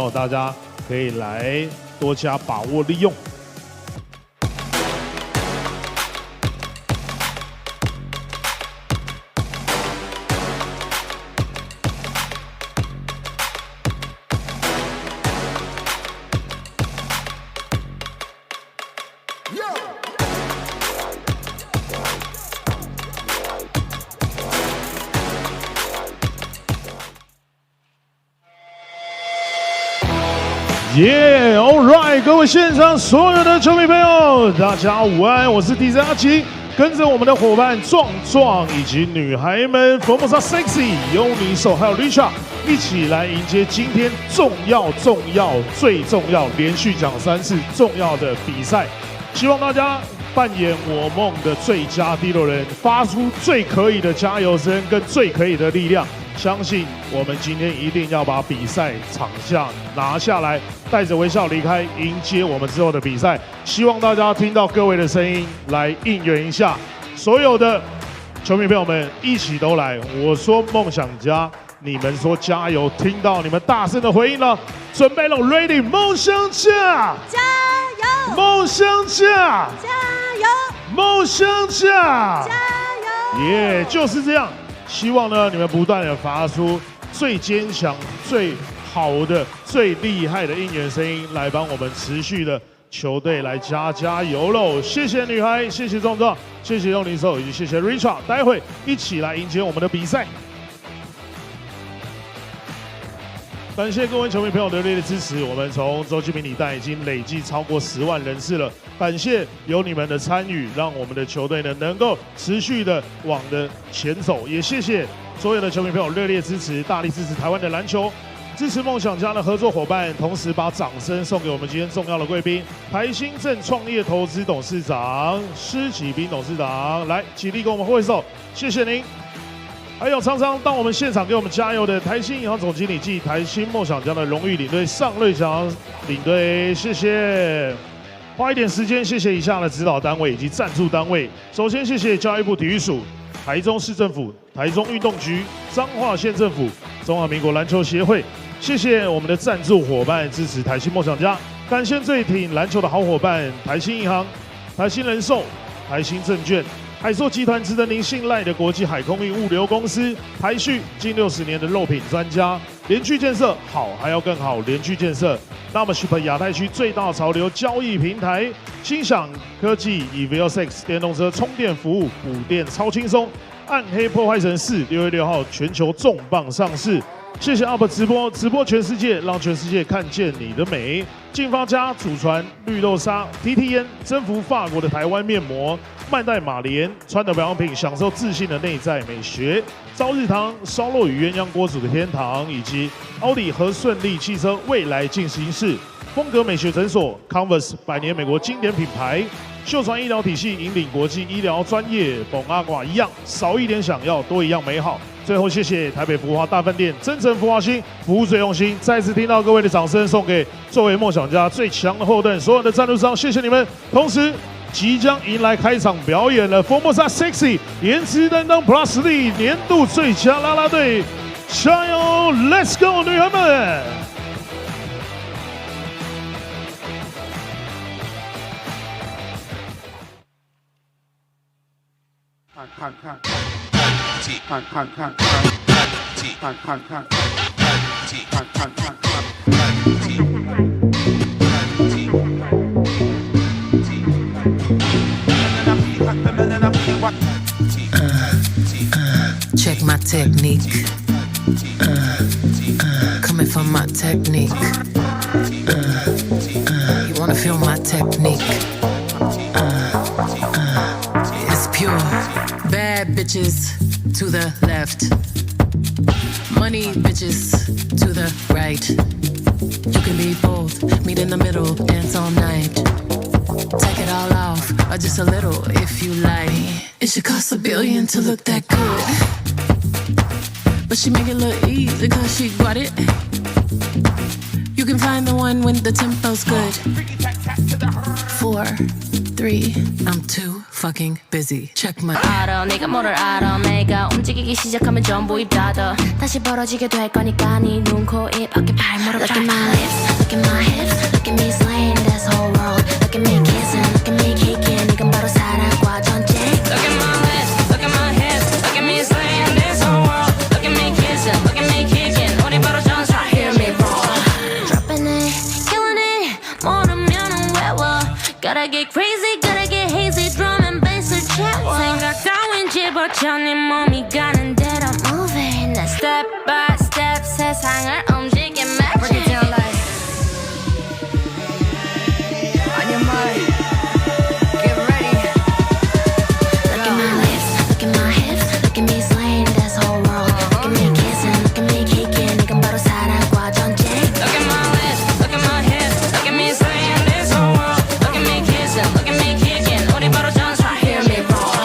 大家可以来多加把握利用。All right， 各位现场所有的球迷朋友，大家午安，我是 DJ 阿奇，跟着我们的伙伴壮壮以及女孩们 Formosa Sexy、优尼手还有 Richard 一起来迎接今天最重要，连续讲3次重要的比赛。希望大家扮演我梦的最佳第六人，发出最可以的加油声跟最可以的力量。相信我们今天一定要把比赛场下拿下来，带着微笑离开，迎接我们之后的比赛。希望大家听到各位的声音，来应援一下。所有的球迷朋友们一起都来。我说梦想家，你们说加油，听到你们大声的回应了。准备了 ，Ready， 梦想家，加油！梦想家，加油！梦想家，加油！耶，就是这样。希望呢，你们不断的发出最坚强、最好的、最厉害的应援声音，来帮我们持续的球队来加油喽！谢谢女孩，谢谢壮壮，谢谢用力手，以及谢谢 Richard。待会一起来迎接我们的比赛。感谢各位球迷朋友的热烈的支持，我们从洲际迷你蛋已经累计超过10万人次了。感谢有你们的参与，让我们的球队呢能够持续的往的前走。也谢谢所有的球迷朋友热烈支持，大力支持台湾的篮球，支持梦想家的合作伙伴，同时把掌声送给我们今天重要的贵宾——台新镇创业投资董事长施启斌董事长，来起立跟我们挥手，谢谢您。还有常常到我们现场给我们加油的台新银行总经理暨台新梦想家的荣誉领队尚瑞强领队，谢谢。花一点时间，谢谢以下的指导单位以及赞助单位。首先，谢谢教育部体育署、台中市政府、台中运动局、彰化县政府、中华民国篮球协会。谢谢我们的赞助伙伴支持台新梦想家，感谢最挺篮球的好伙伴台新银行、台新人寿、台新证券。海硕集团值得您信赖的国际海空运物流公司，台旭近60年的肉品专家，联区建设好还要更好，联区建设。那么 Super 亚太区最大潮流交易平台，心想科技以 V6 电动车充电服务，补电超轻松。暗黑破坏神4 6月6号全球重磅上市。谢谢 UP 直播全世界，让全世界看见你的美。进发家祖传绿豆沙 ，TT 烟征服法国的台湾面膜，曼黛玛莲穿的保养品，享受自信的内在美学。朝日堂烧肉与鸳鸯锅煮的天堂，以及奥迪和顺利汽车未来进行式。风格美学诊所 Converse 100年美国经典品牌。秀传医疗体系引领国际医疗专业，崩阿寡一样，少一点想要，多一样美好。最后，谢谢台北福华大饭店，真诚福华兴，服务最用心。再次听到各位的掌声，送给作为梦想家最强的后盾，所有的赞助商，谢谢你们。同时，即将迎来开场表演了 Formosa Sexy 颜值担当 Plus 力年度最佳啦啦队，加油 ，Let's go， 女孩们！Check my technique. Coming from my technique. You wanna feel my technique? It's pure. Bad bitches to the left. Money bitches to the right. You can be both. Meet in the middle. Dance all night. Take it all off, or just a little if you like. It should cost $1 billion to look that good, but she make it look easy cause she got it. You can find the one when the tempo's good. 4, 3, I'm 2 fucking busy. Check my 알아 네가 뭐를 알아 내가 움직이기 시작하면 전부 입 닫아 다시 벌어지게 될 거니까 네 눈, 코, 입, 어깨, 발, 무릎 Look at my lips, look at my hips Look at me slaying this whole world Look at me kissing, look at me kicking 이건 바로 사랑과 전쟁 Look at my lips, look at my hips Look at me slaying this whole world Look at me kissing, look at me kicking 우리 바로 전사 Hear me roar Dropping it, killing it 모르면은 외워 Gotta get crazy, gotta get hazy Drum and bass을 채워 생각 따윈 집어쳐 네 몸이 가는 대로 moving 난 step by step 세상을 움직인 magic Break it down like On your mark Get ready Look at my lips, look at my hips Look at me slaying this whole world Look at me kissing, look at me kicking 이건 바로 사랑과 전쟁 Look at my lips, look at my hips Look at me slaying this whole world Look at me kissing, look at me kicking 우리 바로 전사 Hear me roar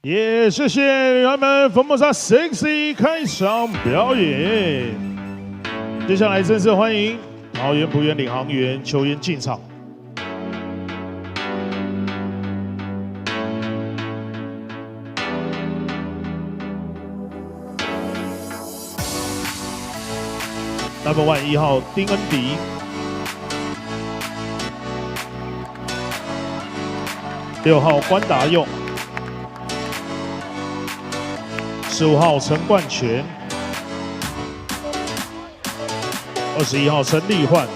也谢谢他们Formosa Sexy 开场表演。接下来正式欢迎桃园浦园领航员球员进场。Number 1 1号丁恩迪，6号关达用。15号陈冠全，21号陈立焕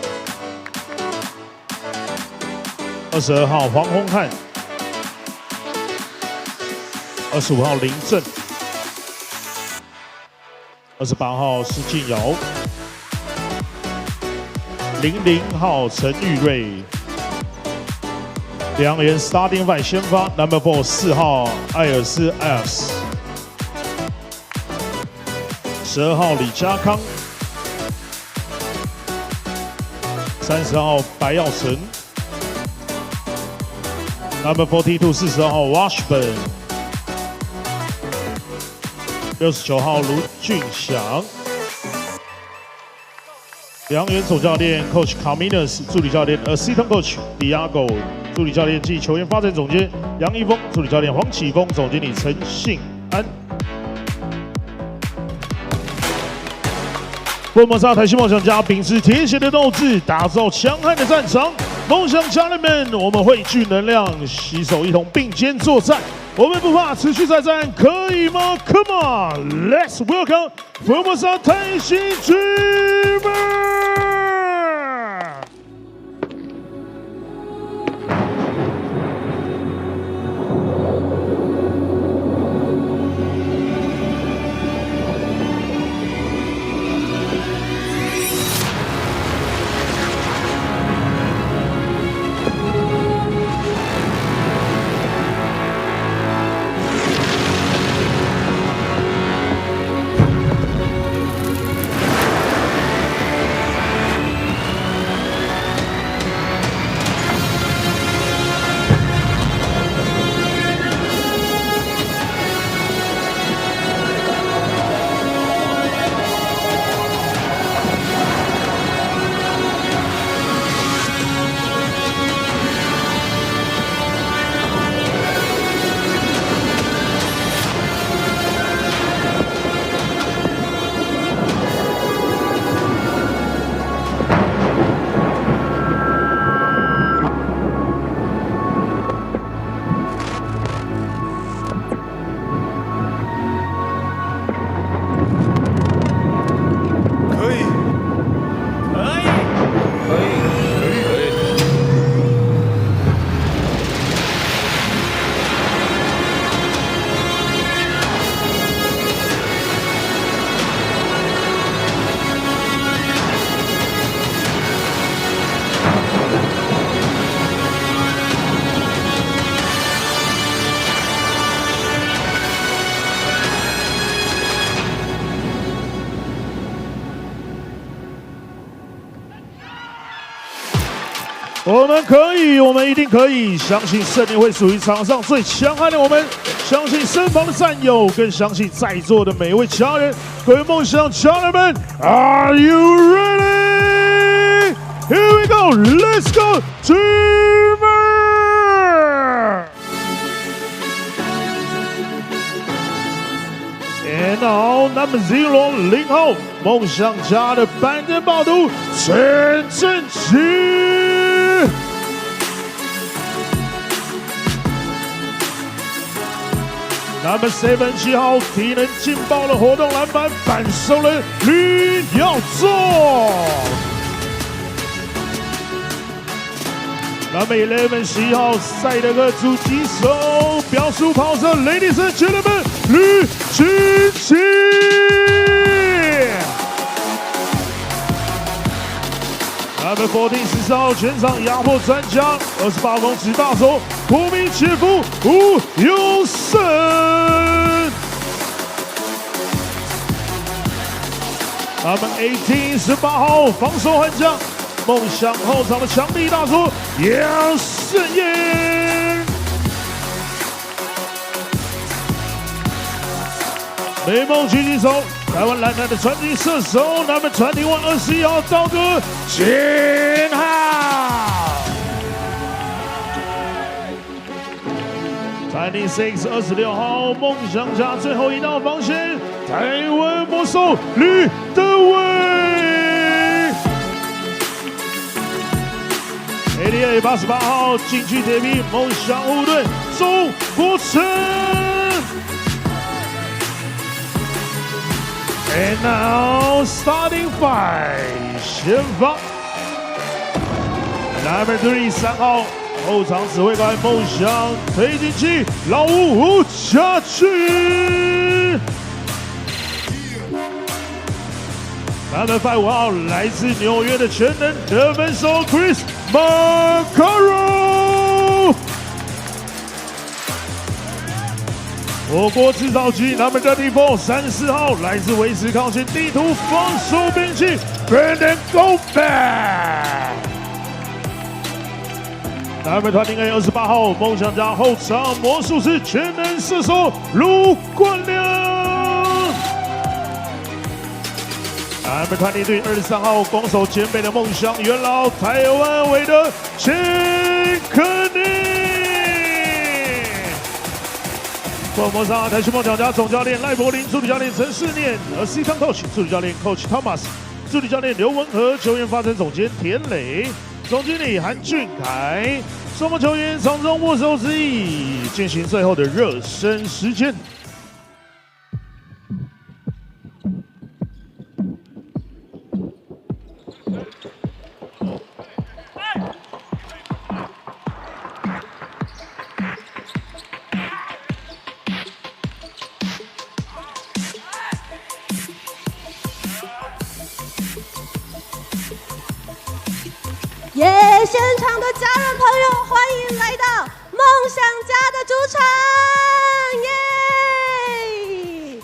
，22号黄宏汉，25号林正，28号施晋尧，00号陈玉瑞。两人 starting five 先发 ，Number 4 4号艾尔斯 12号李家康，30号白耀成 ，Number 42 40号 Washburn， 69号卢俊祥。两员总教练 Coach Carminas， 助理教练 Assistant Coach Diago， 助理教练暨球员发展总监杨一峰，助理教练黄启峰，总经理陈信安。福尔摩沙台新梦想家秉持铁血的斗志，打造强悍的战场。梦想家人们，我们汇聚能量，携手一同并肩作战。我们不怕，持续再战，可以吗 ？Come on， let's welcome 福尔摩沙台新Dreamer。我们可以，我们一定可以！相信胜利会属于场上最强悍的我们，相信身旁的战友，更相信在座的每一位家人。各位梦想家人们 ，Are you ready? Here we go! Let's go, teamer!And now number 0号梦想家的板凳暴徒陈正奇。number 7号体能劲爆的活动篮板板手人吕耀作。number 11号赛德克主击手标速跑车 ，Ladies and Gentlemen， 吕晴晴。number 14号全场压迫专家28公尺大手国民切腹吴永胜。number 18号防守悍将。梦想后场的强力大叔杨胜彦，美梦狙击手，台湾男篮的传奇射手 ，number 21号刀哥秦昊，26号梦想家最后一道防线，台湾魔兽吕德伟。88号禁区铁壁梦想护盾周国成 ，And now starting five 先发 ，Number 3号后场指挥官梦想推进器老吴家驹。number 5号来自纽约的全能得分手 Chris Macaro， 火锅制造机 number 34 34号来自维斯康星地图防守兵器 Brandon Gobert， number 28号梦想家后场魔术师全能射手卢冠亮。number 23号攻守兼备的梦想元老台湾伟的钱可宁，Formosa台区梦想家总教练赖柏林，助理教练陈世念，Assistant Coach 助理教练 Coach Thomas， 助理教练刘文和，球员发展总监田磊，总经理韩俊凯，双方球员场中握手之意，进行最后的热身时间。现场的家人朋友，欢迎来到梦想家的主场，耶！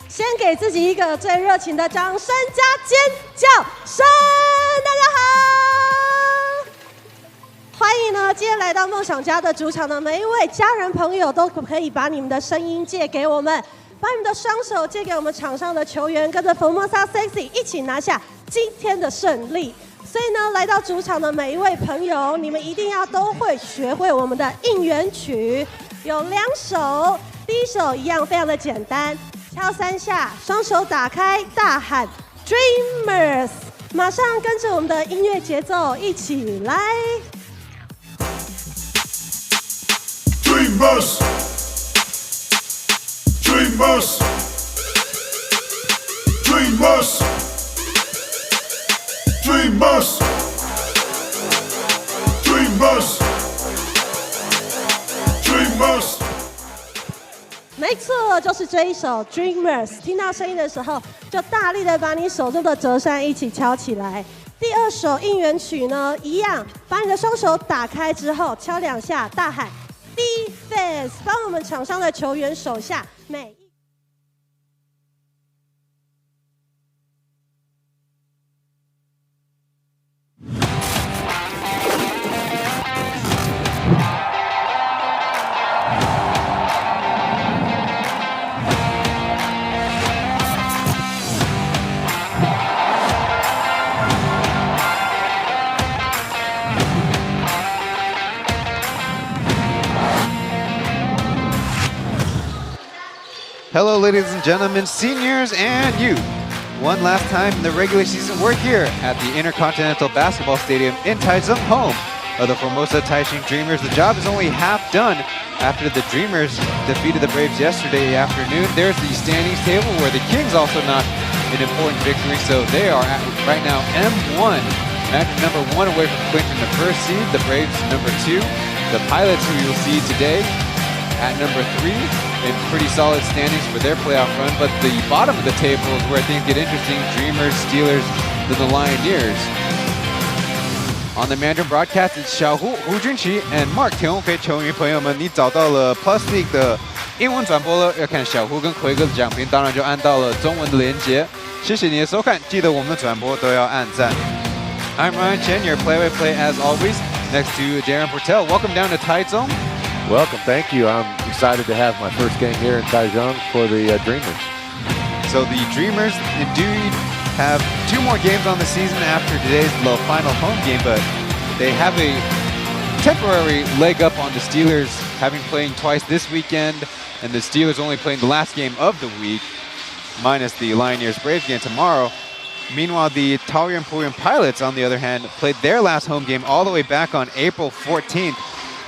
先给自己一个最热情的掌声加尖叫声，大家好！欢迎呢，今天来到梦想家的主场的每一位家人朋友，都可以把你们的声音借给我们，把你们的双手借给我们场上的球员，跟着 Formosa Sexy 一起拿下今天的胜利。所以呢，来到主场的每一位朋友，你们一定要都会学会我们的应援曲，有2首，第一首一样非常的简单，敲3下，双手打开，大喊 Dreamers， 马上跟着我们的音乐节奏一起来。Dreamers, Dreamers, Dreamers.Dreamers, Dreamers, Dreamers。没错，就是这一首 Dreamers。听到声音的时候，就大力的把你手中的折扇一起敲起来。第2首应援曲呢，一样，把你的双手打开之后，敲2下，大喊 Defense， 帮我们场上的球员手下每。Hello, ladies and gentlemen, seniors and youth. One last time in the regular season, we're here at the Intercontinental Basketball Stadium in Taichung, home of the Formosa Taishin Dreamers. The job is only half done after the Dreamers defeated the Braves yesterday afternoon. There's the standings table where the Kings also knocked an important victory, so they are at, right now, M1. Match number 1 away from clinching the first seed, the Braves number 2. The Pilots, who you'll see today, at number 3 in pretty solid standings for their playoff run, but the bottom of the table is where things get interesting. Dreamers, Steelers, then the Lioneers. On the Mandarin broadcast, it's Xiaohu, Hu Junqi, and Mark Tiong. 给球迷朋友们，你找到了 P.LEAGUE 的英文转播了，要看小胡跟奎哥的奖评，当然就按到了中文的连接。谢谢你的收看，记得我们的转播都要按赞。I'm Ryan Chen, your play-by-play as always, next to Darren Portell. Welcome down to Taichung. Welcome, thank you. I'm excited to have my first game here in Taichung for the Dreamers. So the Dreamers indeed have 2 more games on the season after today's final home game, but they have a temporary leg up on the Steelers, having played twice this weekend, and the Steelers only playing the last game of the week, minus the Lioneers-Braves game tomorrow. Meanwhile, the Taoyuan Pauian Pilots, on the other hand, played their last home game all the way back on April 14th.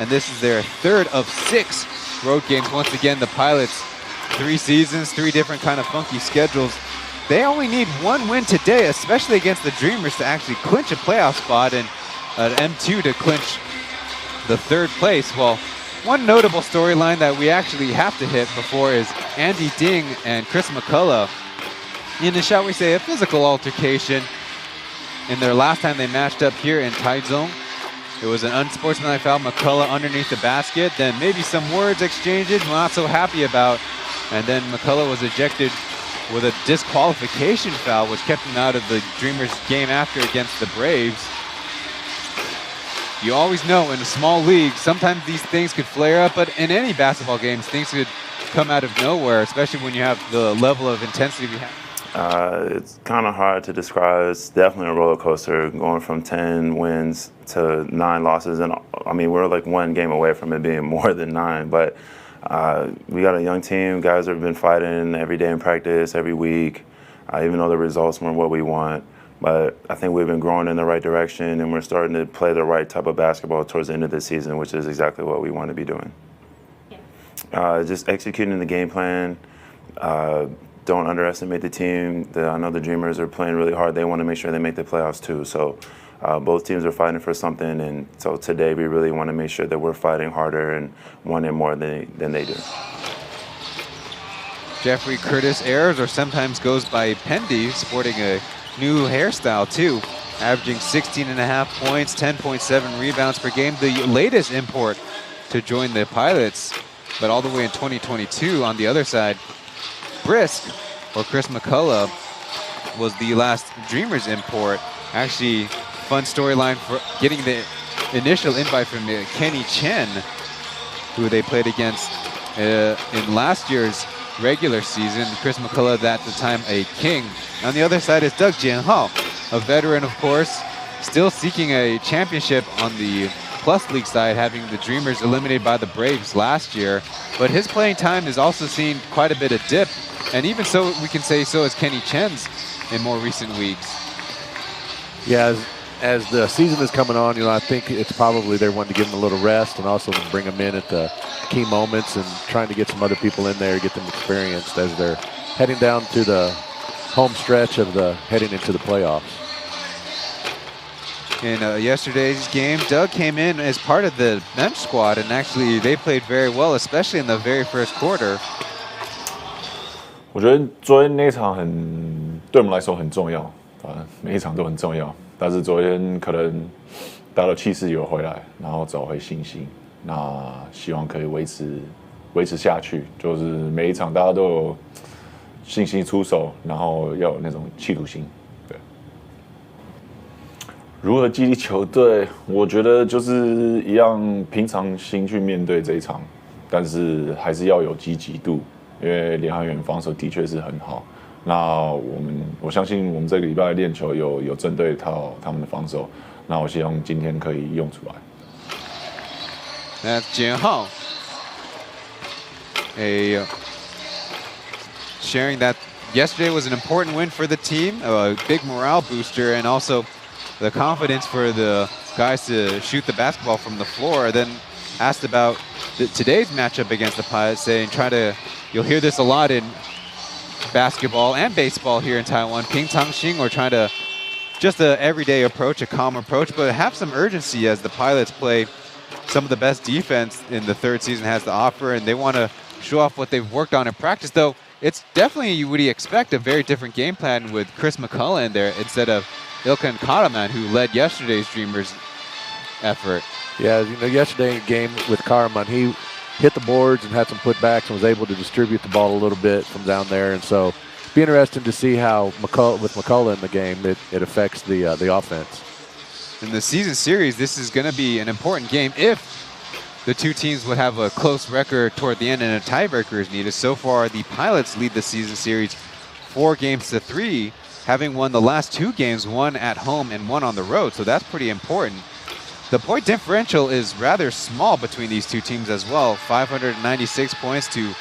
And this is their 3rd of 6 road games. Once again, the Pilots, 3 seasons, 3 different kind of funky schedules. They only need 1 win today, especially against the Dreamers, to actually clinch a playoff spot, and M2 to clinch the 3rd place. Well, one notable storyline that we actually have to hit before is Andy Ding and Chris McCullough in a, shall we say, a physical altercation in their last time they matched up here in Taichung. It was an unsportsmanlike foul, McCullough underneath the basket, then maybe some words exchanged we're not so happy about, and then McCullough was ejected with a disqualification foul, which kept him out of the Dreamers game after against the Braves. You always know in a small league, sometimes these things could flare up, but in any basketball games, things could come out of nowhere, especially when you have the level of intensity we have. It's kind of hard to describe. It's definitely a roller coaster, going from 10 wins to 9 losses. And I mean, we're like 1 game away from it being more than 9. But we got a young team, guys that have been fighting every day in practice, every week, even though the results weren't what we want. But I think we've been growing in the right direction, and we're starting to play the right type of basketball towards the end of the season, which is exactly what we want to be doing. Just executing the game plan. Don't underestimate the team. I know the Dreamers are playing really hard. They want to make sure they make the playoffs too. So both teams are fighting for something. And so today we really want to make sure that we're fighting harder and wanting more than they do. Jeffrey Curtis Ayers, or sometimes goes by Pendy, sporting a new hairstyle too, averaging 16.5 points, 10.7 rebounds per game. The latest import to join the Pilots, but all the way in 2022 on the other side. Brisk, or Chris McCullough, was the last Dreamers import. Actually, fun storyline for getting the initial invite from Kenny Chen, who they played against in last year's regular season. Chris McCullough, at the time a King. On the other side is Doug Jianhao, a veteran, of course, still seeking a championship on the P.LEAGUE side, having the Dreamers eliminated by the Braves last year. But his playing time has also seen quite a bit of dip. And even so, we can say so has Kenny Chen's in more recent weeks. Yeah, as the season is coming on, I think it's probably they're wanting to give them a little rest and also bring them in at the key moments and trying to get some other people in there, get them experienced as they're heading down to the home stretch of heading into the playoffs. In yesterday's game, Doug came in as part of the bench squad, and actually they played very well, especially in the very first quarter. 我觉得昨天那一场对我们来说很重要，反正每一场都很重要。但是昨天可能大家的气势有回来，然后找回信心。那希望可以维持下去，就是每一场大家都有信心出手，然后要有那种企图心。对，如何激励球队？我觉得就是一样平常心去面对这一场，但是还是要有积极度。 因为联航员防守的确是很好，那我相信我们这个礼拜练球有针对到他们的防守，那我希望今天可以用出来。That's Jianhao, a sharing that yesterday was an important win for the team, a big morale booster, and also the confidence for the guys to shoot the basketball from the floor. Then asked about today's matchup against the Pilots, saying you'll hear this a lot in basketball and baseball here in Taiwan, Ping Tang Xing, or trying to just an everyday approach, a calm approach, but have some urgency as the Pilots play some of the best defense in the third season has to offer, and they want to show off what they've worked on in practice. Though it's definitely, you would expect, a very different game plan with Chris McCullough in there instead of Ilkan Karaman, who led yesterday's Dreamers effort. Yeah, you know, yesterday game with Karaman, he hit the boards and had some putbacks and was able to distribute the ball a little bit from down there. And so it'd be interesting to see how with McCullough in the game, it affects the offense. In the season series, this is going to be an important game if the two teams would have a close record toward the end and a tiebreaker is needed. So far, the Pilots lead the season series 4-3, having won the last 2 games, one at home and one on the road. So that's pretty important. The point differential is rather small between these two teams as well, 596 points to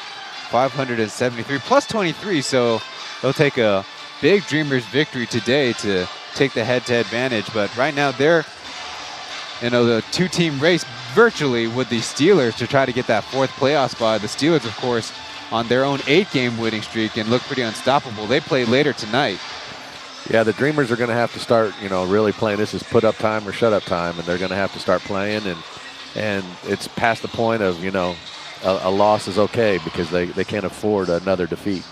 573, plus 23. So they'll take a big Dreamers victory today to take the head-to-head advantage. But right now they're, the two-team race virtually with the Steelers to try to get that 4th playoff spot. The Steelers, of course, on their own 8-game winning streak and look pretty unstoppable. They play later tonight. Yeah, the Dreamers are going to have to start, really playing. This is put-up time or shut-up time, and they're going to have to start playing. And it's past the point of, a loss is okay because they can't afford another defeat.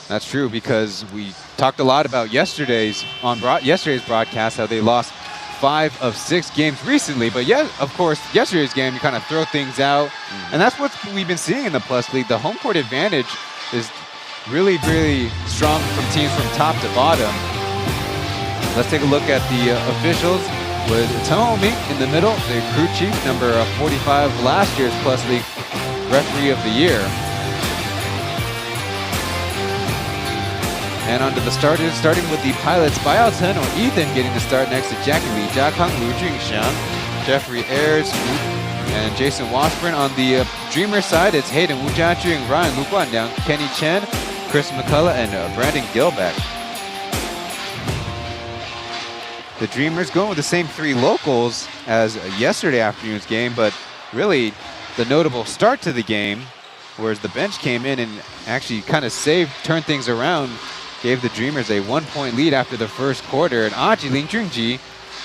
That's true, because we talked a lot about yesterday's broadcast, how they lost 5 of 6 games recently. But yeah, of course, yesterday's game, you kind of throw things out. And that's what we've been seeing in the Plus League. The home court advantage is really, really strong from teams from top to bottom. Let's take a look at the officials with Tomi in the middle, the crew chief, number 45, last year's Plus League Referee of the Year. And onto the starters, starting with the Pilots, Bao Chen or Ethan getting to start next to Jackie Lee, Jia Kang, Lu Junxiang, Jeffrey Ayers, and Jason Washburn. On the Dreamer side, it's Hayden Wu Jiajun, Ryan Lu Guanliang, Kenny Chen, Chris McCullough, and Brandon Gilbeck. The Dreamers going with the same 3 locals as yesterday afternoon's game, but really the notable start to the game, whereas the bench came in and actually kind of turned things around, gave the Dreamers a 1-point lead after the first quarter. And Aji Ling Junji,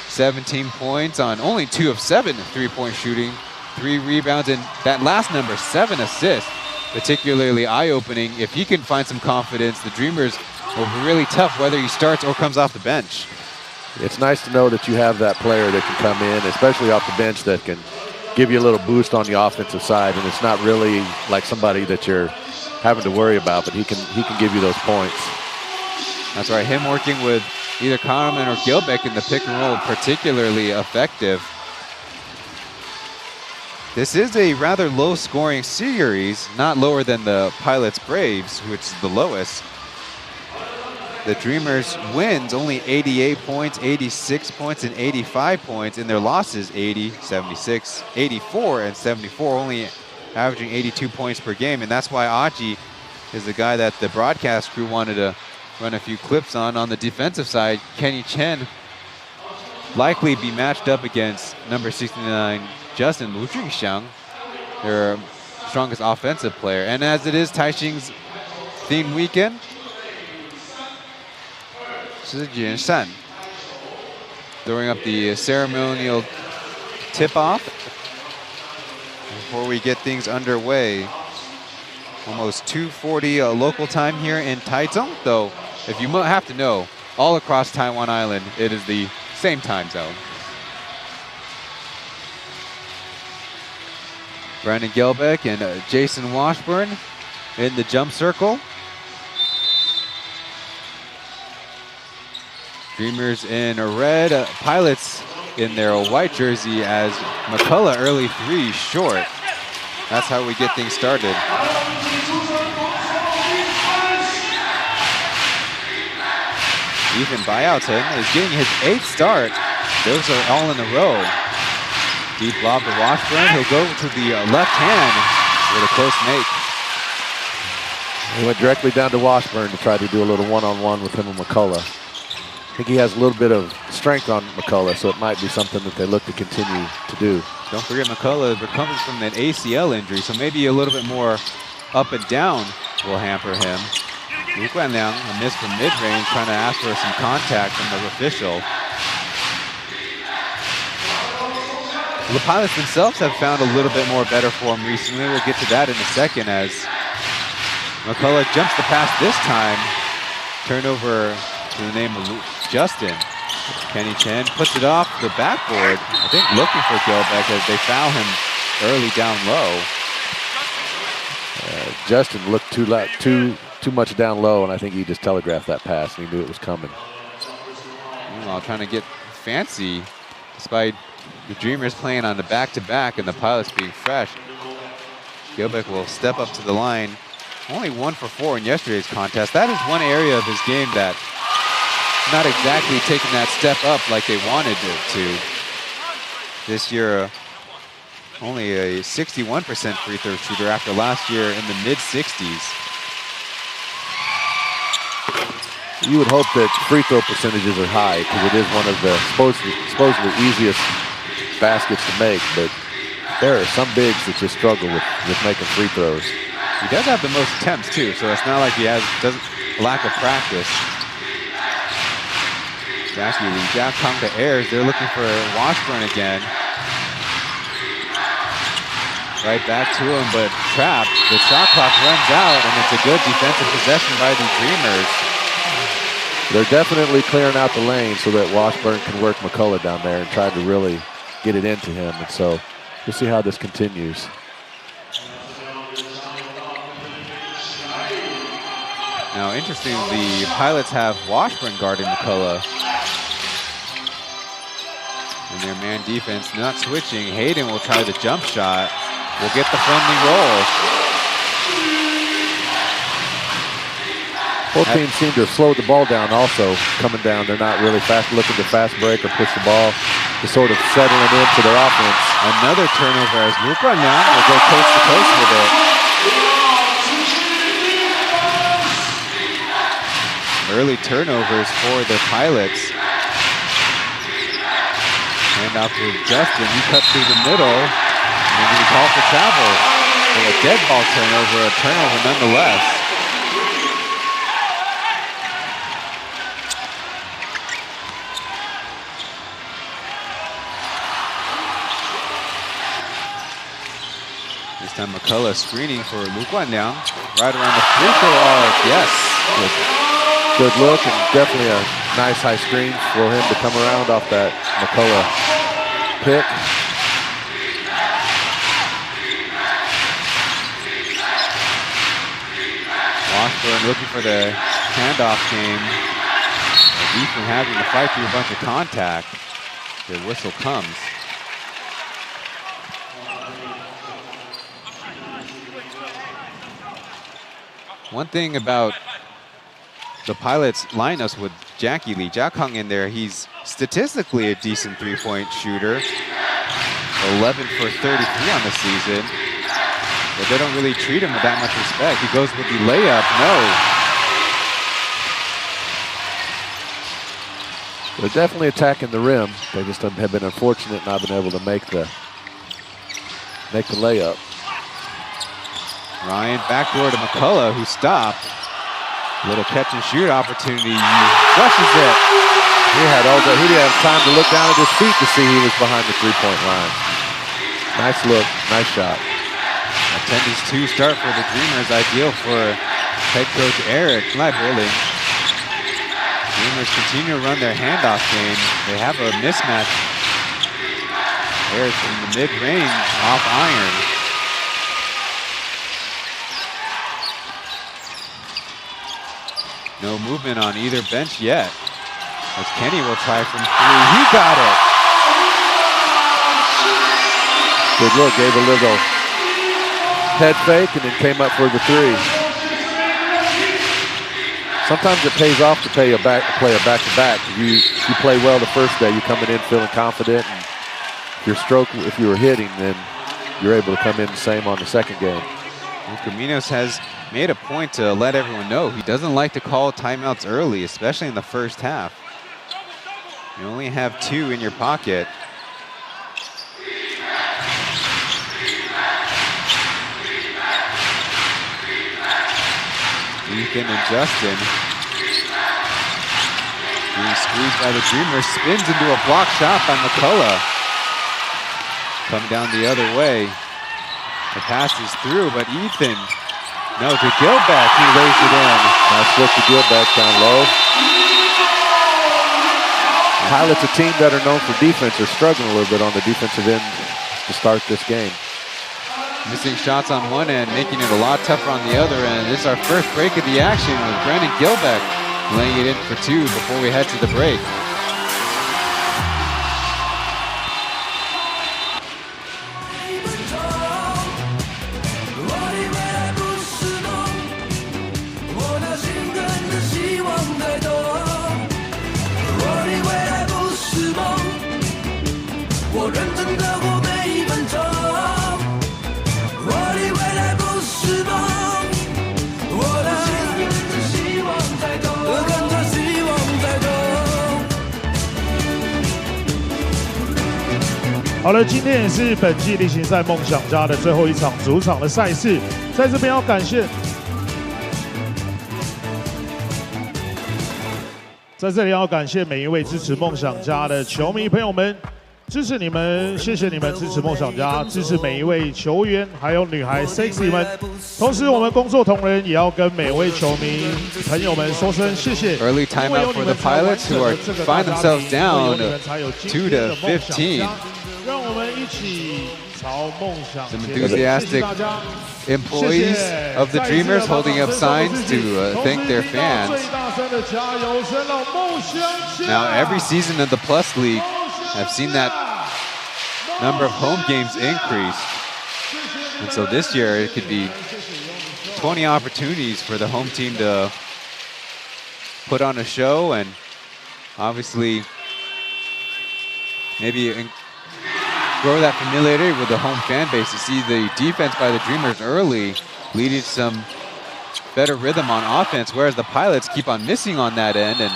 17 points on only 2 of 7 3-point shooting, 3 rebounds, and that last number, 7 assists, particularly eye-opening. If he can find some confidence, the Dreamers will be really tough whether he starts or comes off the bench. It's nice to know that you have that player that can come in, especially off the bench, that can give you a little boost on the offensive side. And it's not really like somebody that you're having to worry about, but he can give you those points. That's right. Him working with either Kahneman or Gilbeck in the pick and roll, particularly effective. This is a rather low-scoring series, not lower than the Pilots Braves, which is the lowest. The Dreamers wins only 88 points, 86 points, and 85 points. In their losses, 80, 76, 84, and 74, only averaging 82 points per game. And that's why Aji is the guy that the broadcast crew wanted to run a few clips on. On the defensive side, Kenny Chen likely be matched up against number 69, Justin Lu Junxiang, their strongest offensive player. And as it is Taishin's theme weekend, Zhi San throwing up the ceremonial tip-off before we get things underway. Almost 2:40 local time here in Taichung, though if you have to know, all across Taiwan Island, it is the same time zone. Brandon Gilbeck and Jason Washburn in the jump circle. Dreamers in red, Pilots in their white jersey as McCullough early 3 short. That's how we get things started. Ethan Bayouton is getting his 8th start. Those are all in a row. Deep lob to Washburn. He'll go to the left hand with a close make. He went directly down to Washburn to try to do a little one-on-one with him and McCullough. I think he has a little bit of strength on McCullough, so it might be something that they look to continue to do. Don't forget McCullough recovering from an ACL injury, so maybe a little bit more up and down will hamper him. Lu Guanliang, a miss from mid-range, trying to ask for some contact from the official. The Pilots themselves have found a little bit more better form recently. We'll get to that in a second as McCullough jumps the pass this time. Turnover to the name of Justin. Kenny Chen puts it off the backboard. I think looking for Gilbeck as they foul him early down low. Justin looked too much down low, and I think he just telegraphed that pass, and he knew it was coming. Meanwhile, trying to get fancy despite the Dreamers playing on the back-to-back and the Pilots being fresh. Gilbeck will step up to the line. Only 1 for 4 in yesterday's contest. That is one area of his game that not exactly taking that step up like they wanted it to. This year, only a 61% free throw shooter after last year in the mid-60s. You would hope that free throw percentages are high because it is one of the supposedly easiest baskets to make, but there are some bigs that just struggle with making free throws. He does have the most attempts too, so it's not like he has lack of practice. Jackie Lee, Jack Kong to airs. They're looking for Washburn again. Right back to him, but trapped. The shot clock runs out, and it's a good defensive possession by the Dreamers. They're definitely clearing out the lane so that Washburn can work McCullough down there and try to really get it into him. And so we'll see how this continues. Now, interesting, the Pilots have Washburn guarding McCullough. And their man defense not switching. Hayden will try the jump shot. Will get the friendly roll. Both teams seem to have slowed the ball down also coming down. They're not really looking to fast break or push the ball. Just sort of settling into their offense. Another turnover as Lu Guanliang will go coast to coast with it. Early turnovers for the Pilots. Hand off to Justin. He cuts through the middle. And he called for travel. So a dead ball turnover, a turnover nonetheless. This time McCullough screening for Lu Guanliang. Right around the free throw arc. Yes. Good look and definitely a nice high screen for him to come around off that McCullough pick. Washburn looking for the handoff game. Ethan having to fight through a bunch of contact. The whistle comes. One thing about the Pilots' lineups with Jackie Lee, Jack Hung in there, he's statistically a decent three-point shooter. 11 for 33 on the season. But they don't really treat him with that much respect. He goes with the layup, no. They're definitely attacking the rim. They just have been unfortunate not been able to make the layup. Ryan backdoor to McCullough, who stopped. Little catch and shoot opportunity. Flushes it. He didn't have time to look down at his feet to see he was behind the three-point line. Nice look, nice shot. Attendance 2 start for the Dreamers, ideal for head coach Eric Leiberling. Dreamers continue to run their handoff game. They have a mismatch. Eric from the mid-range off iron. No movement on either bench yet. As Kenny will try from 3. He got it. Good look, gave a little head fake and then came up for the 3. Sometimes it pays off to play a back-to-back. You play well the first day, you're coming in feeling confident, and if you were hitting, then you're able to come in the same on the second game. Caminos has made a point to let everyone know he doesn't like to call timeouts early, especially in the first half. You only have 2 in your pocket. Ethan and Justin being squeezed by the Dreamers, spins into a block shot by McCullough. Come down the other way. The pass is through, but Ethan, no, to Gilbeck, he lays it in. Nice look to Gilbeck down low. Pilots, a team that are known for defense, are struggling a little bit on the defensive end to start this game. Missing shots on one end, making it a lot tougher on the other end. This is our first break of the action with Brandon Gilbeck laying it in for 2 before we head to the break.好了，今天也是本季例行赛梦想家的最后一场主场的赛事，在这边要感谢，在这里要感谢每一位支持梦想家的球迷朋友们，支持你们，谢谢你们支持梦想家，支持每一位球员，还有女孩 sexy 们。同时，我们工作同仁也要跟每位球迷朋友们说声谢谢。Early timeout for the Pilots, who are find themselves down 2-15. 让我们一起朝梦想。 Some enthusiastic employees of the Dreamers holding up signs to thank their fans. Now, every season of the Plus League, I've seen that number of home games increase. And so this year, it could be 20 opportunities for the home team to put on a show and obviously maybe grow that familiarity with the home fan base. To see the defense by the Dreamers early leading some better rhythm on offense, whereas the Pilots keep on missing on that end and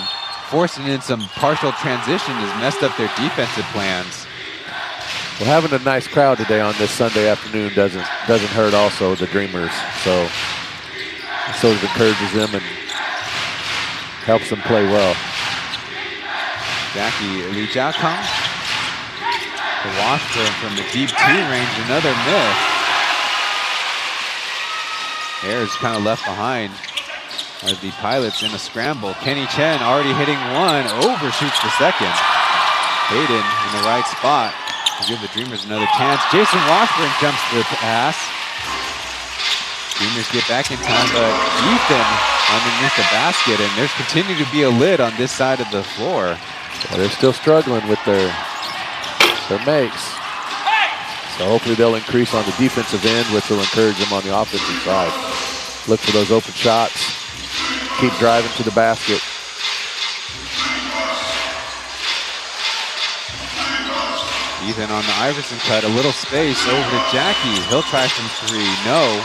forcing in some partial transition has messed up their defensive plans. Well, having a nice crowd today on this Sunday afternoon doesn't hurt also the Dreamers. So it sort of encourages them and helps them play well. Jackie Lee Jiakang. The Washburn from the deep 2 range, another miss. Ayers kind of left behind as the Pilots in a scramble. Kenny Chen already hitting 1, overshoots the second. Hayden in the right spot to give the Dreamers another chance. Jason Washburn jumps the pass. Dreamers get back in time, but Ethan underneath the basket, and there's continued to be a lid on this side of the floor. Well, they're still struggling with their makes. So hopefully they'll increase on the defensive end, which will encourage them on the offensive side. Look for those open shots. Keep driving to the basket. Ethan on the Iverson cut, a little space over to Jackie. He'll try from 3, no.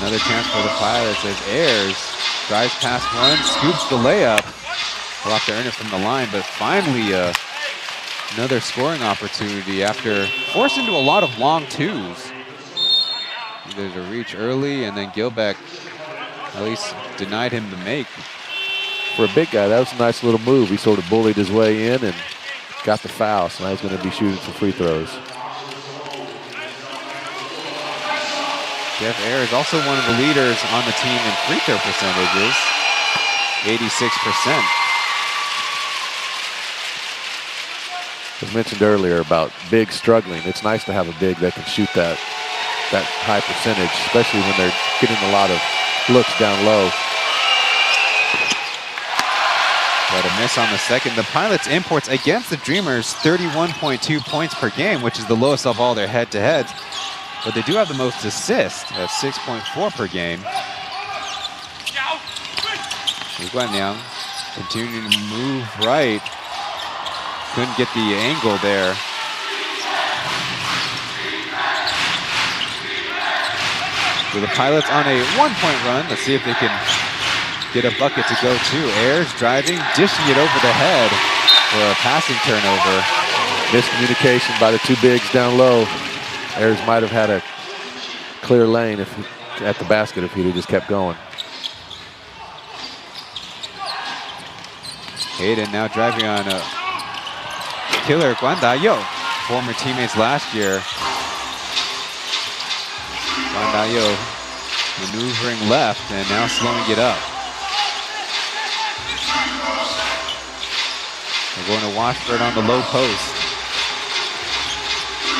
Another chance for the Pilots as Ayers drives past 1, scoops the layup. We'll have to earn it from the line, but finally another scoring opportunity after forced into a lot of long 2s. There's a reach early, and then Gilbeck at least denied him the make. For a big guy, that was a nice little move. He sort of bullied his way in and got the foul, so now he's going to be shooting some free throws. Jeff Ayers also one of the leaders on the team in free throw percentages, 86%. As mentioned earlier about big struggling, it's nice to have a big that can shoot that high percentage, especially when they're getting a lot of looks down low. But a miss on the second. The Pilots' imports against the Dreamers, 31.2 points per game, which is the lowest of all their head-to-heads. But they do have the most assists at 6.4 per game. Guanyang continuing to move right. Couldn't get the angle there. So the Pilots on a 1-point run. Let's see if they can get a bucket to go to. Ayers driving, dishing it over the head for a passing turnover. Miscommunication by the two bigs down low. Ayers might have had a clear lane at the basket if he'd just kept going. Hayden now driving on a killer Guandayo, former teammates last year. Guandayo maneuvering left and now slowing it up. They're going to Washburn on the low post.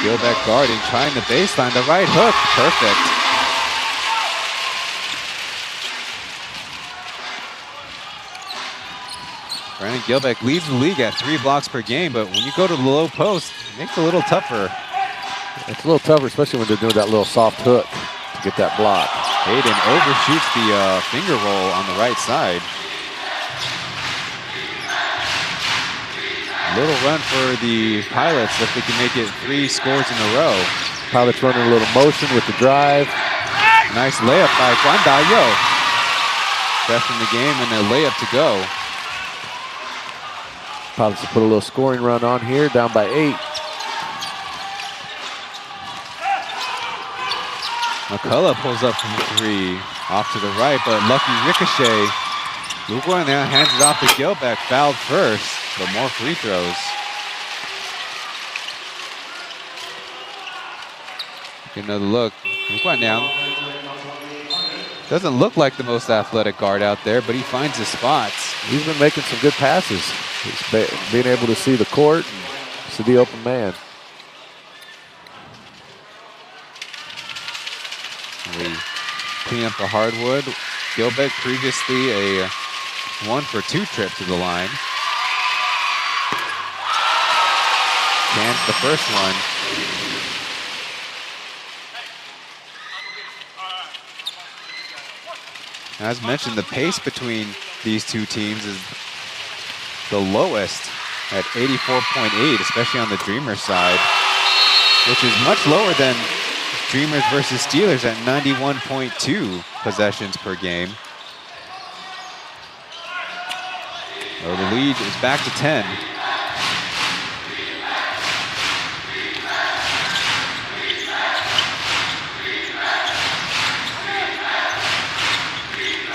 Gilbeck guarding, trying the baseline, the right hook, perfect. Brandon Gilbeck leads the league at 3 blocks per game, but when you go to the low post, it makes it a little tougher. It's a little tougher, especially when they're doing that little soft hook to get that block. Hayden overshoots the finger roll on the right side. Little run for the Pilots if they can make it 3 scores in a row. Pilots running a little motion with the drive. Nice layup by Guandayo. Fresh in the game and a layup to go. Pilots to put a little scoring run on here, down by 8. McCullough pulls up from 3, off to the right, but lucky ricochet. Luguan now hands it off to Gilbeck, fouled first, but more free throws. Get another look. Luguan now doesn't look like the most athletic guard out there, but he finds his spots. He's been making some good passes. He's being able to see the court and see the open man. We clean up the hardwood. Gilbeck previously a 1-for-2 trip to the line. Cans the first one. As mentioned, the pace between these two teams is the lowest at 84.8, especially on the Dreamers side, which is much lower than Dreamers versus Steelers at 91.2 possessions per game. So the lead is back to 10.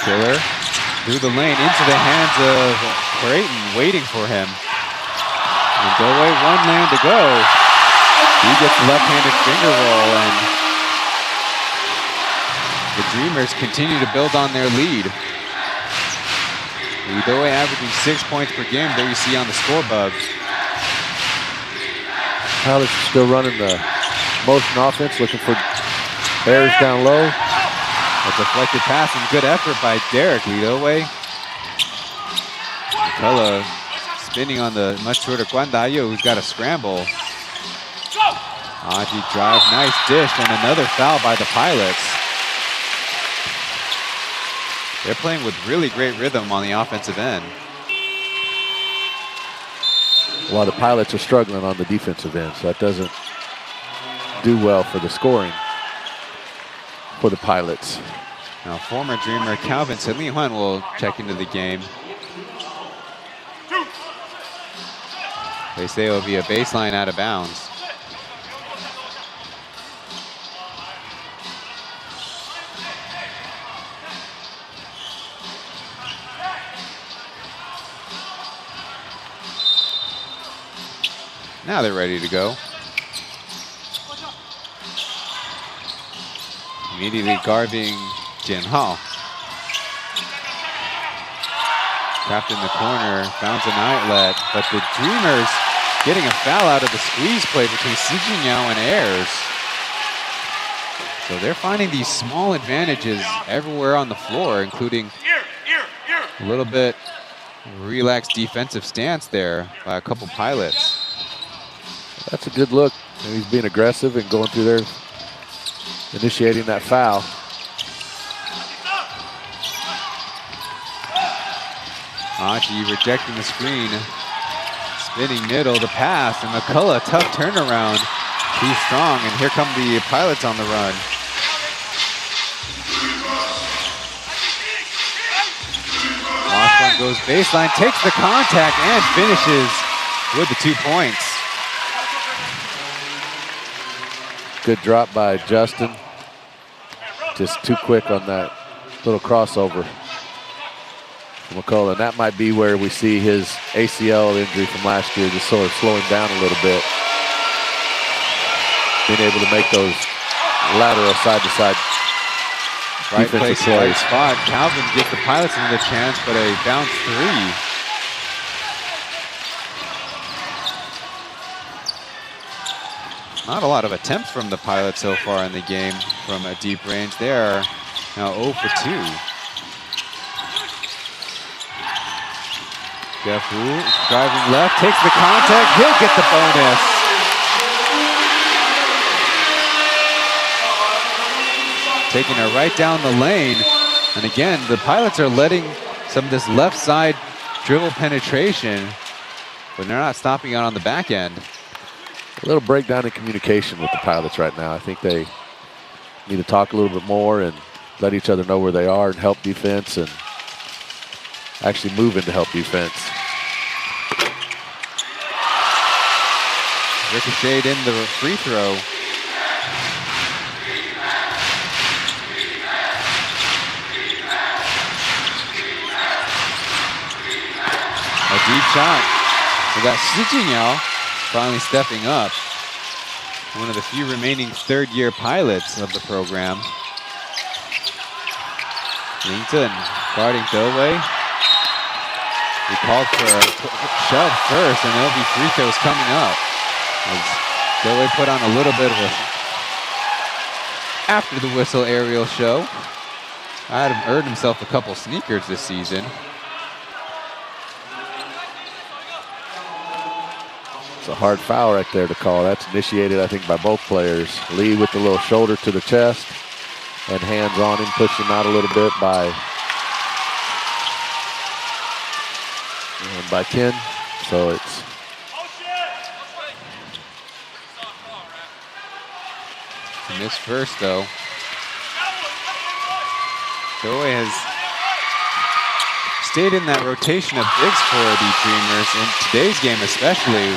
Killer through the lane into the hands of Creighton, waiting for him. And Dewey, 1 lane to go. He gets the left-handed finger roll, and the Dreamers continue to build on their lead. Dewey averaging 6 points per game, there you see on the scoreboard. Pilots still running the motion offense, looking for Ayers down low. A deflected pass and good effort by Derek Lidoway. McCullough spinning on the much shorter Guandayo, who's got a scramble. Aji drive, nice dish, and another foul by the Pilots. They're playing with really great rhythm on the offensive end. While the Pilots are struggling on the defensive end, so that doesn't do well for the scoring for the Pilots. Now, former Dreamer Calvin Selihuan will check into the game. They say it will be a baseline out of bounds. Now they're ready to go. Immediately guarding Jin Hao. Trapped in the corner, found an outlet, but the Dreamers getting a foul out of the squeeze play between Sijin Yao and Ayers. So they're finding these small advantages everywhere on the floor, including a little bit relaxed defensive stance there by a couple Pilots. That's a good look. And he's being aggressive and going through there, initiating that foul. Aji rejecting the screen. Spinning middle, the pass, and McCullough, tough turnaround. Too strong, and here come the Pilots on the run. goes baseline, takes the contact, and finishes with the 2 points. Good drop by Justin. Just too quick on that little crossover from McCullough. And that might be where we see his ACL injury from last year just sort of slowing down a little bit. Being able to make those lateral side-to-side Right defensive place, right plays. spot. Calvin gives the Pilots another chance, but a bounce 3. Not a lot of attempts from the Pilots so far in the game from a deep range. They are now 0 for 2. Jeff Wu driving left, takes the contact, he'll get the bonus. Taking it right down the lane. And again, the Pilots are letting some of this left side dribble penetration, but they're not stopping it on the back end. A little breakdown in communication with the Pilots right now. I think they need to talk a little bit more and let each other know where they are and help defense and actually move into help defense. Ricocheted in the free throw. A deep shot. We got Shi Jingyao finally stepping up. One of the few remaining third-year Pilots of the program. Lington guarding Dowei. He called for a shove first, and there'll be free throws coming up. As Dowei put on a little bit of a after the whistle aerial show. Had earned himself a couple sneakers this season. It's a hard foul right there to call. That's initiated, I think, by both players. Lee with the little shoulder to the chest and hands on him, push him out a little bit by Ken. So it's missed first though. Dowei has stayed in that rotation of bigs for the Dreamers in today's game, especially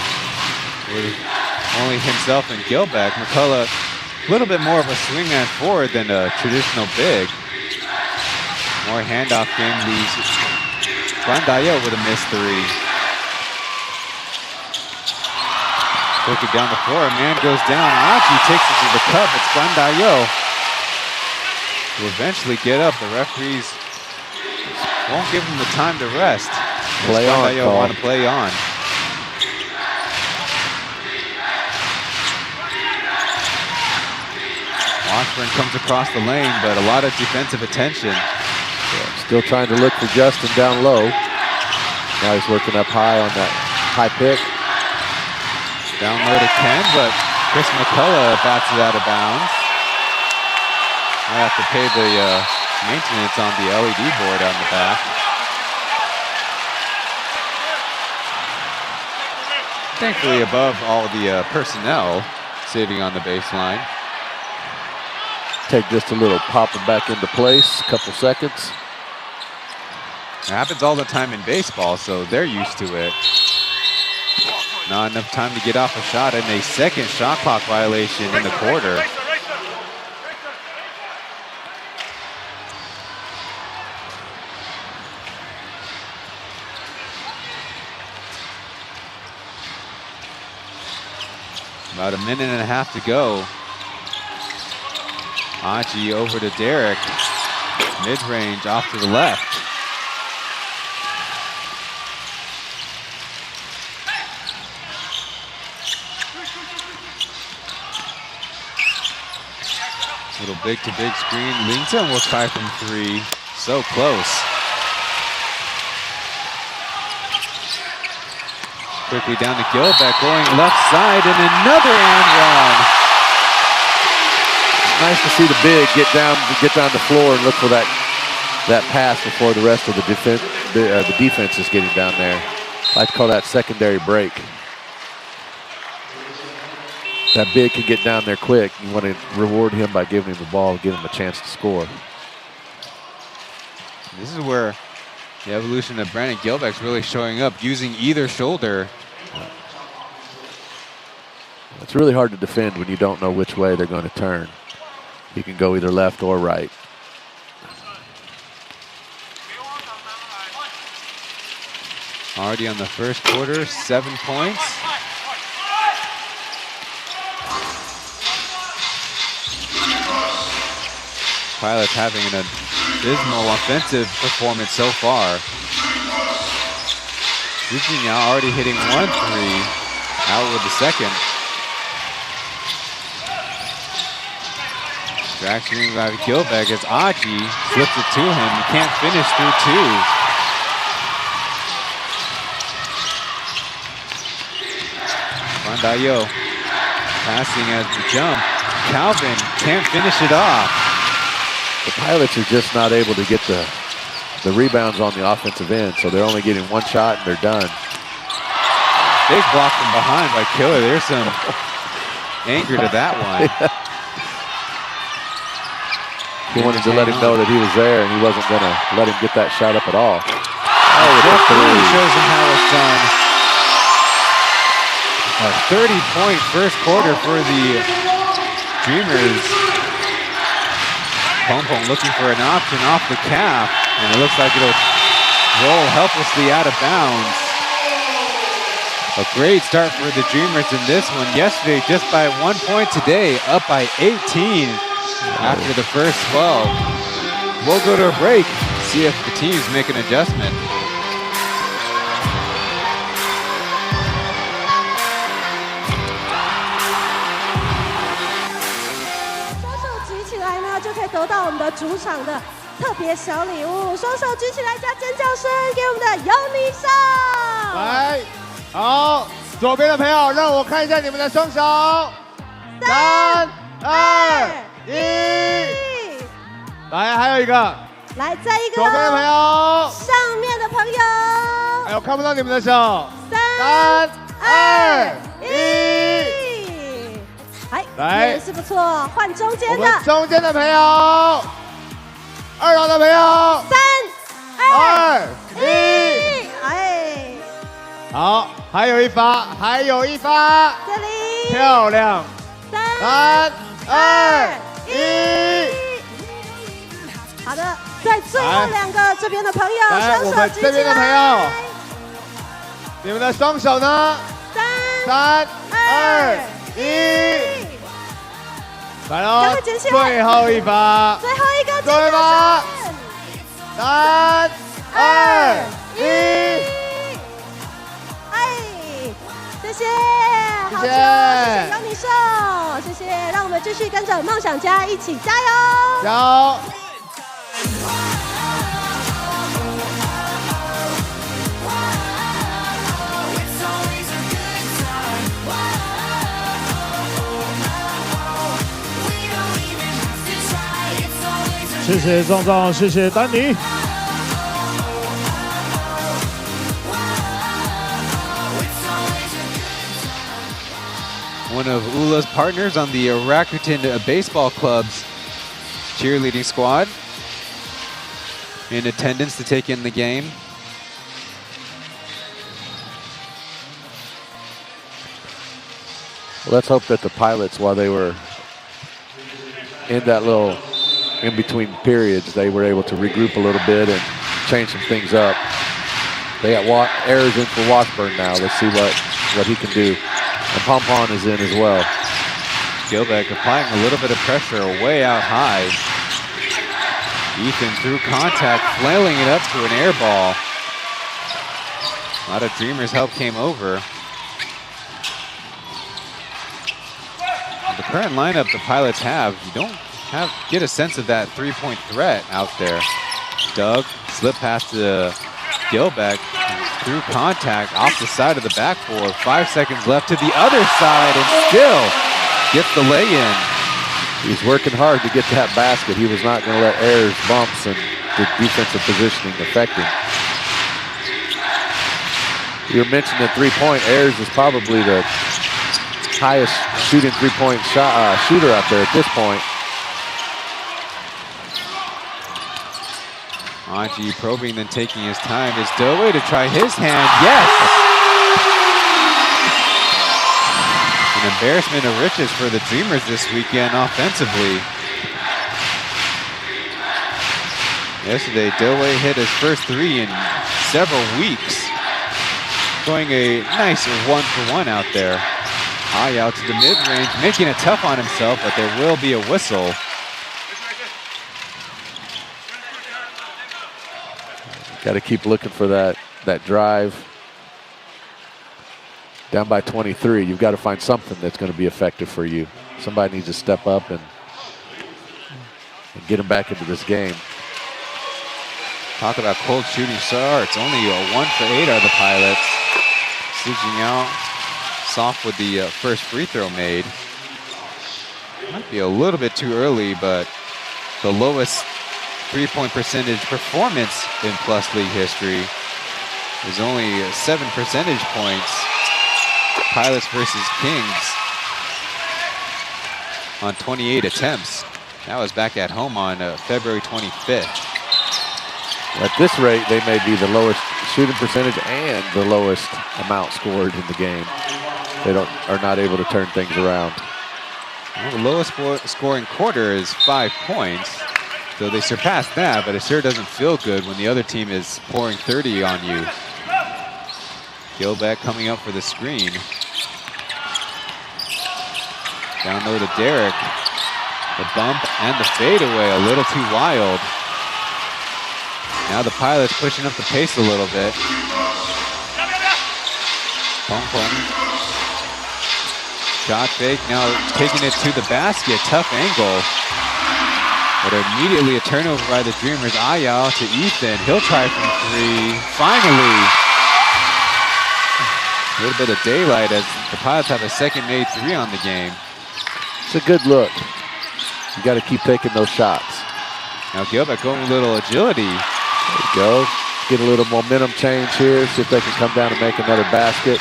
with only himself and Gilbeck. McCullough, a little bit more of a swingman forward than a traditional big. More handoff game leaves Guandayo with a missed 3. Took it down the floor, a man goes down. Achi takes it to the cup. It's Guandayo who eventually get up. The referees won't give him the time to rest. Play on, Guandayo want to play on. Washburn comes across the lane, but a lot of defensive attention. yeah, still trying to look for Justin down low. Now he's working up high on that high pick. Down low to Ken, but Chris McCullough bats it out of bounds. I have to pay the maintenance on the LED board on the back. Thankfully above all the personnel saving on the baseline. Take just a little pop him back into place, a couple seconds. It happens all the time in baseball, so they're used to it. Not enough time to get off a shot, and a second shot clock violation in the quarter. About a minute and a half to go. Aji over to Derek. Mid-range off to the left. Little big to big screen. Lington will try from 3. So close. Quickly down to Gilbeck, going left side, and another and one. Nice to see the big get down the floor and look for that pass before the rest of the defense is getting down there. I like to call that secondary break. That big can get down there quick. You want to reward him by giving him the ball, give him a chance to score. This is where The evolution of Brandon Gilbeck's really showing up, using either shoulder. It's really hard to defend when you don't know which way they're going to turn. You can go either left or right. Already on the first quarter, 7 points. Pilots having an abysmal offensive performance so far. Suji now already hitting 1 3, out with the second. Distraction by Gilbeck as Aji flips it to him. He can't finish through 2. Bandayo passing as the jump. Calvin can't finish it off. The Pilots are just not able to get the rebounds on the offensive end, so they're only getting 1 shot and they're done. Big block from behind by Killer. There's some anger to that one. He wanted to let him know that he was there and he wasn't going to let him get that shot up at all. Oh, definitely shows him how it's done. A 30-point first quarter for the Dreamers. Pom-Pom looking for an option off the calf, and it looks like it'll roll helplessly out of bounds. A great start for the Dreamers in this one. Yesterday, just by 1 point. Today, up by 18 after the first 12. We'll go to a break, see if the teams make an adjustment.就可以得到我们的主场的特别小礼物，双手举起来加尖叫声，给我们的有你上！来，好，左边的朋友，让我看一下你们的双手。3、2、1，来，还有一个，来，再一个，左边的朋友，上面的朋友，哎呦，看不到你们的手。3、2、1。来，也是不错，换中间的。我们中间的朋友，2楼的朋友，3、2、1，哎，好，还有一发，还有一发，这里，漂亮，3、2、1，好的，在最后2个这边的朋友，来，我们这边的朋友，你们的双手呢？3、2、1。来喽！最后一发，最后一个，最后一发，3、2、1，哎，谢谢，好球，谢谢谢有你送，谢谢，让我们继续跟着梦想家一起加油！加油！谢谢壮壮，谢谢丹尼。One of Ula's partners on the Rakuten Baseball Club's cheerleading squad in attendance to take in the game. Well, let's hope that the Pilots, while they were in that little in between periods, they were able to regroup a little bit and change some things up. They got errors in for Washburn now. Let's see what he can do. And Pompon is in as well. Gilbeck applying a little bit of pressure way out high. Ethan through contact, flailing it up to an air ball. A lot of Dreamers' help came over. The current lineup the Pilots have, you don't get a sense of that three-point threat out there. Doug, slip pass to Gilbeck, through contact off the side of the backboard. 5 seconds left to the other side and still gets the lay-in. He's working hard to get that basket. He was not going to let errors, bumps, and the defensive positioning affect him. You were mentioning the three-point. Ayers is probably the highest shooting three-point shooter out there at this point. Aji probing, then taking his time. Is Doe to try his hand? Yes! An embarrassment of riches for the Dreamers this weekend offensively. Yesterday, Doe hit his first 3 in several weeks. Going a nice 1-for-1 out there. Ayao to the mid-range, making it tough on himself, but there will be a whistle. Got to keep looking for that drive. Down by 23, you've got to find something that's going to be effective for you. Somebody needs to step up and get him back into this game. Talk about cold shooting starts. Only a 1 for 8 are the Pilots. Si Jingyao soft with the first free throw made. Might be a little bit too early, but the lowest three-point percentage performance in Plus League history is only 7 percentage points. Pilots versus Kings on 28 attempts. That was back at home on February 25th. At this rate, they may be the lowest shooting percentage and the lowest amount scored in the game. They are not able to turn things around. Well, the lowest scoring quarter is 5 points. So they surpassed that, but it sure doesn't feel good when the other team is pouring 30 on you. Gilbeck coming up for the screen. Down low to Derek. The bump and the fadeaway a little too wild. Now the Pilots pushing up the pace a little bit. Pong Pong. Shot fake, now taking it to the basket. Tough angle. But immediately a turnover by the Dreamers. Ayao to Ethan. He'll try from 3. Finally. A little bit of daylight as the Pilots have a second made 3 on the game. It's a good look. You got to keep taking those shots. Now Gilbert going a little agility. There you go. Get a little momentum change here. See if they can come down and make another basket.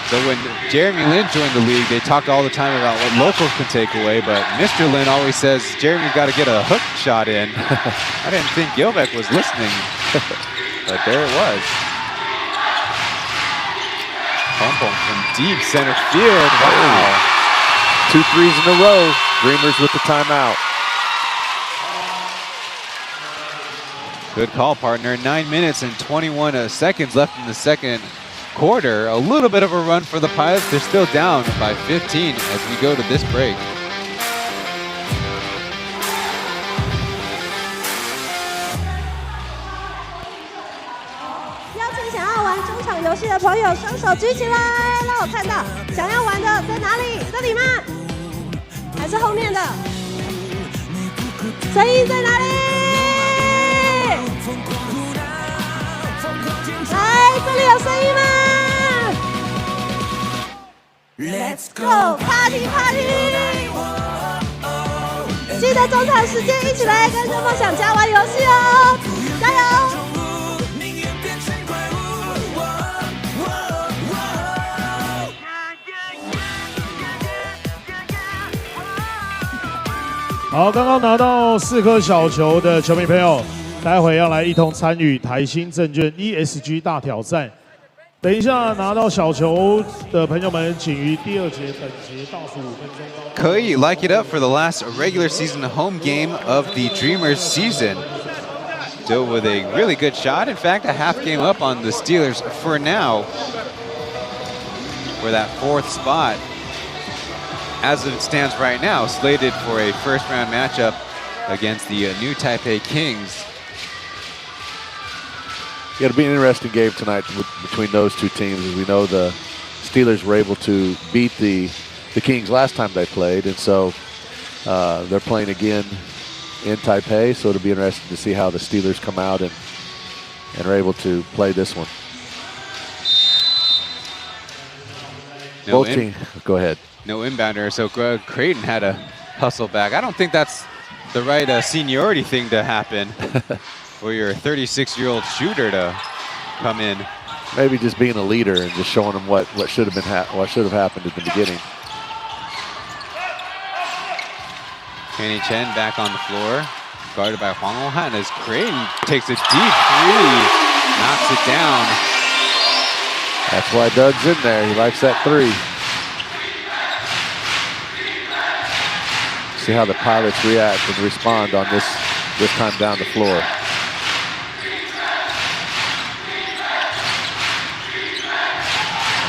So when Jeremy Lin joined the league, they talked all the time about what locals can take away, but Mr. Lin always says, Jeremy's got to get a hook shot in. I didn't think Gilbeck was listening, but there it was. Pump from deep center field. Wow. 2 threes in a row. Dreamers with the timeout. Good call, partner. 9 minutes and 21 seconds left in the second quarter. A little bit of a run for the Pilots. They're still down by 15 as we go to this break.邀请想要玩中场游戏的朋友，双手举起来，让我看到想要玩的在哪里？这里吗？还是后面的？声音在哪里？来，这里有声音吗 ？Let's go party party！ 记得中场时间一起来跟着梦想家玩游戏哦，加油！ 好，刚刚拿到4颗小球的球迷朋友，待会要来一同参与台新证券 ESG 大挑战。等一下拿到小球的朋友们，请于第2节本节倒数5分钟。可以 like it up for the last regular season home game of the Dreamers season. Still with a really good shot. In fact, a half game up on the Steelers for now for that 4th spot. As it stands right now, slated for a first-round matchup against the New Taipei Kings. It'll be an interesting game tonight between those two teams. As we know, the Steelers were able to beat the Kings last time they played, and so they're playing again in Taipei. So it'll be interesting to see how the Steelers come out and are able to play this one. No Both teams. Go ahead. No inbounder, so Creighton had to hustle back. I don't think that's the right seniority thing to happen for your 36-year-old shooter to come in. Maybe just being a leader and just showing them what should have happened at the beginning. Kenny Chen back on the floor. Guarded by Hwang Oh-han as Creighton takes a deep three, knocks it down. That's why Doug's in there. He likes that three. See how the Pilots react and respond on this time down the floor.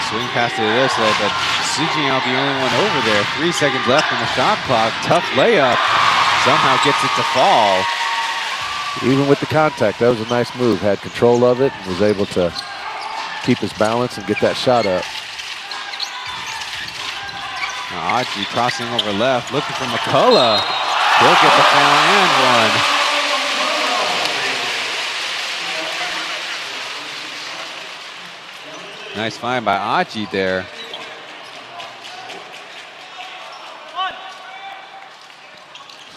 Swing pass to Ilysa, but Su Jingyao the only one over there. 3 seconds left on the shot clock. Tough layup. Somehow gets it to fall. Even with the contact, that was a nice move. Had control of it and was able to keep his balance and get that shot up. Now Aji crossing over left, looking for McCullough. He'll get the foul and one. Nice find by Aji there.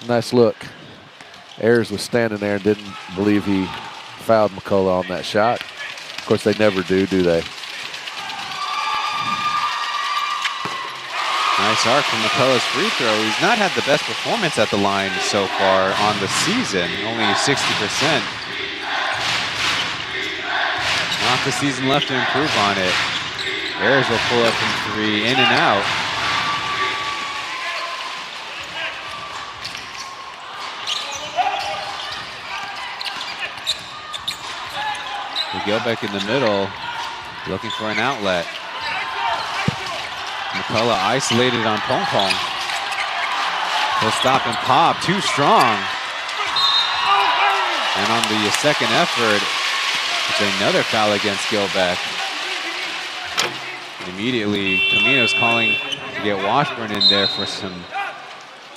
Nice look. Ayers was standing there and didn't believe he fouled McCullough on that shot. Of course, they never do they? Nice arc from McCullough's free throw. He's not had the best performance at the line so far on the season, only 60%. Not the season left to improve on it. Ayers will pull up from three, in and out. Gilbeck in the middle, looking for an outlet. McCullough isolated on Pong Pong. He'll stop and pop, too strong. And on the second effort, it's another foul against Gilbeck. And immediately, Camino's calling to get Washburn in there for some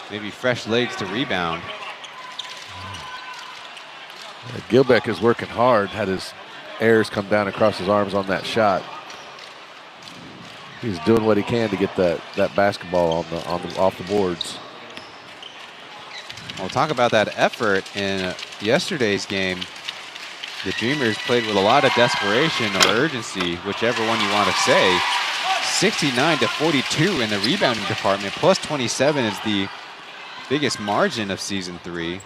maybe fresh legs to rebound. Gilbeck is working hard, had his Ayers come down across his arms on that shot. He's doing what he can to get that basketball off the boards. We'll talk about that effort in yesterday's game. The Dreamers played with a lot of desperation or urgency, whichever one you want to say. 69-42 in the rebounding department, plus 27 is the biggest margin of season 3.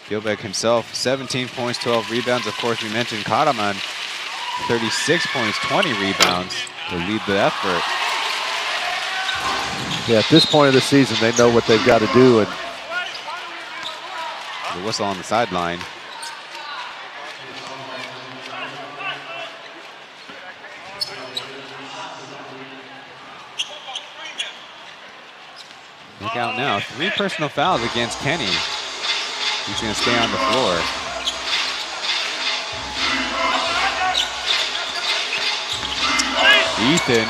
Gilbeck himself, 17 points, 12 rebounds. Of course, we mentioned Karaman, 36 points, 20 rebounds to lead the effort. Yeah, at this point of the season, they know what they've got to do. And the whistle on the sideline. Look out now, 3 personal fouls against Kenny. He's going to stay on the floor. Ethan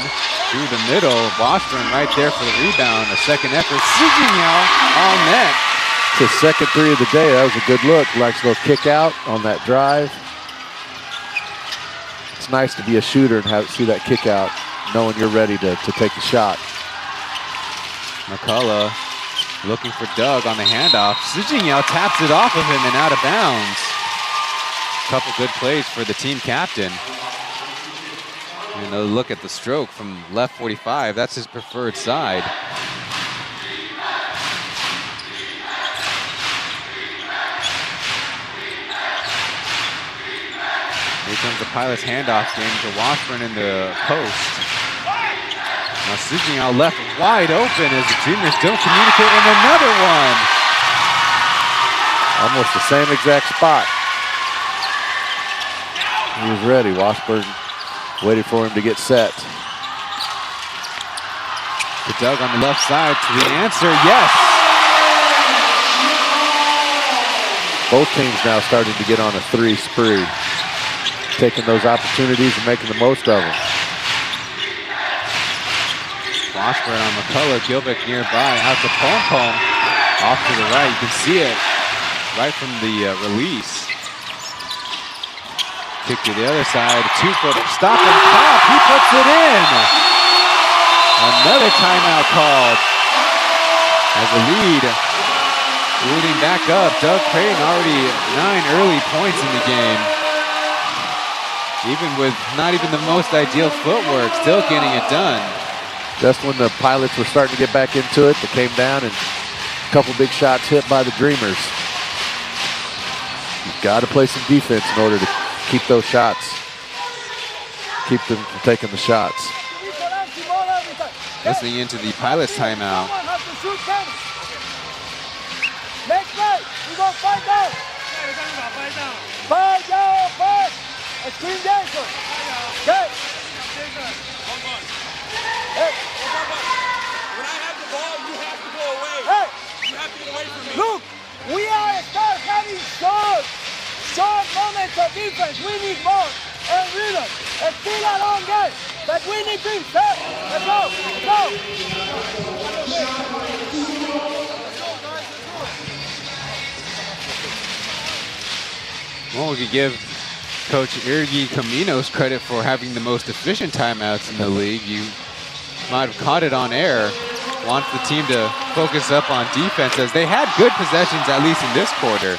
through the middle. Washburn right there for the rebound. A second effort. Su Jingyao all net. It's his second three of the day. That was a good look. Likes a little kick out on that drive. It's nice to be a shooter and see that kick out, knowing you're ready to take the shot. McCullough looking for Doug on the handoff. Su Jingyao taps it off of him and out of bounds. Couple good plays for the team captain. And another look at the stroke from left 45. That's his preferred side. Here comes the Pilots handoff game to Washburn in the post. Now Su Jingyao left wide open as the Dreamers don't communicate, and another one. Almost the same exact spot. He was ready. Washburn waited for him to get set. To Doug on the left side to the answer, yes. Both teams now starting to get on a 3 spree. Taking those opportunities and making the most of them. Washburn on McCullough, Gilbeck nearby, out to Pong Pong. Off to the right, you can see it right from the release. Kick to the other side, 2-foot stop and pop, he puts it in. Another timeout called. As the lead moving back up, Doug Creighton already 9 early points in the game. Even with not even the most ideal footwork, still getting it done. Just when the Pilots were starting to get back into it, they came down and couple big shots hit by the Dreamers. You've got to play some defense in order to keep those shots. Keep them from taking the shots. Listening into the Pilots timeout. Next play, we go 5 down. 5 down, 5. Screen Jason. Okay. Hey. When I have the ball, you have to go away. Hey. You have to get away from me. Look, we are start having short moments of defense. We need more and rhythm. It's still a long game, but we need to set. Let's go. Let's go. Well, we could give Coach Irgi Caminos credit for having the most efficient timeouts in the league. You might have caught it on air. Wants the team to focus up on defense as they had good possessions, at least in this quarter.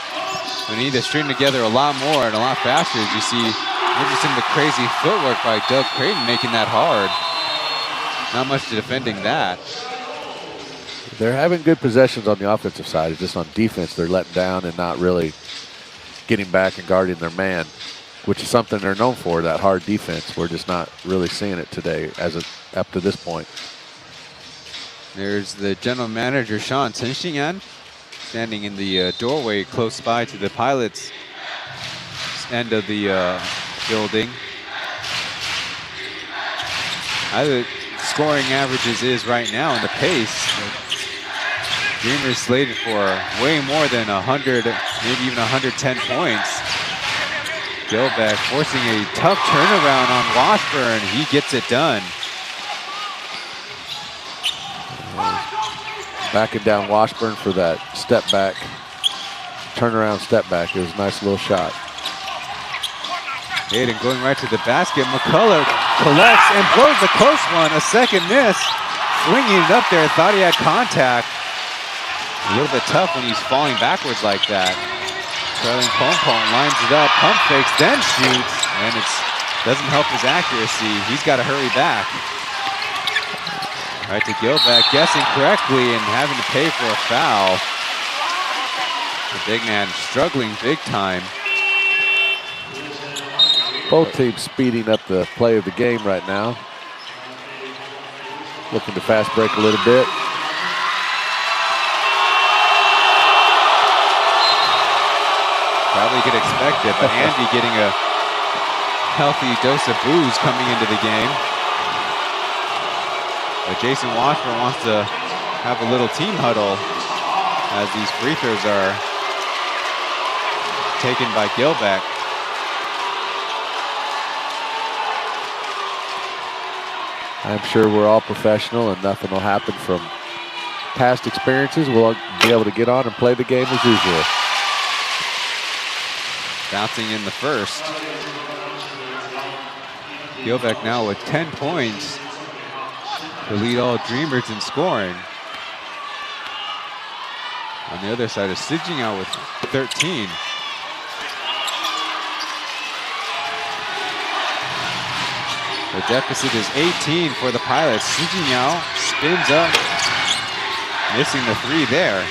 We need to string together a lot more and a lot faster, as you see maybe some of the crazy footwork by Doug Creighton making that hard. Not much to defending that. They're having good possessions on the offensive side. It's just on defense they're letting down and not really getting back and guarding their man, which is something they're known for, that hard defense. We're just not really seeing it today up to this point. There's the general manager, Sean Taishin, standing in the doorway close by to the Pilots' end of the building. How the scoring averages is right now and the pace. Dreamers slated for way more than 100, maybe even 110 points. Gilbeck forcing a tough turnaround on Washburn. He gets it done. Backing down Washburn for that step back, turnaround step back. It was a nice little shot. Hayden going right to the basket. McCullough collects and blows the close one. A second miss. Swinging it up there. Thought he had contact. A little bit tough when he's falling backwards like that. Trailing Pompon lines it up, pump fakes, then shoots, and it doesn't help his accuracy. He's got to hurry back. Right to Gilbeck, guessing correctly and having to pay for a foul. The big man struggling big time. Both teams speeding up the play of the game right now. Looking to fast break a little bit. Probably could expect it, but Andy getting a healthy dose of booze coming into the game. But Jason Washburn wants to have a little team huddle as these free throws are taken by Gilbeck. I'm sure we're all professional and nothing will happen from past experiences. We'll be able to get on and play the game as usual. Bouncing in the first. Gilbeck now with 10 points to lead all Dreamers in scoring. On the other side is Sidging out with 13. The deficit is 18 for the Pilots. Sidging spins up, missing the three there.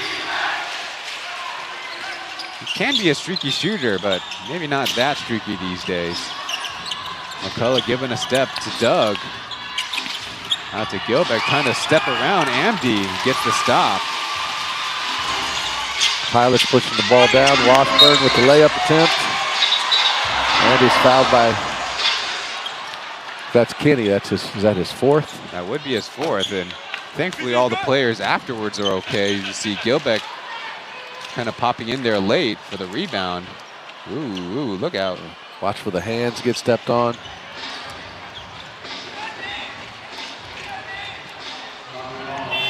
He can be a streaky shooter, but maybe not that streaky these days. McCullough giving a step to Doug. Out to Gilbeck, trying to step around. Amdi gets the stop. Pilots pushing the ball down. Washburn with the layup attempt. And he's fouled by, that's Kenny. Is that his fourth? That would be his fourth, and thankfully all the players afterwards are okay. You see Gilbeck kind of popping in there late for the rebound. Ooh, look out. Watch for the hands get stepped on.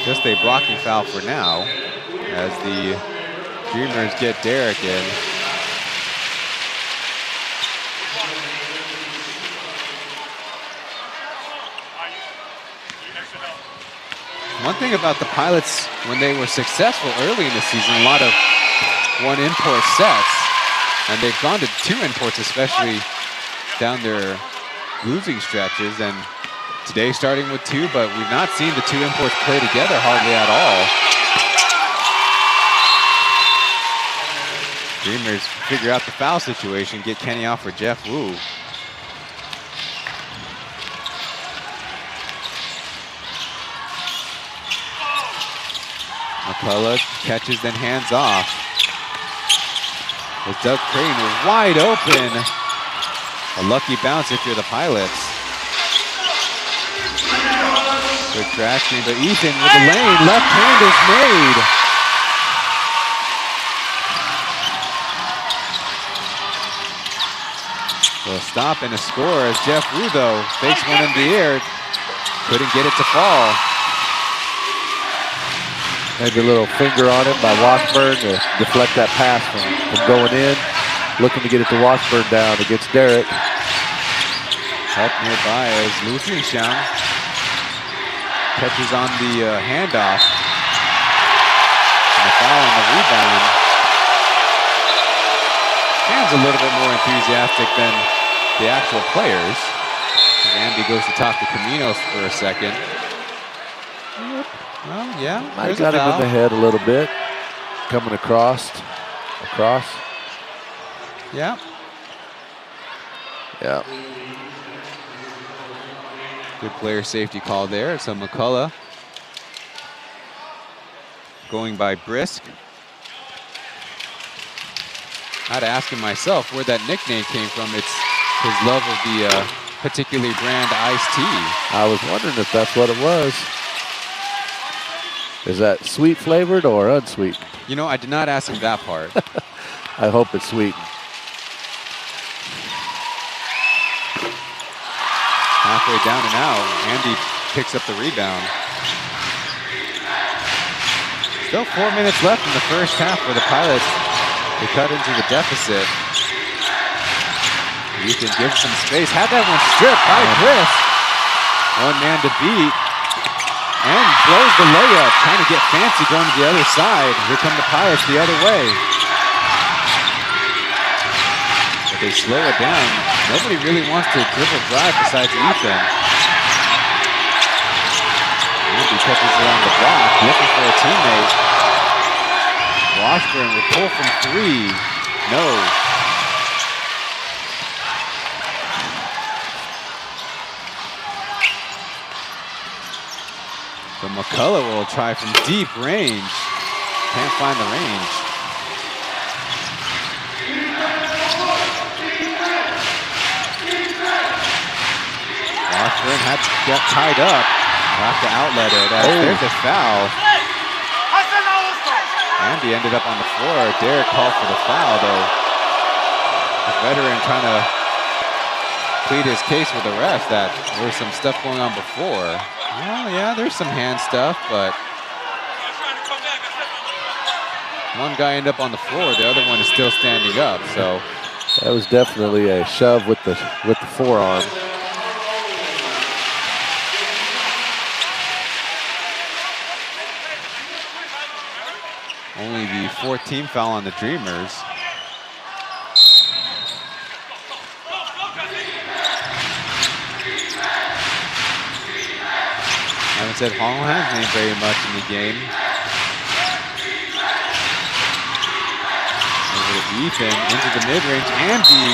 Just a blocking foul for now as the Dreamers get Derek in. One thing about the Pilots, when they were successful early in the season, a lot of one import sets, and they've gone to two imports, especially down their losing stretches, and today starting with two, but we've not seen the two imports play together hardly at all. Dreamers figure out the foul situation, get Kenny out for Jeff Wu. McCullough catches, then hands off. With Doug Creighton wide open. A lucky bounce if you're the Pilots. Good trash game, but Ethan with the lane. Left hand is made. Well, stop and a score as Jeff Wu, though, fakes one in the air. Couldn't get it to fall. Maybe a little finger on it by Washburn to deflect that pass from going in. Looking to get it to Washburn down against Derek. Help nearby as Lu Xinxiang catches on the handoff. And the foul on the rebound. Fans a little bit more enthusiastic than the actual players. Andy goes to talk to Caminos for a second. Well, yeah, I got him in the head a little bit. Coming across. Yeah. Yeah. Good player safety call there. So McCullough going by Brisk. I had to ask him myself where that nickname came from. It's his love of the particular brand iced tea. I was wondering if that's what it was. Is that sweet flavored or unsweetened? You know, I did not ask him that part. I hope it's sweetened. Halfway down and out, Andy picks up the rebound. Still 4 minutes left in the first half for the Pilots. They cut into the deficit. Ethan gives some space. Had that one stripped by Brisk. One man to beat. And blows the layup. Trying to get fancy going to the other side. Here come the Pilots the other way. But they slow it down. Nobody really wants to dribble drive besides Ethan. Andy catches it on the block, looking for a teammate. Washburn will pull from three. No. So McCullough will try from deep range. Can't find the range. Washburn had to get tied up. Have to outlet it. There's a foul. Andy ended up on the floor. Derek called for the foul, though. The veteran trying to plead his case with the ref that there was some stuff going on before. Well, yeah, there's some hand stuff, but one guy ended up on the floor. The other one is still standing up. So that was definitely a shove with the forearm. Only the 14th foul on the Dreamers. I haven't said Hong Han's name very much in the game. Over to Ethan, into the mid-range. Andy,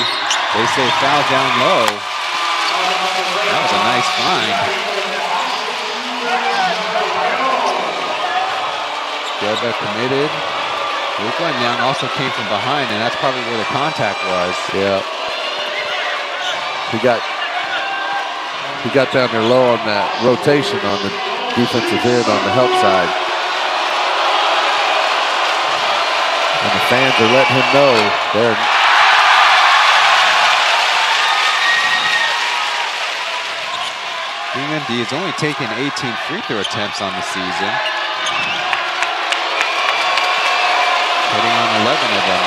they say foul down low. That was a nice find. Gelba committed. Luke Young also came from behind, and that's probably where the contact was. Yeah. He got down there low on that rotation on the defensive end on the help side. And the fans are letting him know they're BMD has only taken 18 free throw attempts on the season. Hitting on 11 of them.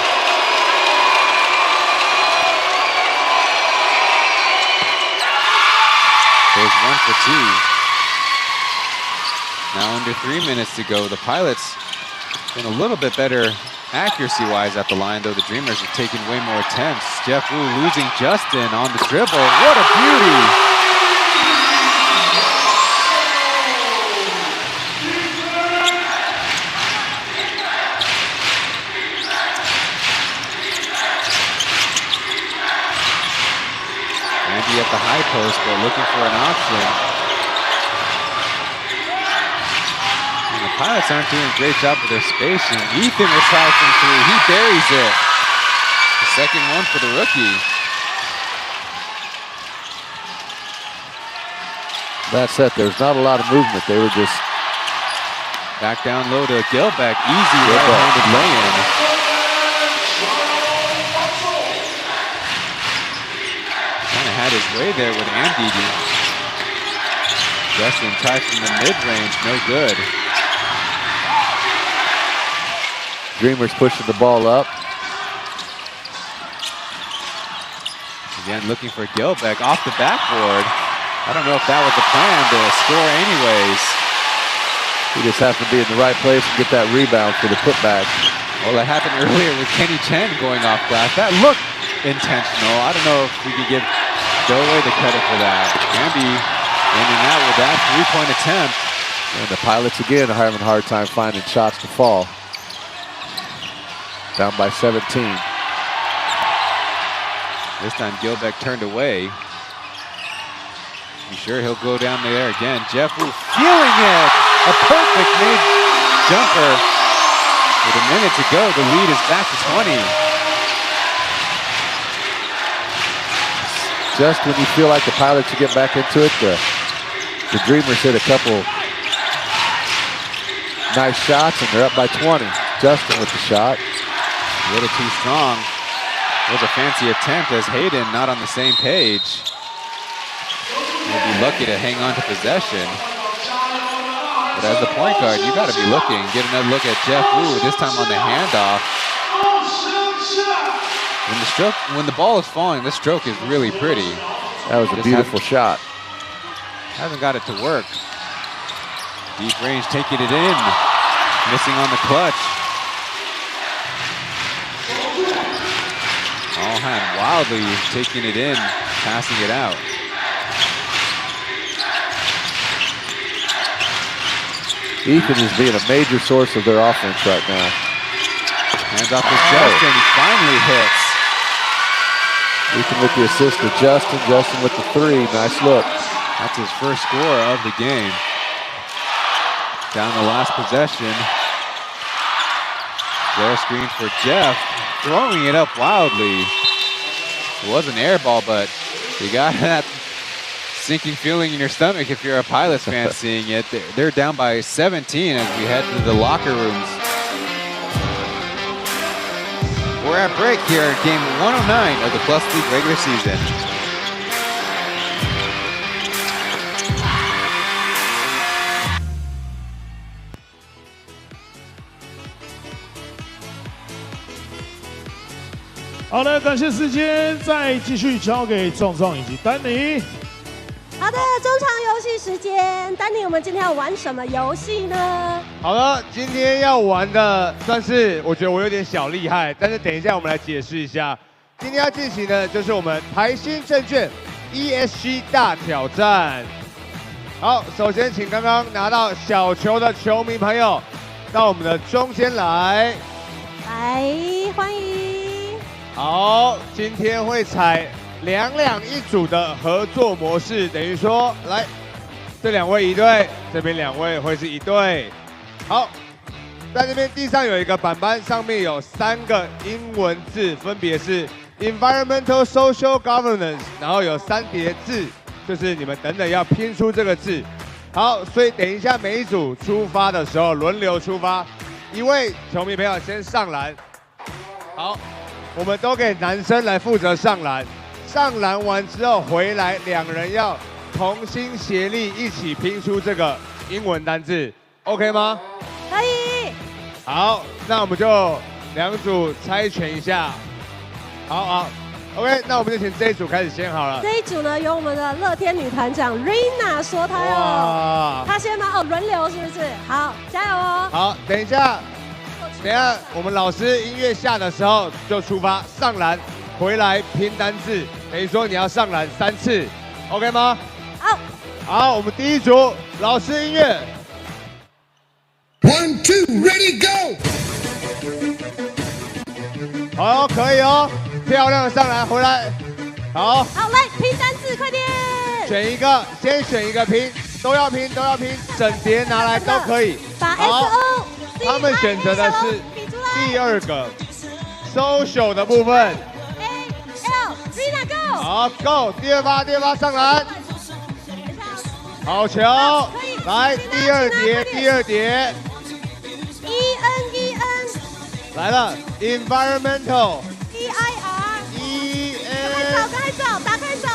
There's 1 for 2. Now under 3 minutes to go. The Pilots been a little bit better accuracy-wise at the line, though the Dreamers have taken way more attempts. Jeff Wu losing Justin on the dribble. What a beauty! looking for an option. And the Pilots aren't doing a great job with their spacing. Ethan will try from 3. He buries it. The second one for the rookie. That set, there's not a lot of movement. They were just back down low to Gilbeck. Easy right-handed lay-in. Kind of had his way there with Amdidi. Justin tried from the mid-range, no good. Dreamers pushing the ball up. Again, looking for Gilbeck off the backboard. I don't know if that was the plan to score anyways. He just has to be in the right place and get that rebound for the putback. Well, that happened earlier with Kenny Chen going off glass. That looked intentional. I don't know if we could give Doway the credit for that. Ambi ending out with that three-point attempt. And the Pilots again are having a hard time finding shots to fall. Down by 17. This time Gilbeck turned away. You sure he'll go down there again. Jeff Wu feeling it. A perfect mid jumper. With a minute to go, the lead is back to 20. Just when you feel like the Pilots should get back into it, the Dreamers hit a couple nice shots and they're up by 20. Justin with the shot. A little too strong. It was a fancy attempt as Hayden not on the same page. He'll be lucky to hang on to possession. But as a point guard, you got to be looking. Get another look at Jeff Wu, this time on the handoff. When the ball is falling, this stroke is really pretty. That was a beautiful shot. Hasn't got it to work. Deep range, taking it in. Missing on the clutch. Allhan wildly taking it in, passing it out. Ethan is being a major source of their offense right now. Hands off to Justin, he finally hits. Ethan with the assist to Justin, Justin with the 3, nice look. That's his first score of the game. Down the last possession. Flare screen for Jeff, throwing it up wildly. It was an air ball, but you got that sinking feeling in your stomach if you're a Pilots fan seeing it. They're down by 17 as we head to the locker rooms. We're at break here in game 109 of the Plus League regular season.好的，感谢时间，再继续交给壮壮以及丹尼。好的，中场游戏时间，丹尼，我们今天要玩什么游戏呢？好的，今天要玩的算是我觉得我有点小厉害，但是等一下我们来解释一下。今天要进行的就是我们台新证券 ESG 大挑战。好，首先请刚刚拿到小球的球迷朋友到我们的中间来，欢迎。好，今天会采2两1组的合作模式，等于说，来，这2位一队，这边2位会是一队。好，在这边地上有一个板板，上面有3个英文字，分别是 Environmental Social Governance， 然后有3叠字，就是你们等等要拼出这个字。好，所以等一下每一组出发的时候轮流出发，一位球迷朋友先上篮。好。我们都给男生来负责上篮，上篮完之后回来，2人要同心协力一起拼出这个英文单字 ，OK 吗？可以。好，那我们就2组猜拳一下。好 ，OK， 那我们就请这一组开始先好了。这一组呢，由我们的乐天女团长 Rina 说她要，她先吗？哦，轮流是不是？好，加油哦。好，等一下我们老师音乐下的时候就出发上篮，回来拼单字，等于说你要上篮3次 ，OK 吗？好。好，我们第一组老师音乐 ，1 2 ready go。好，可以哦，漂亮的上篮回来，好。好，来拼单字，快点。选一个，先选一个拼，都要拼，整叠拿来都可以。把 好， SO，他们选择的是第二个 social 的部分。AL，Rina go。好 ，Go， 第二发上篮。好球，来第二叠。EN，来了 ，environmental。赶快找，打开找。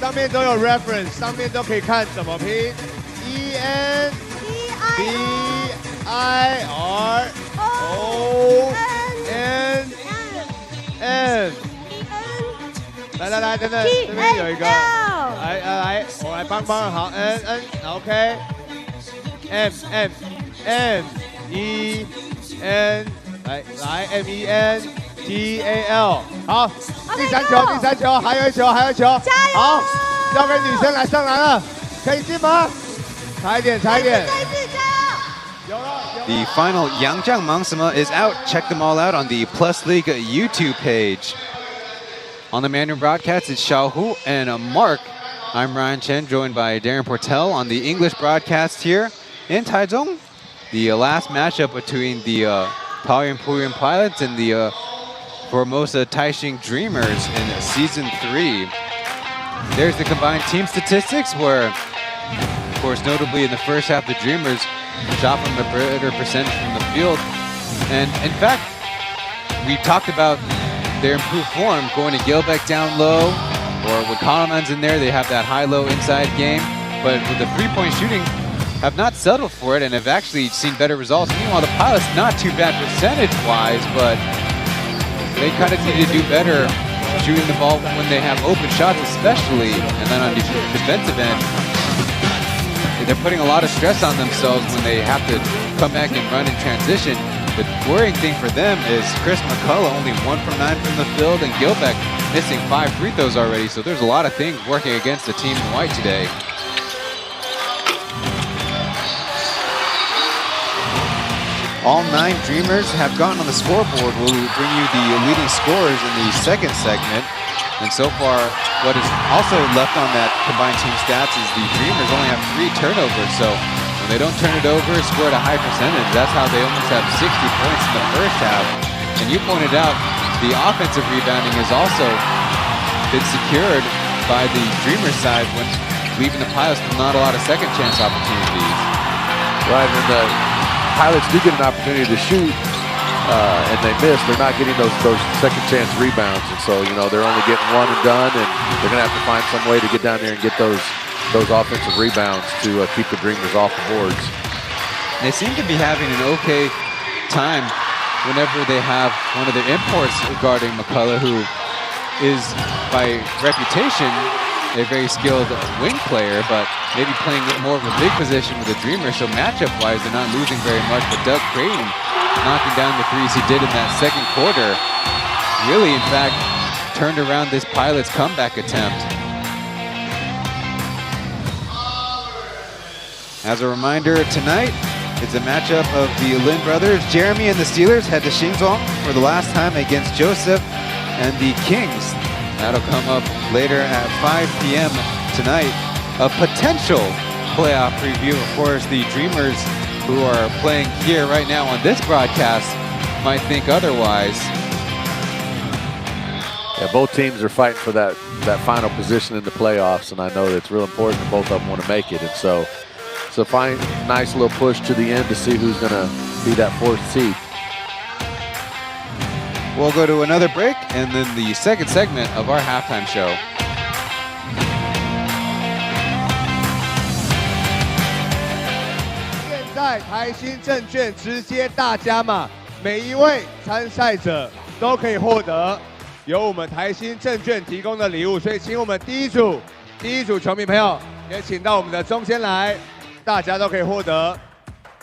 上面都有 reference， 上面都可以看怎么拼。ENVIRON。来，等等，这边有一个，来，我来帮，好 NN，OK，来 MENTAL， 好，第三球，还有一球，加油！好，交给女生来上篮了，可以进吗？差一点。The final Yangjiang Mangsima is out. Check them all out on the P.LEAGUE YouTube page. On the Mandarin broadcast, it's Xiaohu and Mark. I'm Ryan Chen, joined by Darren Portell on the English broadcast here in Taichung. The last matchup between the Pauian Pilots and the Formosa Taishin Dreamers in Season 3. There's the combined team statistics where, of course, notably in the first half, the Dreamers shot from a better percentage from the field. And in fact, we talked about their improved form going to Gilbeck down low, or when Color-commentator's in there, they have that high-low inside game. But with the three-point shooting, have not settled for it and have actually seen better results. Meanwhile, the Pilots not too bad percentage-wise, but they kind of need to do better shooting the ball when they have open shots especially, and then on the defensive end, they're putting a lot of stress on themselves when they have to come back and run in transition. The worrying thing for them is Chris McCullough only 1 from 9 from the field, and Gilbeck missing 5 free throws already, so there's a lot of things working against the team in white today. All 9 Dreamers have gone on the scoreboard. We'll bring you the leading scorers in the second segment. And so far, what is also left on that combined team stats is the Dreamers only have 3 turnovers. So when they don't turn it over, score at a high percentage, that's how they almost have 60 points in the first half. And you pointed out the offensive rebounding has also been secured by the Dreamers side when leaving the Pilots with not a lot of second chance opportunities. Right, and the Pilots do get an opportunity to shoot, and they miss. They're not getting those second chance rebounds, and so they're only getting one and done, and they're going to have to find some way to get down there and get those offensive rebounds to keep the Dreamers off the boards. They seem to be having an okay time whenever they have one of their imports guarding McCullough, who is by reputation a very skilled wing player, but maybe playing more of a big position with the Dreamers, so matchup-wise, they're not losing very much. But Doug Creighton knocking down the threes he did in that second quarter really, in fact, turned around this Pilots comeback attempt. As a reminder, tonight, it's a matchup of the Lin brothers. Jeremy and the Steelers head to Xinzhuang for the last time against Joseph and the Kings. That'll come up later at 5 p.m. tonight. A potential playoff preview. Of course, the Dreamers who are playing here right now on this broadcast might think otherwise. Yeah, both teams are fighting for that final position in the playoffs, and I know that it's real important that both of them want to make it. And so it's a fine, nice little push to the end to see who's going to be that 4th seed. We'll go to another break and then the second segment of our halftime show. 现在台新证券直接大加码，每一位参赛者都可以获得由我们台新证券提供的礼物，所以请我们第一组球迷朋友也请到我们的中间来，大家都可以获得。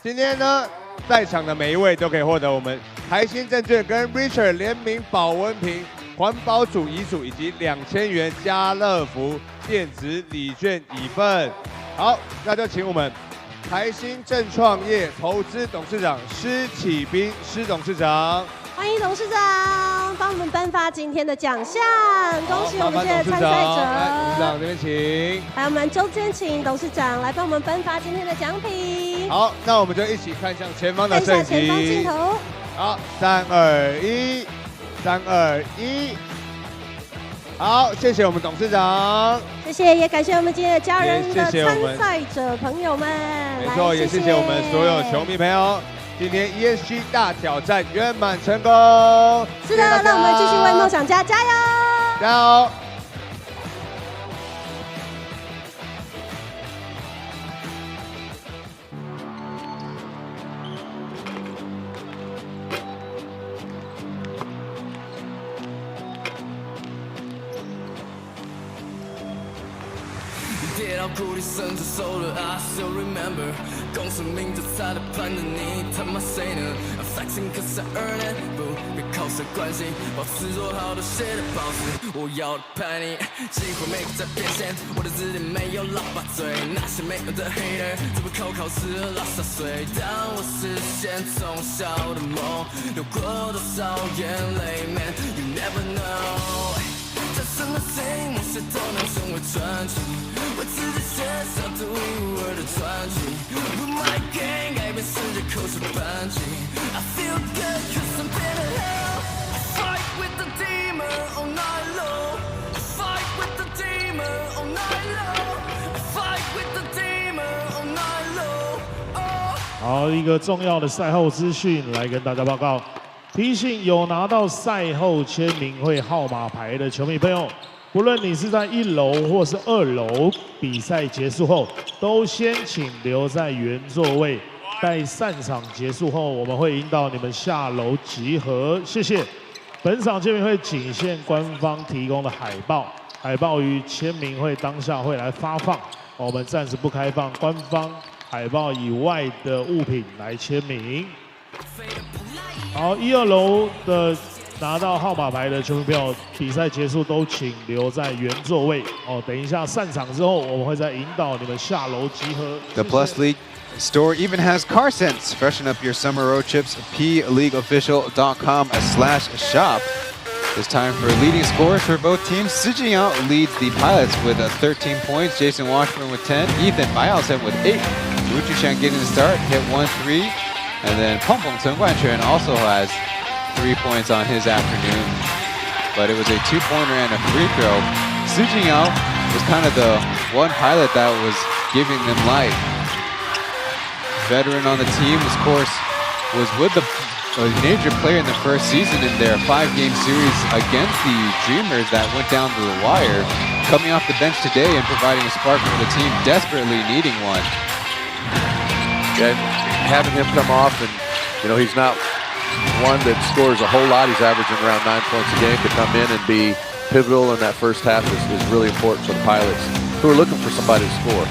今天呢，在场的每一位都可以获得我们台新证券跟 Richard 联名保温瓶环保组遗嘱以及2000元家乐福电子礼券一份。好，那就请我们台新正创业投资董事长施启斌施董事长欢迎董事长帮我们颁发今天的奖项，恭喜我们今天的参赛者。董事长这边请。来，我们中间请董事长来帮我们颁发今天的奖品。好，那我们就一起看向前方的摄影机。看一下前方镜头。好，3、2、1，3、2、1。好，谢谢我们董事长。谢谢，也感谢我们今天的家人的谢谢参赛者朋友们。没错，也谢谢我们所有球迷朋友。今天 ESG 大挑战圆满成功。是的，让我们继续为梦想家加油！加油！跌到谷底，甚至瘦了 I still remember 公司名就差的判断你他妈谁呢 I'm flexing cause I earn it 不别靠谁关心保持做好的写的保持我要的叛逆机会每个在变现我的字典没有喇叭嘴那些没有的 hater 只会考试和拉撒水当我实现从小的梦流过多少眼泪 Man you never know 这什么心某些都能成为传奇为自己写下独一无二的传奇 With my gang 改变世界口水扳机 I feel good cause I'm been in hell I fight with the demon all night long I fight with the demon all night long I fight with the demon all night long oh 好，一个重要的赛后资讯来跟大家报告。提醒有拿到赛后签名会号码牌的球迷朋友，不论你是在1楼或是2楼，比赛结束后都先请留在原座位，待散场结束后，我们会引导你们下楼集合。谢谢。本场签名会仅限官方提供的海报，海报于签名会当下会来发放，我们暂时不开放官方海报以外的物品来签名。好，1、2楼的拿到号码牌的球迷朋友，比赛结束都请留在原座位哦。等一下散场之后，我们会再引导你们下楼集合。The Plus League store even has car scents. Freshen up your summer road trips. PLEAGUEofficial.com/shop. It's time for leading scores for both teams. Sijiyao leads the Pilots with 13 points. Jason Washburn with 10. Ethan Bialsen with 8. Wu Chushan getting the start, hit 1-3. And then Peng Chen Guanchuan also has 3 points on his afternoon. But it was a 2-pointer and a free throw. Su Jingyao was kind of the one pilot that was giving them life. Veteran on the team, of course, was with a major player in the first season in their 5-game series against the Dreamers that went down to the wire. Coming off the bench today and providing a spark for the team, desperately needing one. Yeah, having him come off, and he's not one that scores a whole lot. He's averaging around 9 points a game. To come in and be pivotal in that first half is really important for the Pilots, who are looking for somebody to score.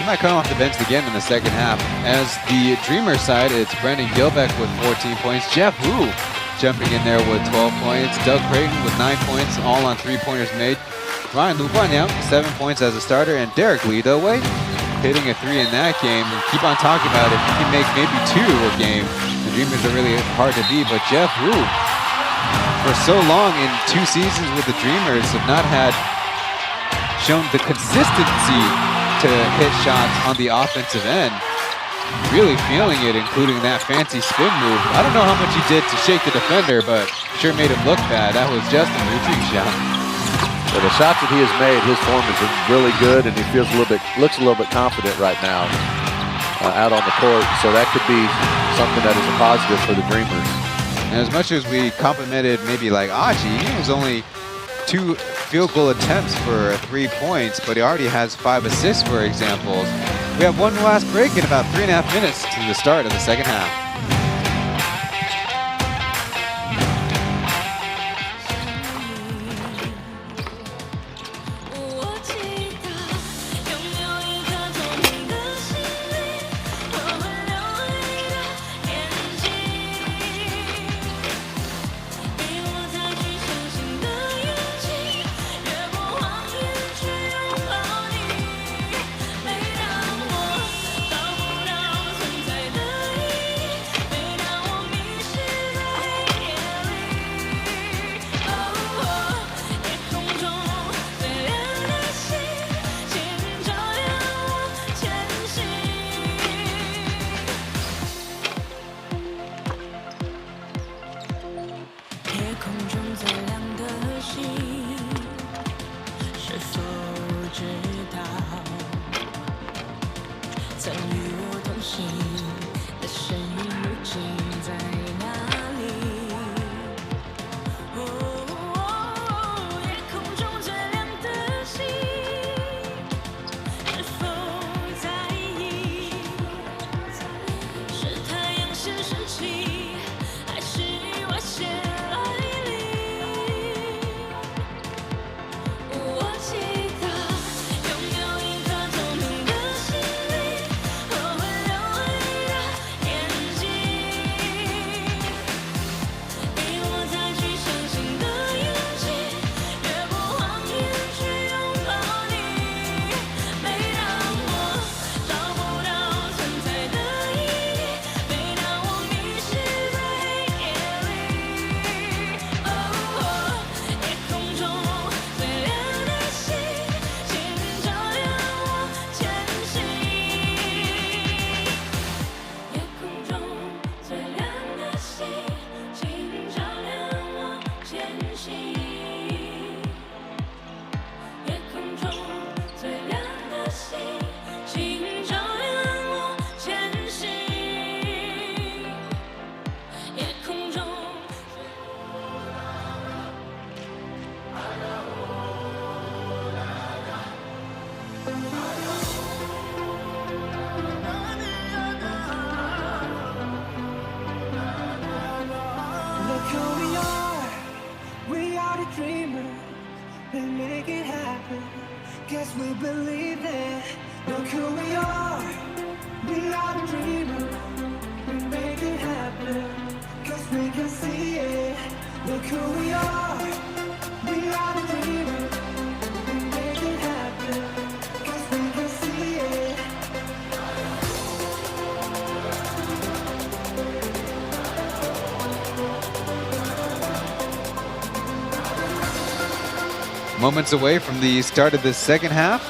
He might come off the bench again in the second half. As the Dreamer side, it's Brendan Gilbeck with 14 points. Jeff Wu jumping in there with 12 points. Doug Creighton with 9 points, all on 3-pointers made. Ryan Lu Guanyang, 7 points as a starter. And Derek Lee, the way hitting a 3 in that game. And keep on talking about it. He can make maybe 2 a game. The Dreamers are really hard to beat. But Jeff Wu, for so long in 2 seasons with the Dreamers, have not shown the consistency to hit shots on the offensive end. Really feeling it, including that fancy spin move. I don't know how much he did to shake the defender, but sure made him look bad. That was just a routine shot. So the shots that he has made, his form is really good, and he looks a little bit confident right now out on the court. So that could be something that is a positive for the Dreamers. And as much as we complimented maybe like Achi, he was only 2 field goal attempts for 3 points, but he already has 5 assists, for example. We have one last break in about 3.5 minutes to the start of the second half. 曾与我同行的身影如今在哪里？夜空中最亮的星，是否在意？是太阳先升起，还是意外先来临？我记得拥有一颗透明的心灵和会流泪的眼睛，给我再去相信的勇气，越过谎言去拥抱你。每当我找不到存在的意义，每当我迷失在黑夜里，夜空中最亮的星，请照亮我前行。夜空中最亮的星，请照亮我前行。夜空中最亮的星，请照亮我前行。夜空中。Look who we are the dreamers, we make it happen, guess we believe it. Look who we are the dreamers, we make it happen, guess we can see it. Look who we are the dreamers, we make it happen, guess we can see it. Moments away from the start of the second half.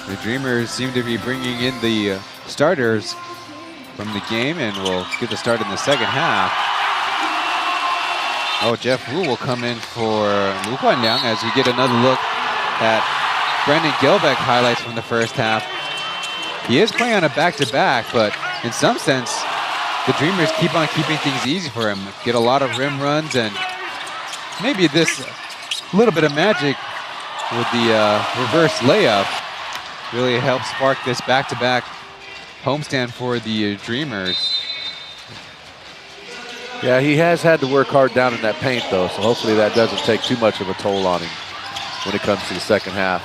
The Dreamers seem to be bringing in the starters from the game, and will get the start in the second half. Oh, Jeff Wu will come in for Lu Guanliang as we get another look at Brendan Gilbeck highlights from the first half. He is playing on a back-to-back, but in some sense, the Dreamers keep on keeping things easy for him. Get a lot of rim runs, and maybe this little bit of magic with the reverse layup really helped spark this back-to-back homestand for the Dreamers. Yeah, he has had to work hard down in that paint, though, so hopefully that doesn't take too much of a toll on him when it comes to the second half.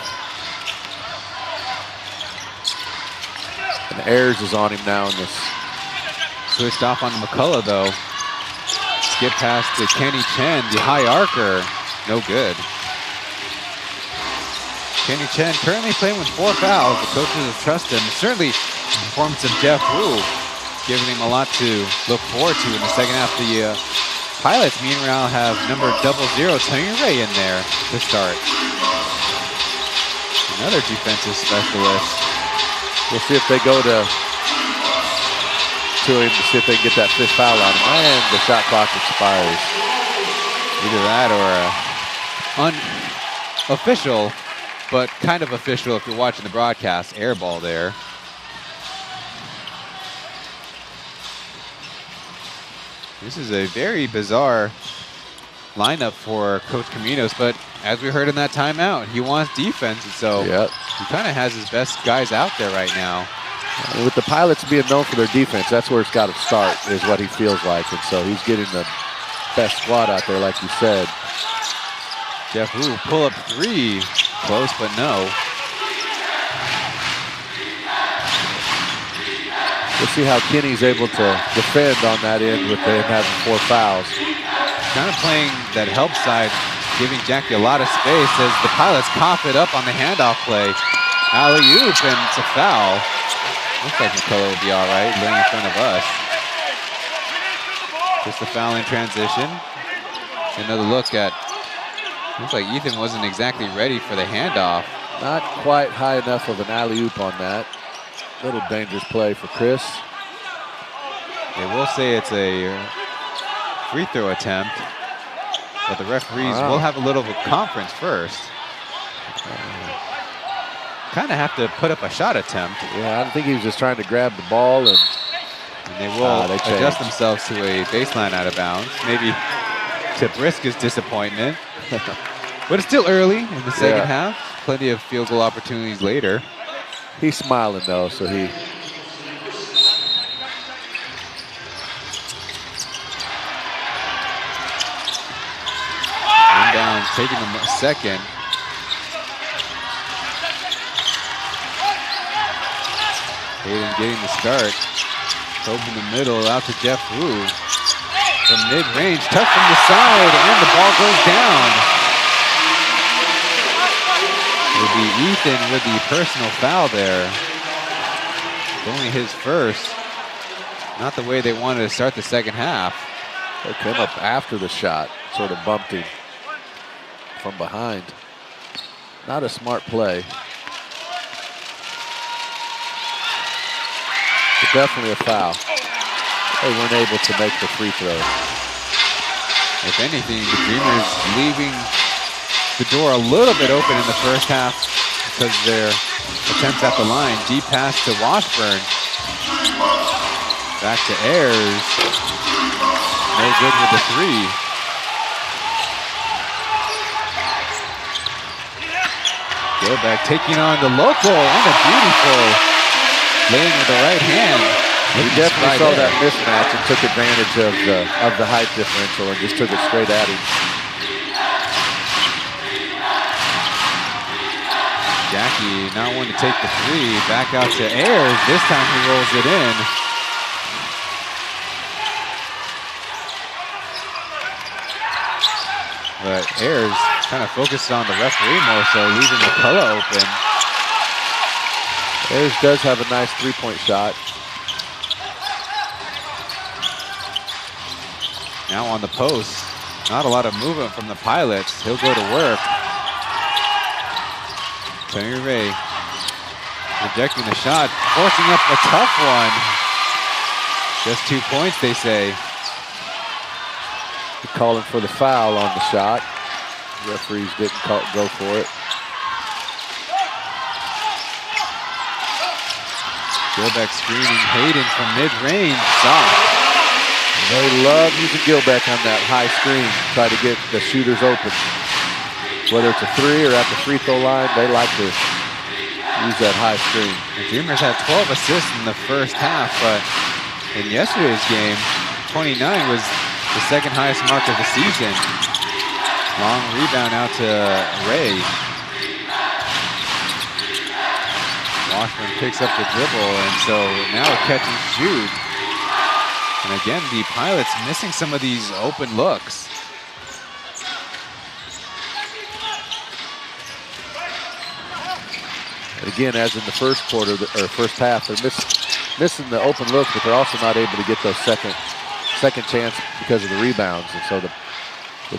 And Ayers is on him now in this. Switched off on McCullough, though. Skip pass to Kenny Chen, the high arcer. No good. Kenny Chen currently playing with 4 fouls. The coaches trust him. Certainly the performance of Jeff Wu giving him a lot to look forward to in the second half. The Pilots, meanwhile, have number 00, Tony Ray, in there to start. Another defensive specialist. We'll see if they go to him to see if they can get that 5th foul on him. And the shot clock expires. Either that or unofficial, but kind of official if you're watching the broadcast, air ball there. This is a very bizarre lineup for Coach Caminos, but as we heard in that timeout, he wants defense, and so he kind of has his best guys out there right now. With the Pilots being known for their defense, that's where it's got to start, is what he feels like, and so he's getting the best squad out there, like you said. Jeff Wu, pull up 3, close but no. We'll see how Kenny's able to defend on that end with him having 4 fouls. Kind of playing that help side, giving Jackie a lot of space as the Pilots cough it up on the handoff play. Alley-oop, and it's a foul. Looks like McCullough will be all right, laying in front of us. Just a foul in transition. Another look at, looks like Ethan wasn't exactly ready for the handoff. Not quite high enough of an alley-oop on that. Little dangerous play for Chris. They will say it's a free throw attempt, but the referees will have a little of a conference first. kind of have to put up a shot attempt. Yeah, I think he was just trying to grab the ball, and they will they adjust themselves to a baseline out of bounds. Maybe to Briscoe's disappointment. But it's still early in the second half. Plenty of field goal opportunities later. He's smiling, though, so he... One down, taking them a second. Hayden getting the start. Probe in the middle, out to Jeff Wu. From mid-range, tough from the side, and the ball goes down. It'll be Ethan with the personal foul there. It's only his first. Not the way they wanted to start the second half. They came up after the shot, sort of bumped him from behind. Not a smart play. But definitely a foul. They weren't able to make the free throw. If anything, the Dreamers leaving the door a little bit open in the first half because of their attempts at the line. Deep pass to Washburn. Back to Ayers. No good with the three. Gilbeck taking on the local and a beautiful laying with the right hand. He definitely saw that mismatch and took advantage of the height differential and just took it straight at him. Jackie not wanting to take the three. Back out to Ayers. This time he rolls it in. But Ayers kind of focused on the referee more so, leaving the color open. Ayers does have a nice three-point shot. Now on the post, not a lot of movement from the Pilots. He'll go to work. Tony Ray rejecting the shot, forcing up a tough one. Just 2 points, they say. They're calling for the foul on the shot. The referees didn't go for it. Gilbeck screening Hayden from mid-range. Soft. They love using Gilbeck on that high screen, try to get the shooters open. Whether it's a three or at the free throw line, they like to use that high screen. The Dreamers had 12 assists in the first half, but in yesterday's game, 29 was the second highest mark of the season. Long rebound out to Ray. Washburn picks up the dribble, and so now a catch and shoot. And again, the Pilots missing some of these open looks. And again, as in the first quarter or first half, they're missing the open looks, but they're also not able to get those second chance because of the rebounds. And so the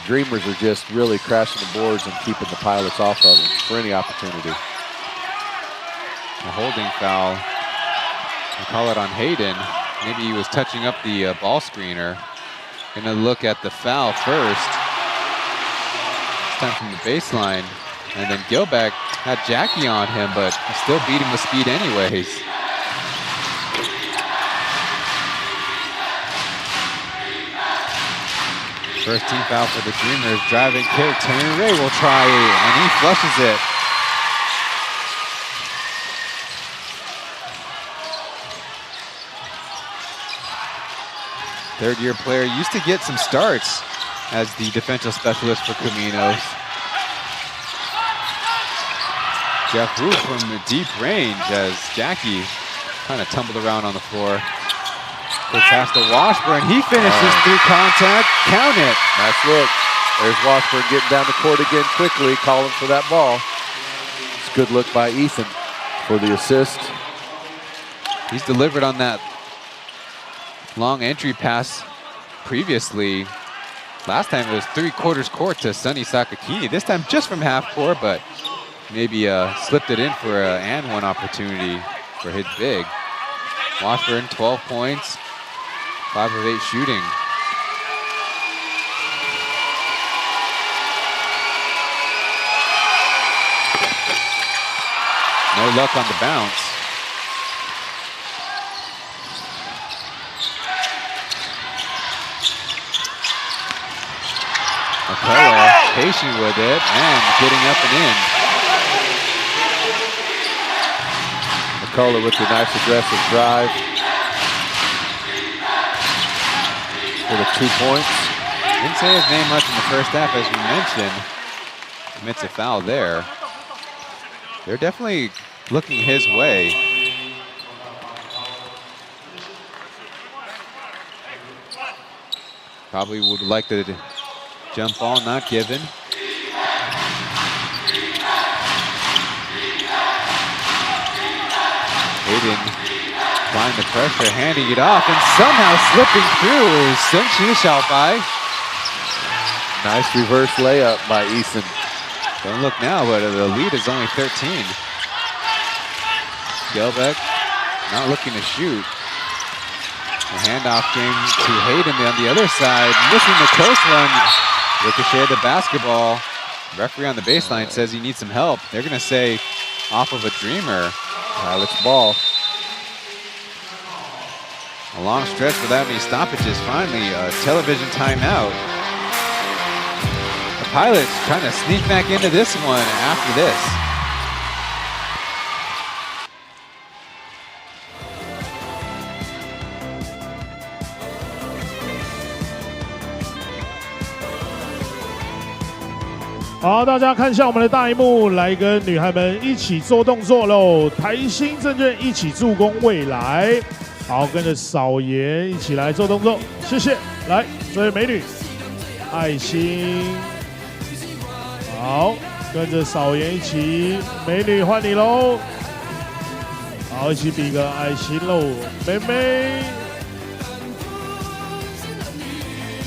Dreamers are just really crashing the boards and keeping the Pilots off of them for any opportunity. A holding foul. They call it on Hayden. Maybe he was touching up the ball screener. Gonna look at the foul first. This time from the baseline. And then Gilbeck had Jackie on him, but still beat him with speed anyways. First team foul for the Dreamers. Driving kick. Terry Ray will try it, and he flushes it. Third-year player used to get some starts as the defensive specialist for Caminos. Jeff Wu from the deep range as Jackie kind of tumbled around on the floor. Quick pass to Washburn. He finishes through contact. Count it. Nice look. There's Washburn getting down the court again quickly, calling for that ball. It's a good look by Ethan for the assist. He's delivered on that long entry pass previously. Last time it was 3/4 court to Sonny Sakakini. This time just from half court, but maybe slipped it in for an and one opportunity for his big. Washburn, 12 points, 5 of 8 shooting. No luck on the bounce. McCullough patient with it and getting up and in. McCullough with the nice aggressive drive for the 2 points. Didn't say his name much in the first half, as we mentioned. Commits a foul there. They're definitely looking his way. Probably would like to jump ball, not given. Hayden applying the pressure, handing it off, and somehow slipping through is Sun Chi Xiaobai. Nice reverse layup by Ethan. Don't look now, but the lead is only 13. Gelbeck not looking to shoot. The handoff came to Hayden on the other side, missing the close one. Ricochet the basketball. Referee on the baseline says he needs some help. They're going to say off of a Dreamer. Pilot's ball. A long stretch without any stoppages. Finally, a television timeout. The Pilots trying to sneak back into this one after this.好，大家看一下我们的大荧幕，来跟女孩们一起做动作喽！台新证券一起助攻未来。好，跟着扫颜一起来做动作，谢谢。来，这位美女，爱心。好，跟着扫颜一起，美女换你喽。好，一起比个爱心喽，妹妹。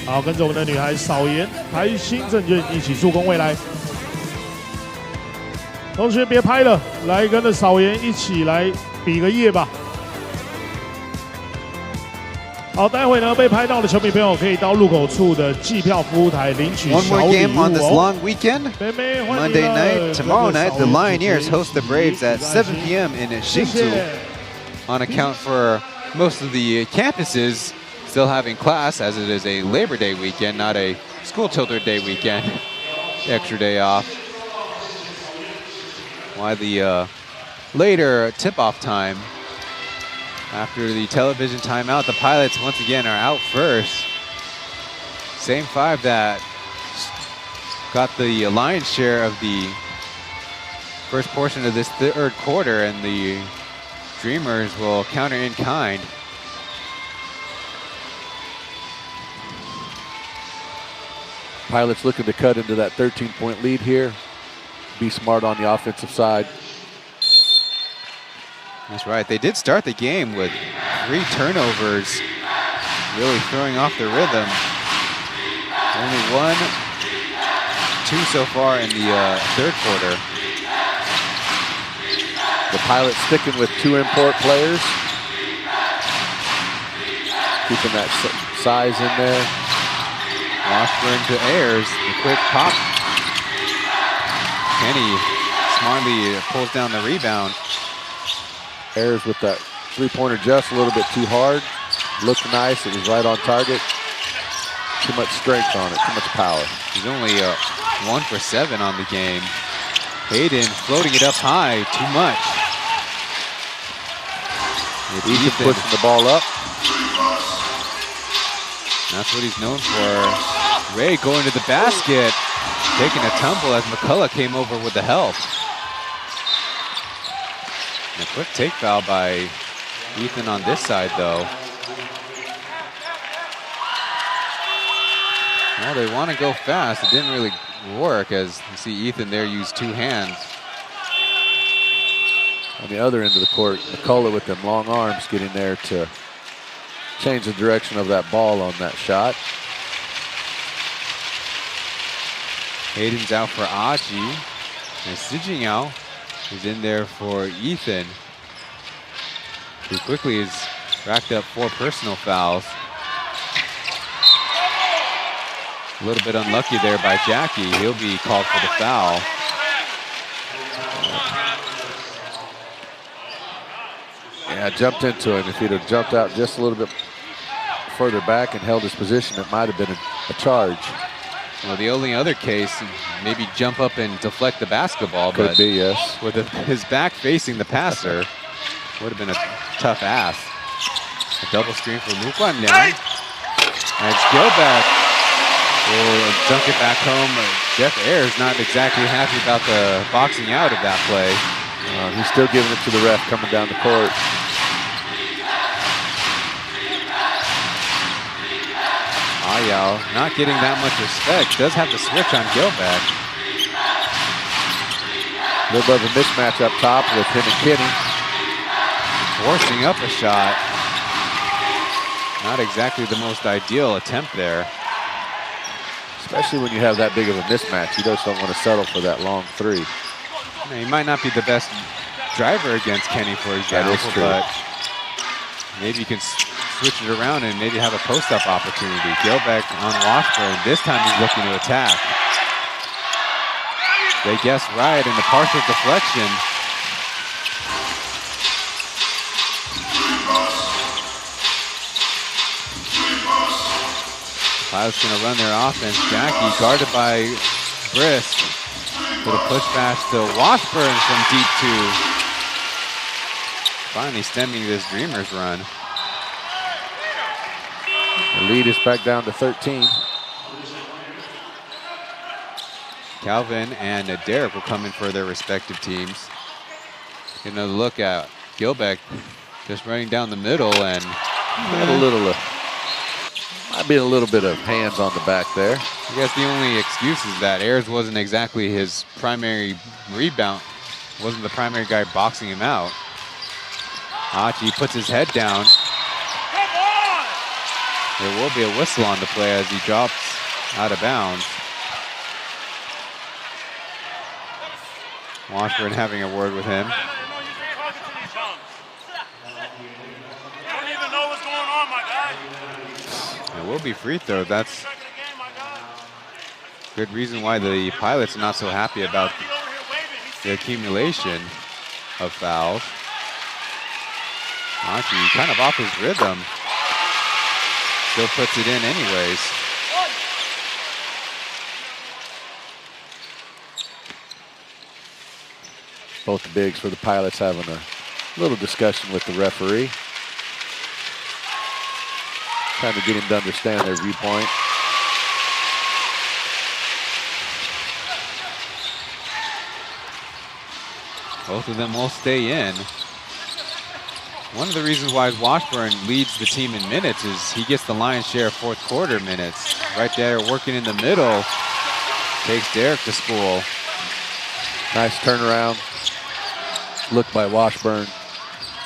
好，跟着我们的女孩扫颜，台新证券一起助攻未来。同学别拍了，来跟着扫颜一起来比个耶吧。好，待会呢被拍到的球迷朋友可以到入口处的计票服务台领取 One 小 more 礼 game 物 on this 哦。 long weekend. Monday night, tomorrow night, the Lioneers host the Braves at 7 p.m. in Hsinchu. On account for most of the campuses still having class, as it is a Labor Day weekend, not a School Children Day weekend. Extra day off. Why the later tip-off time after the television timeout, the Pilots once again are out first. Same five that got the lion's share of the first portion of this third quarter, and the Dreamers will counter in kind. Pilots looking to cut into that 13-point lead here. Be smart on the offensive side. That's right. They did start the game with 3 turnovers, really throwing off the rhythm. Only 1, 2 so far in the third quarter. The Pilots sticking with 2 import players. Keeping that size in there. Washburn to Ayers, the quick pop. Kenny smartly pulls down the rebound. Ayers with that three-pointer just a little bit too hard. Looked nice, it was right on target. Too much strength on it, too much power. He's only 1 for 7 on the game. Hayden floating it up high, too much. Ethan pushing the ball up. That's what he's known for. Ray going to the basket, taking a tumble as McCullough came over with the help. And a quick take foul by Ethan on this side, though. Well, they want to go fast. It didn't really work, as you see Ethan there use 2 hands. On the other end of the court, McCullough with them long arms getting there to change the direction of that ball on that shot. Hayden's out for Aji, and Sijingyao is in there for Ethan, who quickly has racked up 4 personal fouls. A little bit unlucky there by Jackie. He'll be called for the foul. Yeah, jumped into it. If he'd have jumped out just a little bit further back and held his position, it might have been a charge. Well, the only other case, maybe jump up and deflect the basketball. Could be, yes. With his back facing the passer, would have been a tough ass. A double screen for Mukwan now. And Gilbeck will dunk it back home. Jeff Ayers not exactly happy about the boxing out of that play. He's still giving it to the ref coming down the court. Ayao not getting that much respect. Does have the switch on Gilbeck. A little bit of a mismatch up top with him and Kenny. Forcing up a shot. Not exactly the most ideal attempt there. Especially when you have that big of a mismatch. You just don't want to settle for that long three. He might not be the best driver against Kenny, for example, but maybe you can switch it around and maybe have a post-up opportunity. Gilbeck on Washburn. This time he's looking to attack. They guessed right in the partial deflection. Pilots going to run their offense. Jackie guarded by Brisk. With a push pass to Washburn from deep two. Finally stemming this Dreamers run. The lead is back down to 13. Calvin and Derek will come in for their respective teams. Get another look at Gilbeck just running down the middle and a little, might be a little bit of hands on the back there. I guess the only excuse is that Ayers wasn't exactly his primary rebound. Wasn't the primary guy boxing him out. Achi puts his head down. There will be a whistle on the play as he drops out of bounds. Washburn having a word with him. It will be free throw. That's good reason why the Pilots are not so happy about the accumulation of fouls. Achi kind of off his rhythm. Still puts it in anyways. Both the bigs for the Pilots having a little discussion with the referee. Trying to get him to understand their viewpoint. Both of them will stay in. One of the reasons why Washburn leads the team in minutes is he gets the lion's share of fourth quarter minutes. Right there, working in the middle, takes Derek to school. Nice turnaround. Look by Washburn.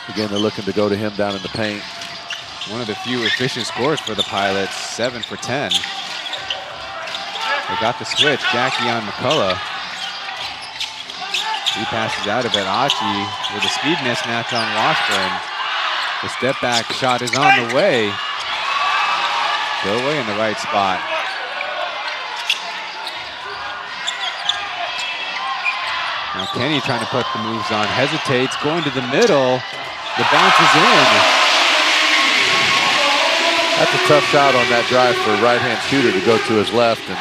Again, they're looking to go to him down in the paint. One of the few efficient scores for the Pilots, 7 for 10. They got the switch, Jackie on McCullough. He passes out of it, Achi with a speed mismatch on Washburn. The step back shot is on the way. Go away in the right spot. Now Kenny trying to put the moves on, hesitates, going to the middle. The bounce is in. That's a tough shot on that drive for a right-hand shooter to go to his left and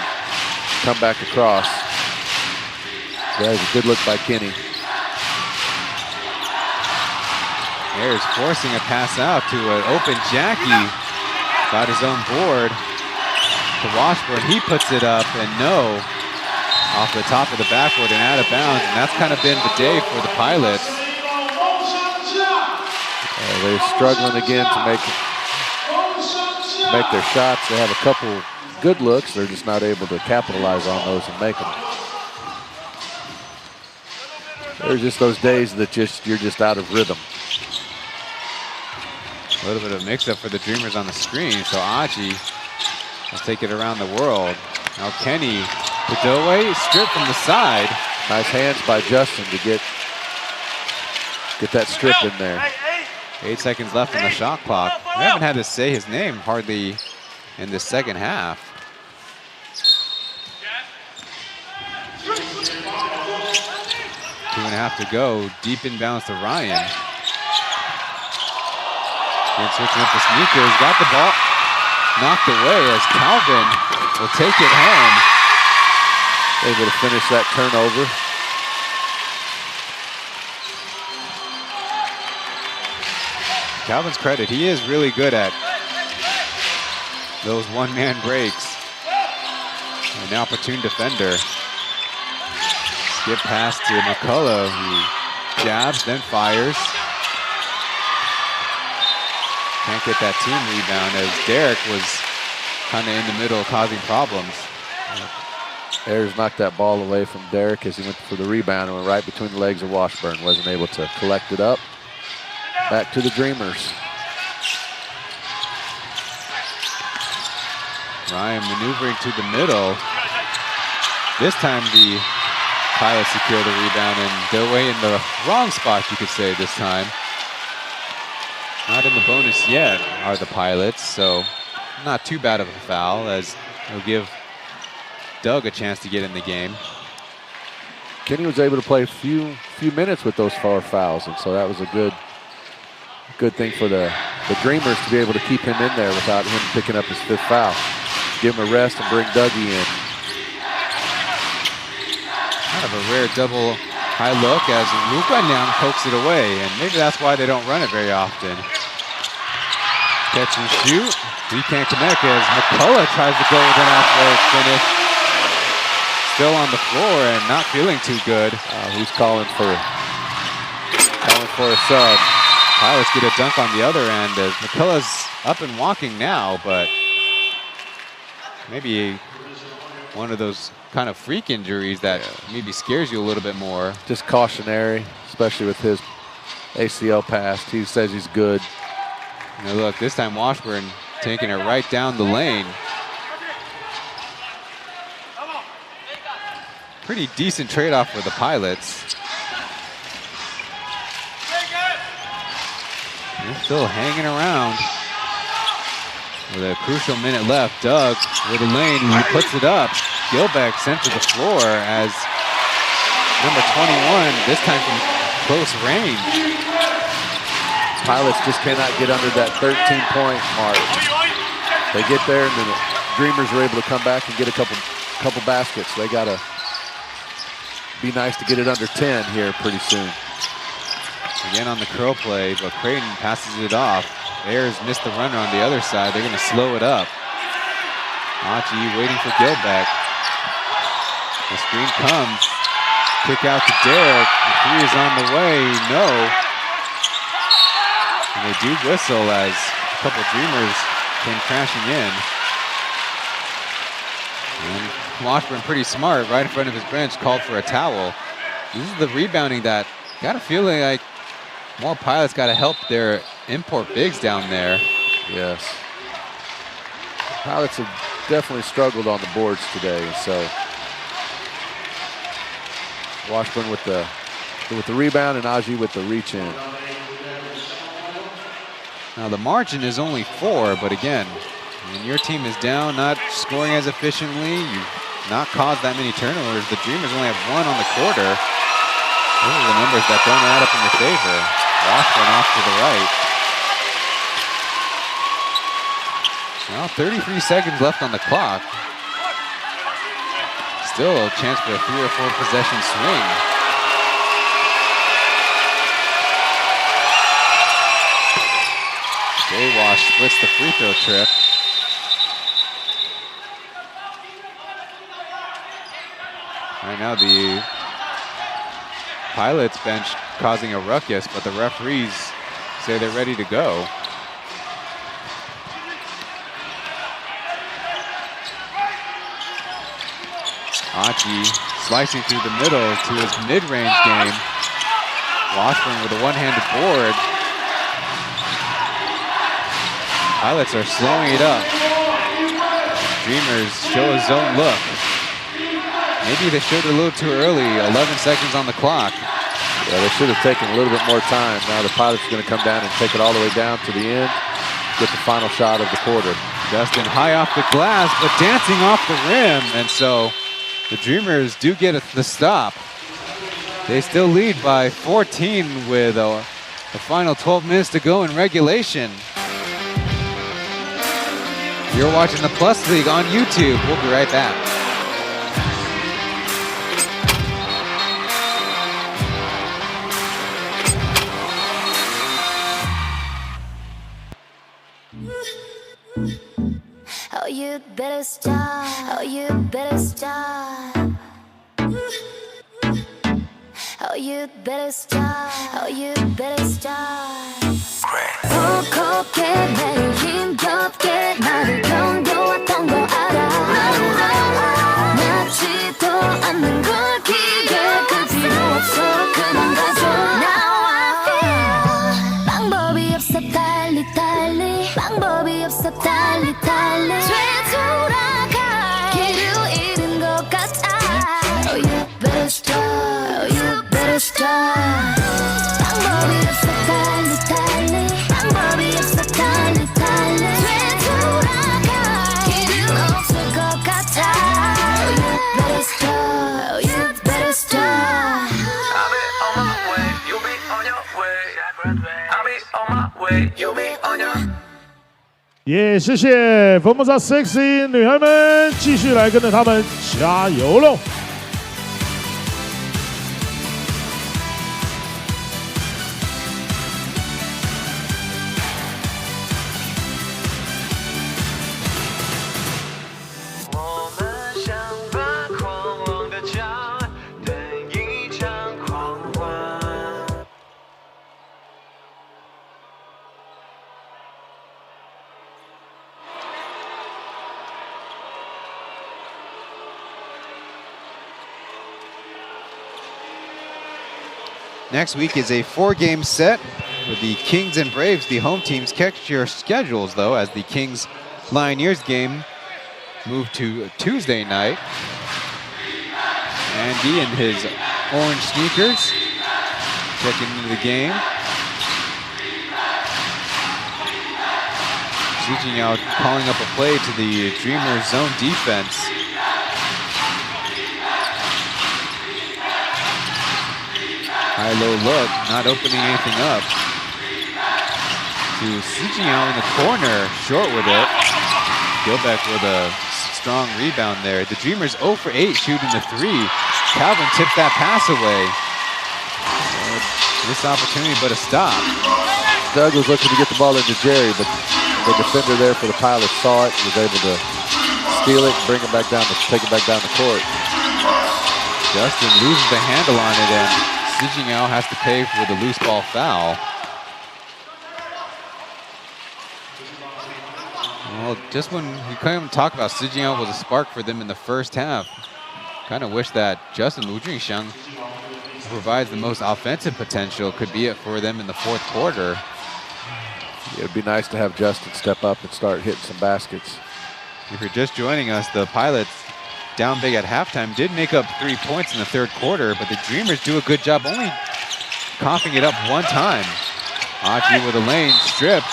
come back across. That was a good look by Kenny. Ayers forcing a pass out to an open Jackie. Got his own board to Washburn. He puts it up and no. Off the top of the backboard and out of bounds. And that's kind of been the day for the Pilots. They're struggling again to make their shots. They have a couple good looks. They're just not able to capitalize on those and make them. There's just those days that you're just out of rhythm. A little bit of mix-up for the Dreamers on the screen. So Achi will take it around the world. Now Kenny, Bedoe stripped from the side. Nice hands by Justin to get that strip in there. 8 seconds left on the shot clock. We haven't had to say his name hardly in the second half. Two and a half to go. Deep inbounds to Ryan. And switching up the sneakers, got the ball knocked away as Calvin will take it home. Able to finish that turnover. Calvin's credit, he is really good at those one-man breaks. An opportune defender. Skip pass to McCullough, who jabs, then fires. Can't get that team rebound as Derek was kind of in the middle causing problems. Ayers knocked that ball away from Derek as he went for the rebound and went right between the legs of Washburn. Wasn't able to collect it up. Back to the Dreamers. Ryan maneuvering to the middle. This time the Pilots secure the rebound, and they're way in the wrong spot, you could say, this time. Not in the bonus yet are the Pilots, so not too bad of a foul as it'll give Doug a chance to get in the game. Kenny was able to play a few minutes with those 4 fouls, and so that was a good thing for the Dreamers to be able to keep him in there without him picking up his 5th foul. Give him a rest and bring Dougie in. Kind of a rare double high look as Luka now pokes it away, and maybe that's why they don't run it very often. Catch and shoot. He can't connect as McCullough tries to go with an athletic finish. Still on the floor and not feeling too good. He's calling for a sub. Pilots get a dunk on the other end as McCullough's up and walking now, but maybe one of those kind of freak injuries that maybe scares you a little bit more. Just cautionary, especially with his ACL pass. He says he's good. Now look, this time Washburn taking it right down the lane. Pretty decent trade-off for the Pilots. They're still hanging around. With a crucial minute left, Doug with the lane, he puts it up. Gilbeck sent to the floor as number 21, this time from close range. Pilots just cannot get under that 13-point mark. They get there, and then the Dreamers are able to come back and get a couple baskets. They got to be nice to get it under 10 here pretty soon. Again on the curl play, but Creighton passes it off. Ayers missed the runner on the other side. They're going to slow it up. Achi waiting for Gilbeck. The screen comes. Kick out to Derek. The 3 is on the way. No. And they do whistle as a couple Dreamers came crashing in. And Washburn, pretty smart, right in front of his bench, called for a towel. This is the rebounding that got a feeling like more Pilots got to help their import bigs down there. Yes. Pilots have definitely struggled on the boards today, so Washburn with the rebound and Aji with the reach in. Now the margin is only 4, but again, when your team is down, not scoring as efficiently, you've not caused that many turnovers. The Dreamers only have 1 on the quarter. Those are the numbers that don't add up in your favor. Washburn off to the right. Now 33 seconds left on the clock. Still a chance for a 3 or 4 possession swing. Jay Wash splits the free throw trip. Right now the Pilots bench causing a ruckus, but the referees say they're ready to go. Achi slicing through the middle to his mid-range game. Washburn with a one-handed board. Pilots are slowing it up. Dreamers show a zone look. Maybe they showed it a little too early, 11 seconds on the clock. Yeah, they should have taken a little bit more time. Now the Pilots are going to come down and take it all the way down to the end, get the final shot of the quarter. Justin high off the glass, but dancing off the rim, and so the Dreamers do get the stop. They still lead by 14 with the final 12 minutes to go in regulation. You're watching the Plus League on YouTube. We'll be right back. Oh, you better stop. Oh, you better stop. Oh, you better stop. Oh, you better stop. kokkok해 매일 힘겹게 나를 견뎌왔던 거 알아. 낫지도 않는 걸 기대 그 필요 없어 그만 가줘. Now I feel 방법이 없어 달리 달리 방법이 없어 달리 달리 되돌아갈 길을 잃은 것 같아. Oh you better stop. Oh you better stop. 방법이 없어 달리 달리 방법이 없어 달리 달리 되돌아갈 길은 없을 것 같아. Oh you better stop. Oh you better stop. I'll be on my way, you'll be on your way. I'll be on my way, you'll be on your 也谢谢 Formosa Sexy 女孩们，继续来跟着他们加油喽！我们想把狂妄的家等一场狂欢。Next week is a 4-game set with the Kings and Braves, the home teams. Catch your schedules, though, as the Kings-Lioneers game moved to Tuesday night. Andy in his orange sneakers checking into the game. Reaching out, calling up a play to the Dreamers zone defense. High-low look, not opening anything up. To Sijingyao in the corner, short with it. Gilbeck with a strong rebound there. The Dreamers 0 for 8 shooting the 3. Calvin tips that pass away. This opportunity, but a stop. Doug was looking to get the ball into Jerry, but the defender there for the Pilots saw it, was able to steal it, and bring it back down, take it back down the court. Justin loses the handle on it, and Sijingyao has to pay for the loose ball foul. Well, just when we couldn't talk about Sijingyao was a spark for them in the first half. Kind of wish that Justin Lu Junxiang, who provides the most offensive potential, could be it for them in the fourth quarter. Yeah, it'd be nice to have Justin step up and start hitting some baskets. If you're just joining us, the Pilots down big at halftime did make up 3 points in the third quarter, but the Dreamers do a good job only coughing it up one time. Aji with a lane strip.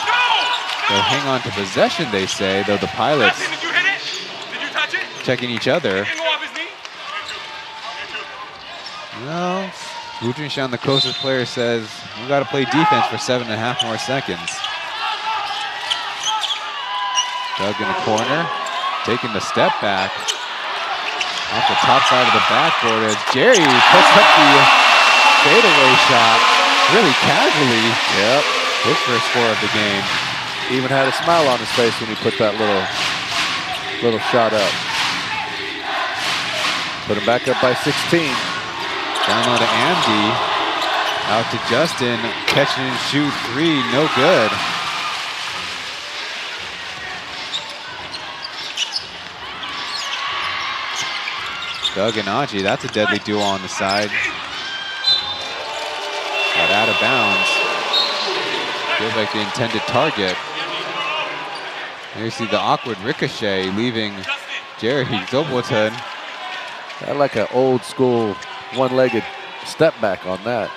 They'll hang on to possession, they say, though the Pilots Did you hit it? Did you touch it? checking each other. Didn't go off his knee? No, Wu Junxiang, the closest player, says we got to play defense for 7.5 more seconds. Doug in the corner, taking the step back. Off the top side of the backboard as Jerry puts up the fadeaway shot really casually. Yep. His first score of the game. Even had a smile on his face when he put that little shot up. Put him back up by 16. Down low to Andy. Out to Justin. Catch and shoot 3, no good. Doug and Aji, that's a deadly duo on the side. Got out of bounds. Feels like the intended target. Here you see the awkward ricochet leaving Jerry Zobwotan. I like an old school one-legged step back on that.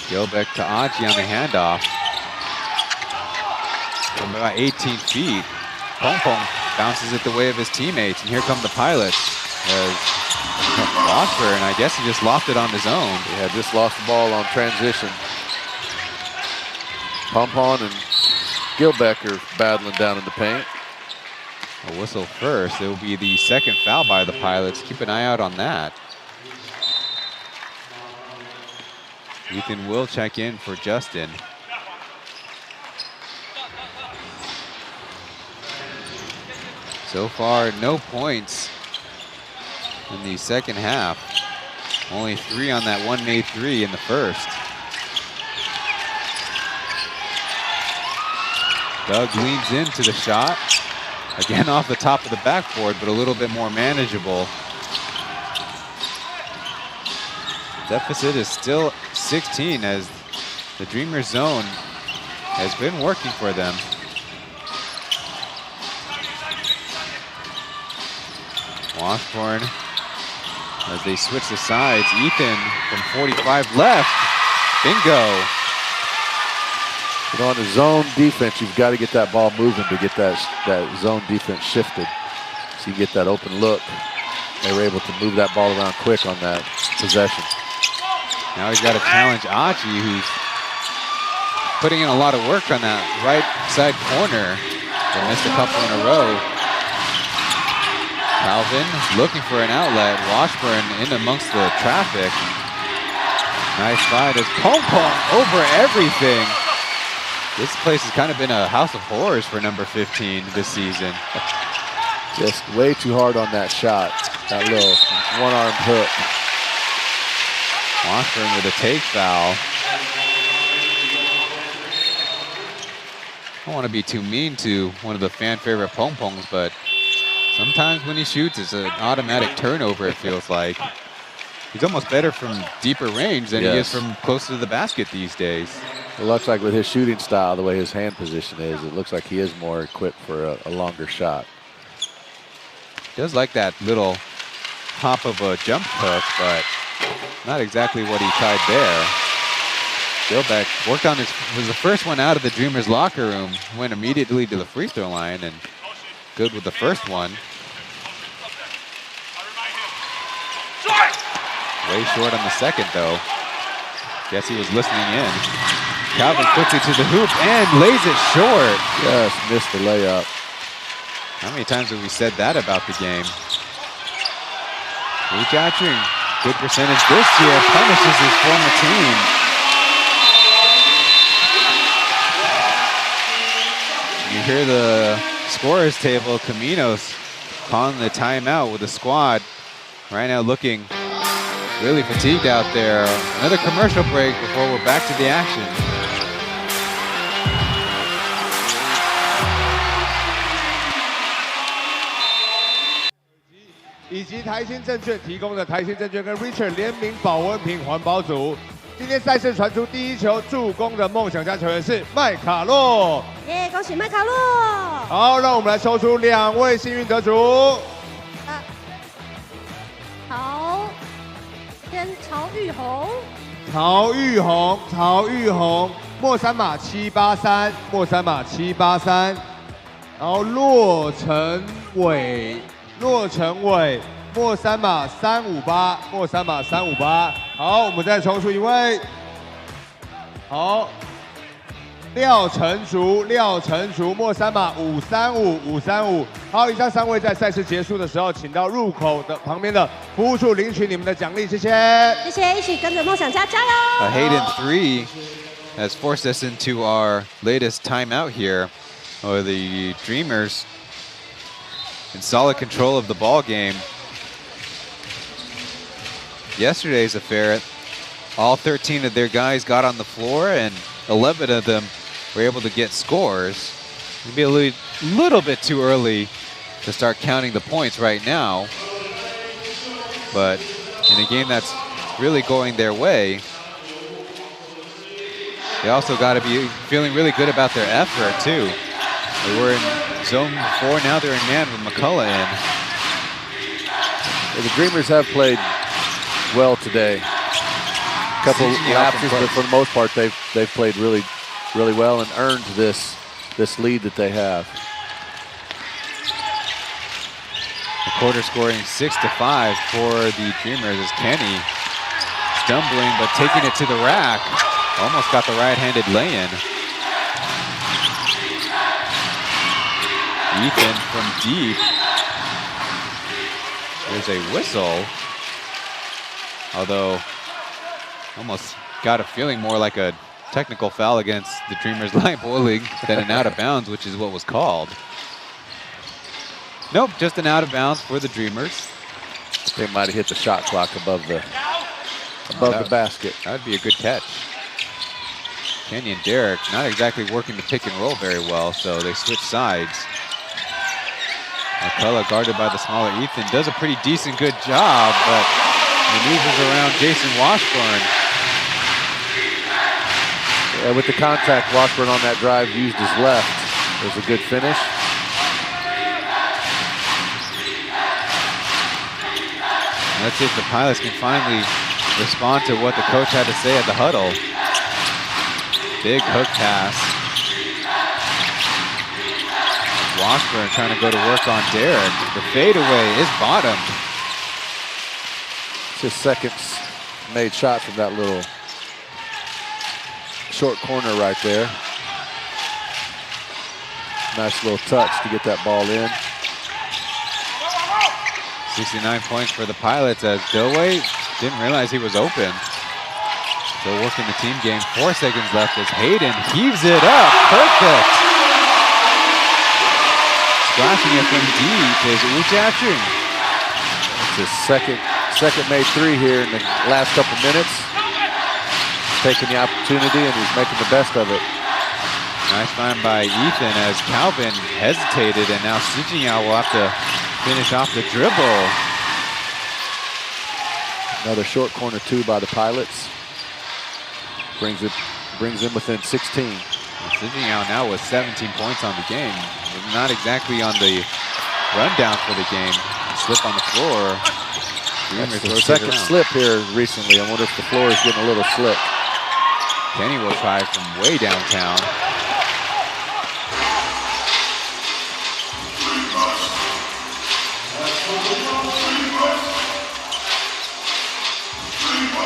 Gilbeck to Aji on the handoff. From about 18 feet. Pong Pong bounces it the way of his teammates, and here come the Pilots. As Washburn, I guess he just lost it on his own. Yeah, just lost the ball on transition. Pompon and Gilbeck are battling down in the paint. A whistle first. It will be the second foul by the Pilots. Keep an eye out on that. Ethan will check in for Justin. So far, no points in the second half. Only 3 on that one-made 3 in the first. Doug leans into the shot. Again off the top of the backboard, but a little bit more manageable. Deficit is still 16 as the Dreamers zone has been working for them. Washburn, as they switch the sides, Ethan from 45 left, bingo. You know, on the zone defense, you've got to get that ball moving to get that zone defense shifted. So you get that open look. They were able to move that ball around quick on that possession. Now he's got to challenge Achi, who's putting in a lot of work on that right side corner. They missed a couple in a row. Calvin looking for an outlet. Washburn in amongst the traffic. Nice slide as Pong Pong over everything. This place has kind of been a house of horrors for number 15 this season. Just way too hard on that shot. That little one-arm hook. Washburn with a take foul. I don't want to be too mean to one of the fan favorite Pong Pongs, but sometimes when he shoots, it's an automatic turnover, it feels like. He's almost better from deeper range than he is from closer to the basket these days. It looks like with his shooting style, the way his hand position is, it looks like he is more equipped for a longer shot. Does like that little hop of a jump hook, but not exactly what he tried there. Gilbeck worked on was the first one out of the Dreamers locker room, went immediately to the free throw line and good with the first one. Way short on the second though. Guess he was listening in. Calvin quickly to the hoop and lays it short. Just missed the layup. How many times have we said that about the game? Lee Jatring, good percentage this year, punishes his former team. You hear the scorers table, Caminos calling the timeout with the squad. Right now looking really fatigued out there. Another commercial break before we're back to the action. 以及台新证券提供的台新证券跟 Richard 联名保温瓶环保组。今天赛事传出第一球助攻的梦想家球员是麦卡洛。耶，恭喜麦卡洛！好，让我们来抽出2位幸运得主。好，先曹玉红。曹玉红，末3码783，末3码783。然后骆成伟，末3码358，末3码358。好，我们再抽出1位。好，廖成竹，末3码535。好，以上3位在赛事结束的时候，请到入口的旁边的服务处领取你们的奖励，谢谢。谢谢，一起跟着梦想家加油！ A Hayden 3 has forced us into our latest timeout here. The Dreamers in solid control of the ball game. Yesterday's affair, all 13 of their guys got on the floor and 11 of them were able to get scores. It'd be a little bit too early to start counting the points right now. But in a game that's really going their way, they also got to be feeling really good about their effort too. They were in zone before, now they're in man with McCullough in. Yeah, the Dreamers have played well today. A couple lapses, but for the most part, they've played really well and earned this lead that they have. Quarter scoring 6-5 for the Dreamers as Kenny stumbling but taking it to the rack. Almost got the right-handed lay-in. Ethan from deep. There's a whistle. Although, almost got a feeling more like a technical foul against the Dreamers line bowling than an out of bounds, which is what was called. Nope, just an out of bounds for the Dreamers. They might have hit the shot clock above the basket. That would be a good catch. Kenny and Derek not exactly working the pick and roll very well, so they switch sides. McCullough guarded by the smaller Ethan does a pretty decent good job, but maneuvers around Jason Washburn. Yeah, with the contact, Washburn on that drive used his left. It was a good finish. Let's see if the Pilots can finally respond to what the coach had to say at the huddle. Big hook pass. Washburn trying to go to work on Darren. The fadeaway is bottomed. It's his second made shot from that little short corner right there. Nice little touch to get that ball in. 69 points for the Pilots as Dillway didn't realize he was open. Still working the team game. 4 seconds left as Hayden heaves it up. Perfect. Splashing it from deep is Ujaching. It's his second made three here in the last couple minutes. Taking the opportunity and he's making the best of it. Nice find by Ethan as Calvin hesitated, and now Sijingyao will have to finish off the dribble. Another short corner two by the Pilots. Brings them within 16. Sijingyao now with 17 points on the game. Not exactly on the rundown for the game. Slip on the floor. That's the second slip here recently. I wonder if the floor is getting a little slick. Kenny will try from way downtown.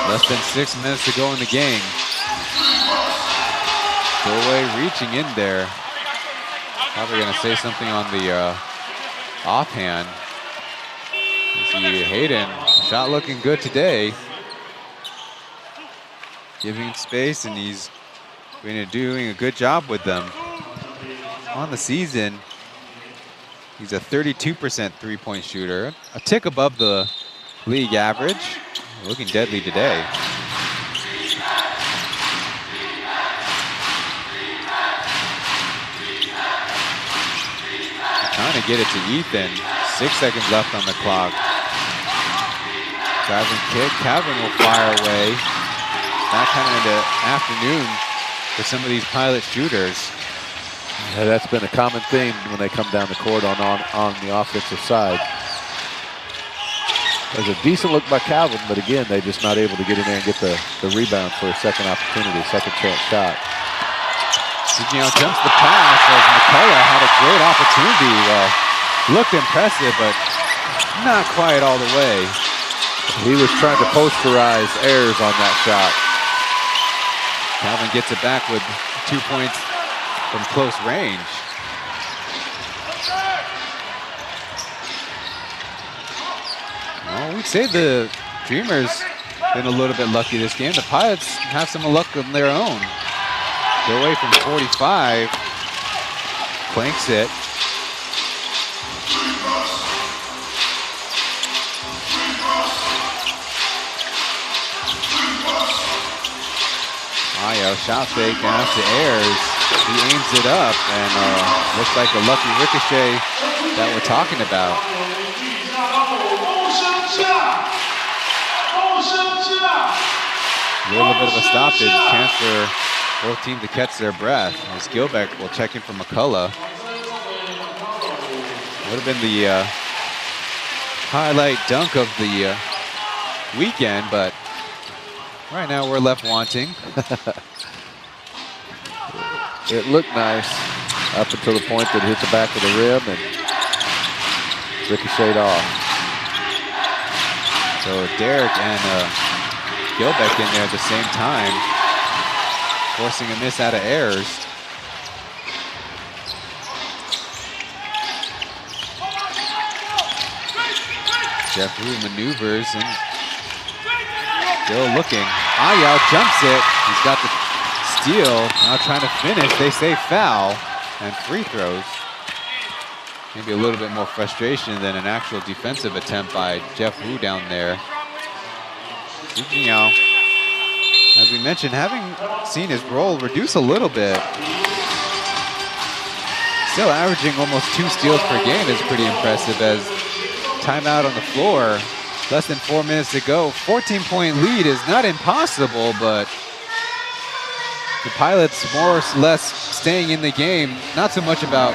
Less than 6 minutes to go in the game. Dillway reaching in there. Probably going to say something on the offhand. You see Hayden, shot looking good today. Giving space, and he's been doing a good job with them. On the season, he's a 32% three-point shooter, a tick above the league average. Looking deadly today. Trying to get it to Ethan. 6 seconds left on the clock. Driving kick. Calvin will fire away. That kind of in the afternoon for some of these Pilot shooters. Yeah, that's been a common theme when they come down the court on the offensive side. There's a decent look by Calvin, but again, they're just not able to get in there and get the rebound for a second opportunity, second chance shot. Sijingyao jumps the pass as McCullough had a great opportunity. Well, looked impressive, but not quite all the way. He was trying to posterize errors on that shot. Calvin gets it back with 2 points from close range. Well, we'd say the Dreamers been a little bit lucky this game. The Pilots have some luck of their own. They're away from 45. Clanks it. Mayo shot fake out to Ayers. He aims it up and looks like a lucky ricochet that we're talking about. A little bit of a stoppage, chance for both teams to catch their breath. As Gilbeck will check in for McCullough. Would have been the highlight dunk of the weekend, but right now we're left wanting. It looked nice up until the point that it hit the back of the rim and ricocheted off. So Derek and Gilbeck in there at the same time, forcing a miss out of errors. Jeff Wu maneuvers and still looking. Ayao jumps it. He's got the steal. Now trying to finish. They say foul and free throws. Maybe a little bit more frustration than an actual defensive attempt by Jeff Wu down there. Xu Jingyao, as we mentioned, having seen his role reduce a little bit, still averaging almost 2 steals per game is pretty impressive. As timeout on the floor, less than 4 minutes to go. 14-point lead is not impossible, but the Pilots more or less staying in the game. Not so much about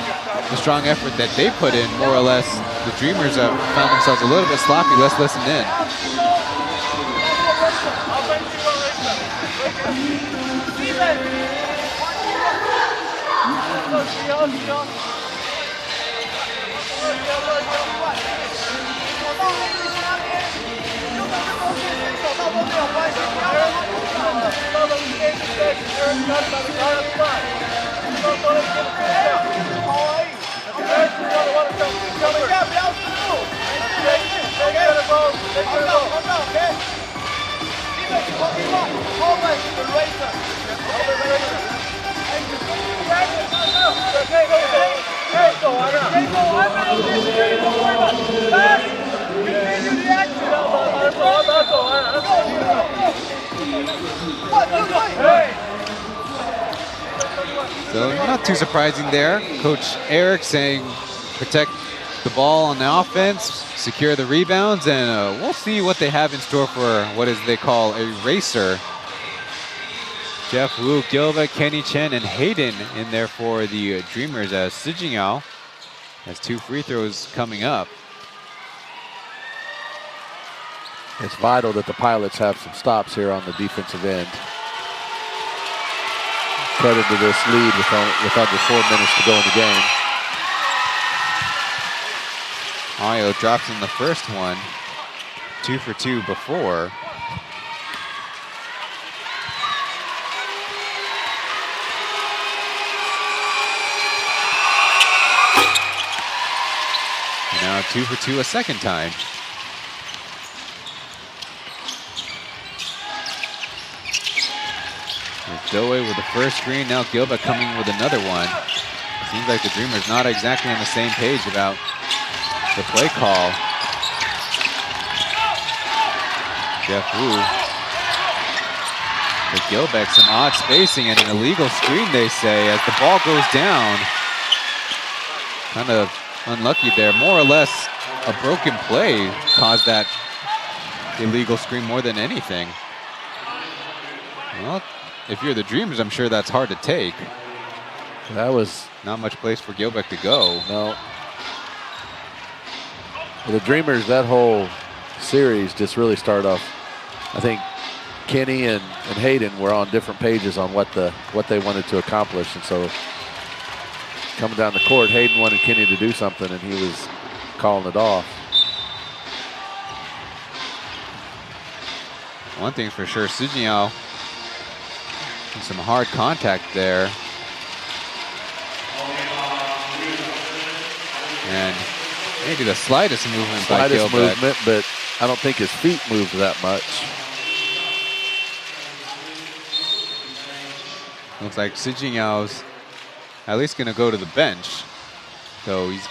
the strong effort that they put in, more or less the Dreamers have found themselves a little bit sloppy. Let's listen in. So not too surprising there. Coach Eric saying protect the ball on the offense, secure the rebounds, and we'll see what they have in store for what is they call a racer. Jeff Wu, Gilva, Kenny Chen, and Hayden in there for the Dreamers, as Xu Jingyao has 2 free throws coming up. It's vital that the Pilots have some stops here on the defensive end. Credit to this lead with under 4 minutes to go in the game. Ayo drops in the first one, 2 for 2 before. And now 2 for 2 a second time. Doe with the first screen, now Gilbert coming with another one. Seems like the Dreamers not exactly on the same page about the play call. Jeff Wu. But Gilbeck, some odd spacing and an illegal screen, they say, as the ball goes down. Kind of unlucky there. More or less a broken play caused that illegal screen more than anything. Well, if you're the Dreamers, I'm sure that's hard to take. That was not much place for Gilbeck to go. No. Well, the Dreamers, that whole series just really started off. I think Kenny and Hayden were on different pages on what they wanted to accomplish, and so coming down the court, Hayden wanted Kenny to do something, and he was calling it off. One thing for sure, Xu Jingyao, some hard contact there. And maybe the slightest movement by Gilbert. Movement, but I don't think his feet moved that much. Looks like Xu Jingyao's at least going to go to the bench. So he's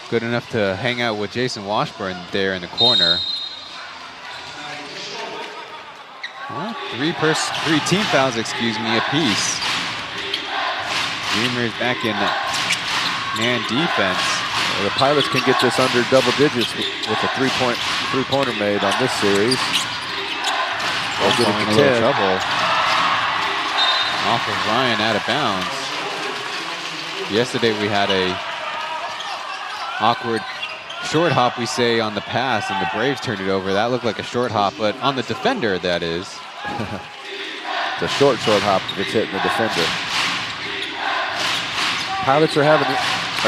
good enough to hang out with Jason Washburn there in the corner. Well, three team fouls, excuse me, apiece. Dreamers back in man defense. Well, the Pilots can get this under double digits with a three-pointer made on this series. Both in a little trouble. Off of Ryan, out of bounds. Yesterday we had a awkward short hop, we say, on the pass, and the Braves turned it over. That looked like a short hop, but on the defender, that is. It's a short hop if it's hitting the defender. Pilots are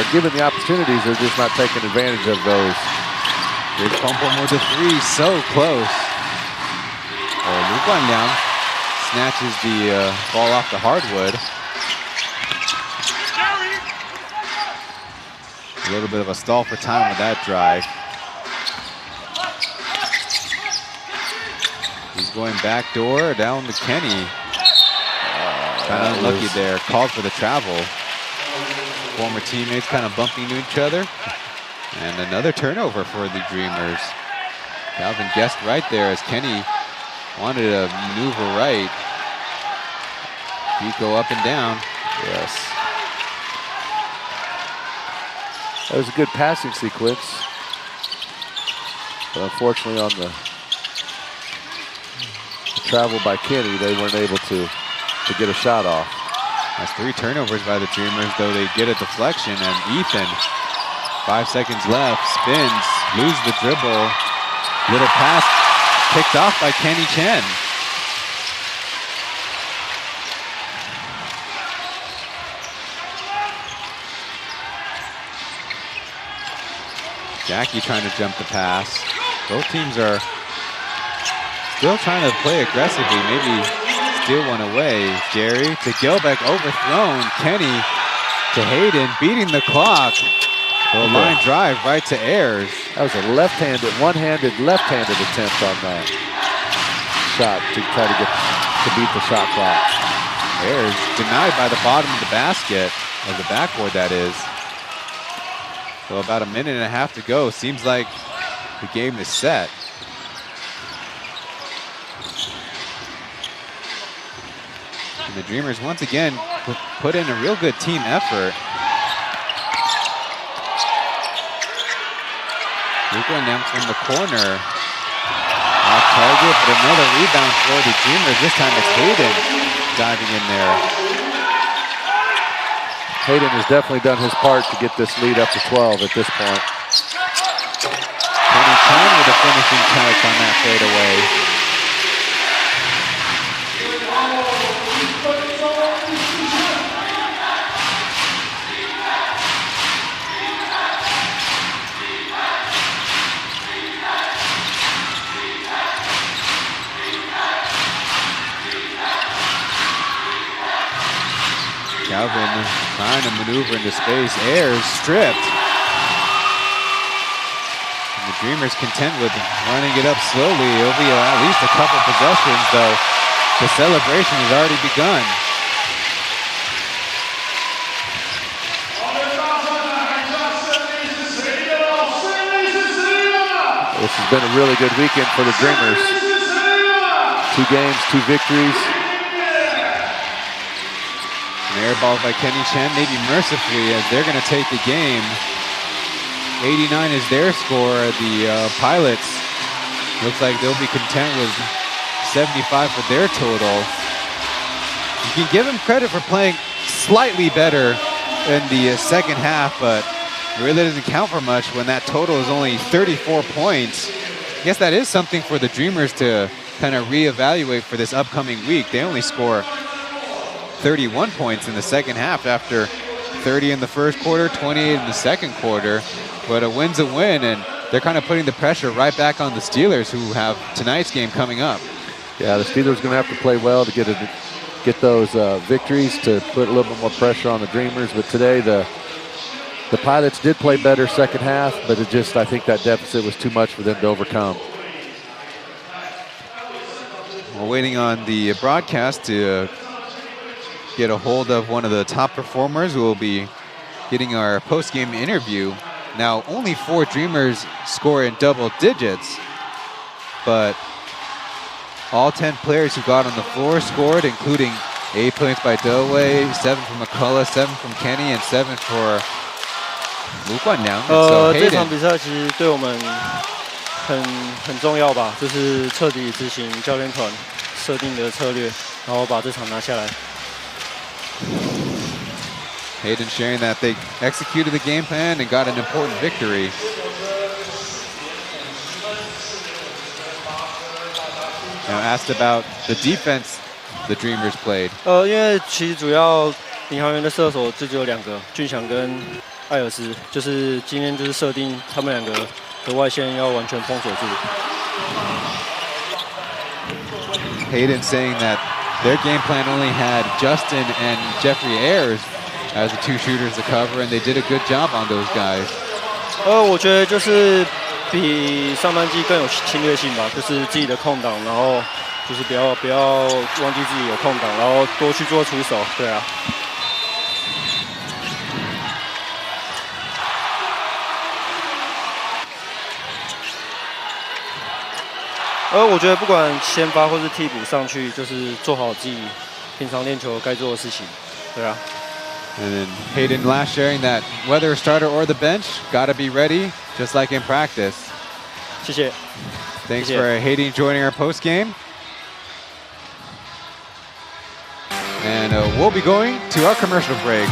given the opportunities, they're just not taking advantage of those. Big pump home with a 3, so close. Lu Guanliang snatches the ball off the hardwood. A little bit of a stall for time with that drive. He's going backdoor down to Kenny. Kind of unlucky there. Called for the travel. Former teammates kind of bumping into each other. And another turnover for the Dreamers. Calvin guessed right there as Kenny wanted to maneuver right. Feet go up and down. Yes. That was a good passing sequence. But unfortunately on the travel by Kenny, they weren't able to get a shot off. That's 3 turnovers by the Dreamers, though they get a deflection, and Ethan, 5 seconds left, spins, loses the dribble. Little pass picked off by Kenny Chen. Jackie trying to jump the pass. Both teams are still trying to play aggressively, maybe steal one away. Jerry to Gilbeck, overthrown. Kenny to Hayden, beating the clock. The line drive right to Ayers. That was a left-handed, one-handed, left-handed attempt on that shot to try to beat the shot clock. Ayers denied by the bottom of the basket, of the backboard that is. So about a minute and a half to go. Seems like the game is set. And the Dreamers once again put in a real good team effort. Going down from the corner. Off target, but another rebound for the Dreamers. This time it's Hayden diving in there. Hayden has definitely done his part to get this lead up to 12 at this point. Kenny Chen with a finishing touch on that fadeaway. Calvin trying to maneuver into space. Ayers stripped. And the Dreamers content with running it up slowly. It'll be at least a couple possessions, though. The celebration has already begun. This has been a really good weekend for the Dreamers. 2 games, 2 victories. An air ball by Kenny Chen, maybe mercifully, as they're going to take the game. 89 is their score. The Pilots, looks like they'll be content with 75 for their total. You can give them credit for playing slightly better in the second half, but it really doesn't count for much when that total is only 34 points. I guess that is something for the Dreamers to kind of reevaluate for this upcoming week. They only score 31 points in the second half after 30 in the first quarter, 28 in the second quarter. But a win's a win, and they're kind of putting the pressure right back on the Steelers, who have tonight's game coming up. Yeah, the Steelers are going to have to play well to get those victories, to put a little bit more pressure on the Dreamers. But today the Pilots did play better second half, but I think that deficit was too much for them to overcome. We're waiting on the broadcast to get a hold of one of the top performers who will be getting our post-game interview. Now, only 4 Dreamers score in double digits, but all 10 players who got on the floor scored, including 8 points by Dewey, 7 from McCullough, 7 from Kenny, and 7 for Lu Guanliang. So 这场比赛其实对我们很重要吧，就是彻底执行教练团设定的策略，然后把这场拿下来。Hayden sharing that they executed the game plan and got an important victory. Now asked about the defense the Dreamers played. 因为其实主要领航员的射手就只有2个，俊祥跟艾尔斯，就是今天就是设定他们2个的外线要完全封锁住。Hayden saying that their game plan only had Justin and Jeffrey Ayers as the 2 shooters to cover, and they did a good job on those guys. 我觉得就是比上半季更有侵略性吧，就是自己的空档，然后就是不要忘记自己有空档，然后多去做出手，对啊。我觉得不管先发或是替补上去，就是做好自己平常练球该做的事情，对啊。And then Hayden last sharing that whether a starter or the bench, gotta be ready, just like in practice. 谢谢。Thanks for Hayden joining our post game. And we'll be going to our commercial break.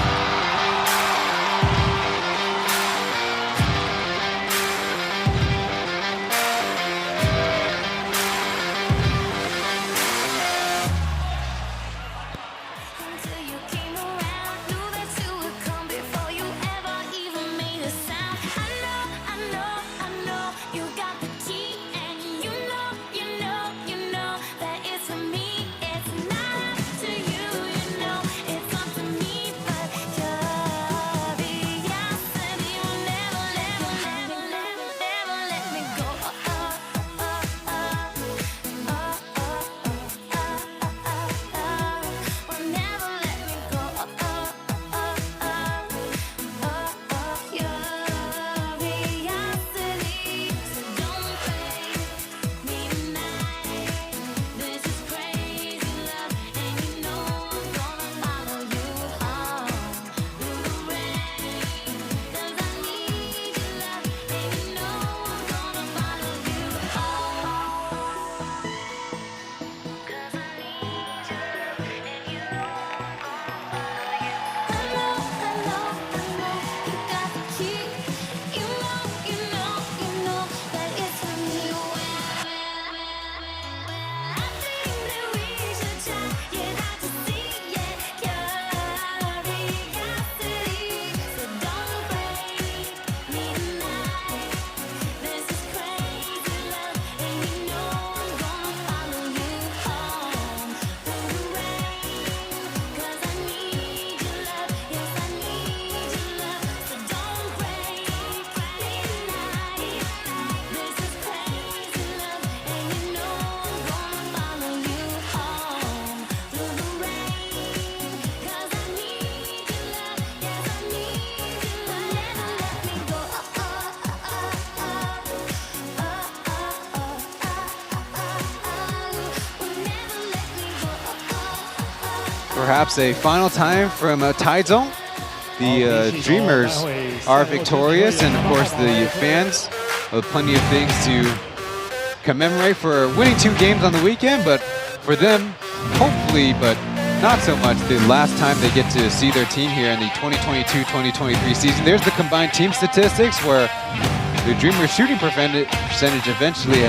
Perhaps a final time from Taizong. The Dreamers are victorious, and of course the fans have plenty of things to commemorate for winning 2 games on the weekend, but for them, hopefully, but not so much, the last time they get to see their team here in the 2022-2023 season. There's the combined team statistics where the Dreamers shooting percentage eventually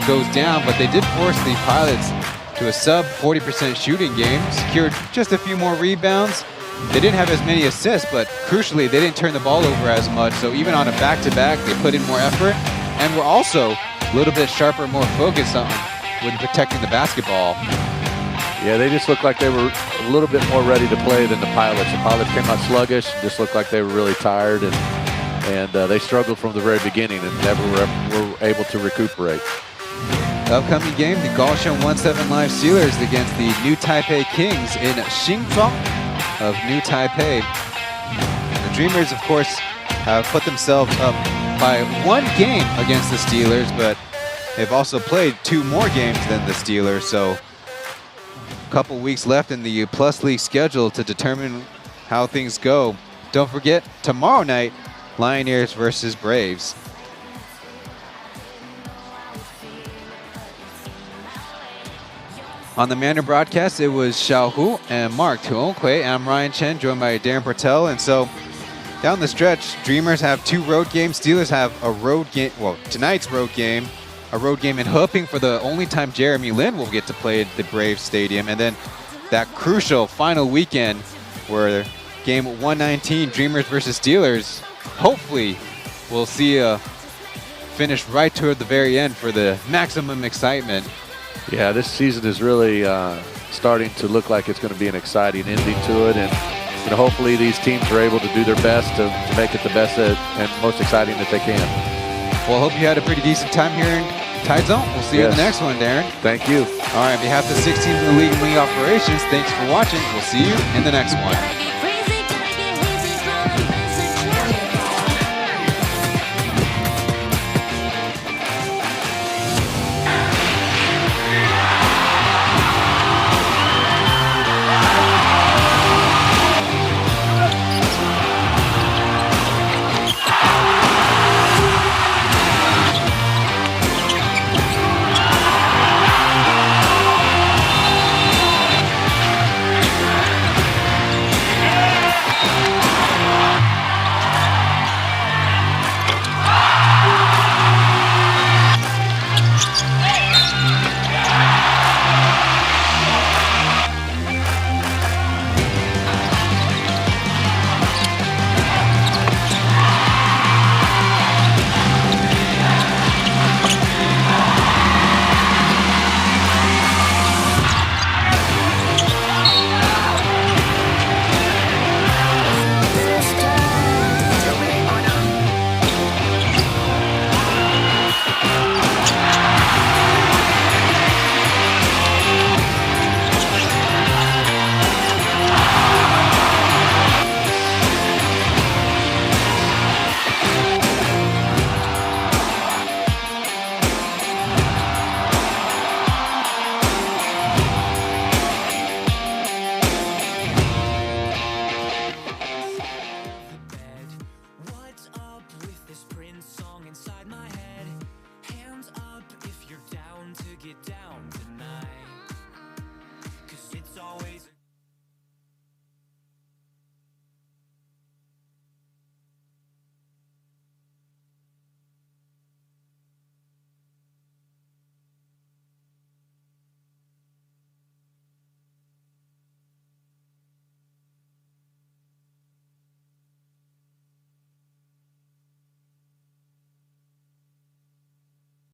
goes down, but they did force the Pilots to a sub 40% shooting game, secured just a few more rebounds. They didn't have as many assists, but crucially, they didn't turn the ball over as much. So even on a back-to-back, they put in more effort and were also a little bit sharper, more focused on when protecting the basketball. Yeah, they just looked like they were a little bit more ready to play than the Pilots. The Pilots came out sluggish, just looked like they were really tired, and they struggled from the very beginning and never were able to recuperate. The upcoming game, the Kaohsiung 1-7 Live Steelers against the New Taipei Kings in Xinzhuang of New Taipei. The Dreamers, of course, have put themselves up by 1 game against the Steelers, but they've also played 2 more games than the Steelers, so a couple weeks left in the Plus League schedule to determine how things go. Don't forget, tomorrow night, Lioneers versus Braves. On the Mandarin broadcast, it was Xiao Hu and Mark Tuonkui. I'm Ryan Chen, joined by Darren Portell. And so, down the stretch, Dreamers have 2 road games. Steelers have a road game, well, tonight's road game, a road game in Heping for the only time Jeremy Lin will get to play at the Braves Stadium. And then that crucial final weekend where game 119, Dreamers versus Steelers, hopefully we'll see a finish right toward the very end for the maximum excitement. Yeah, this season is really starting to look like it's going to be an exciting ending to it, and hopefully these teams are able to do their best to make it the best and most exciting that they can. Well, I hope you had a pretty decent time here in Tide Zone. We'll see you in the next one, Darren. Thank you. All right, on behalf of the 6 teams in the league and league operations, thanks for watching. We'll see you in the next one.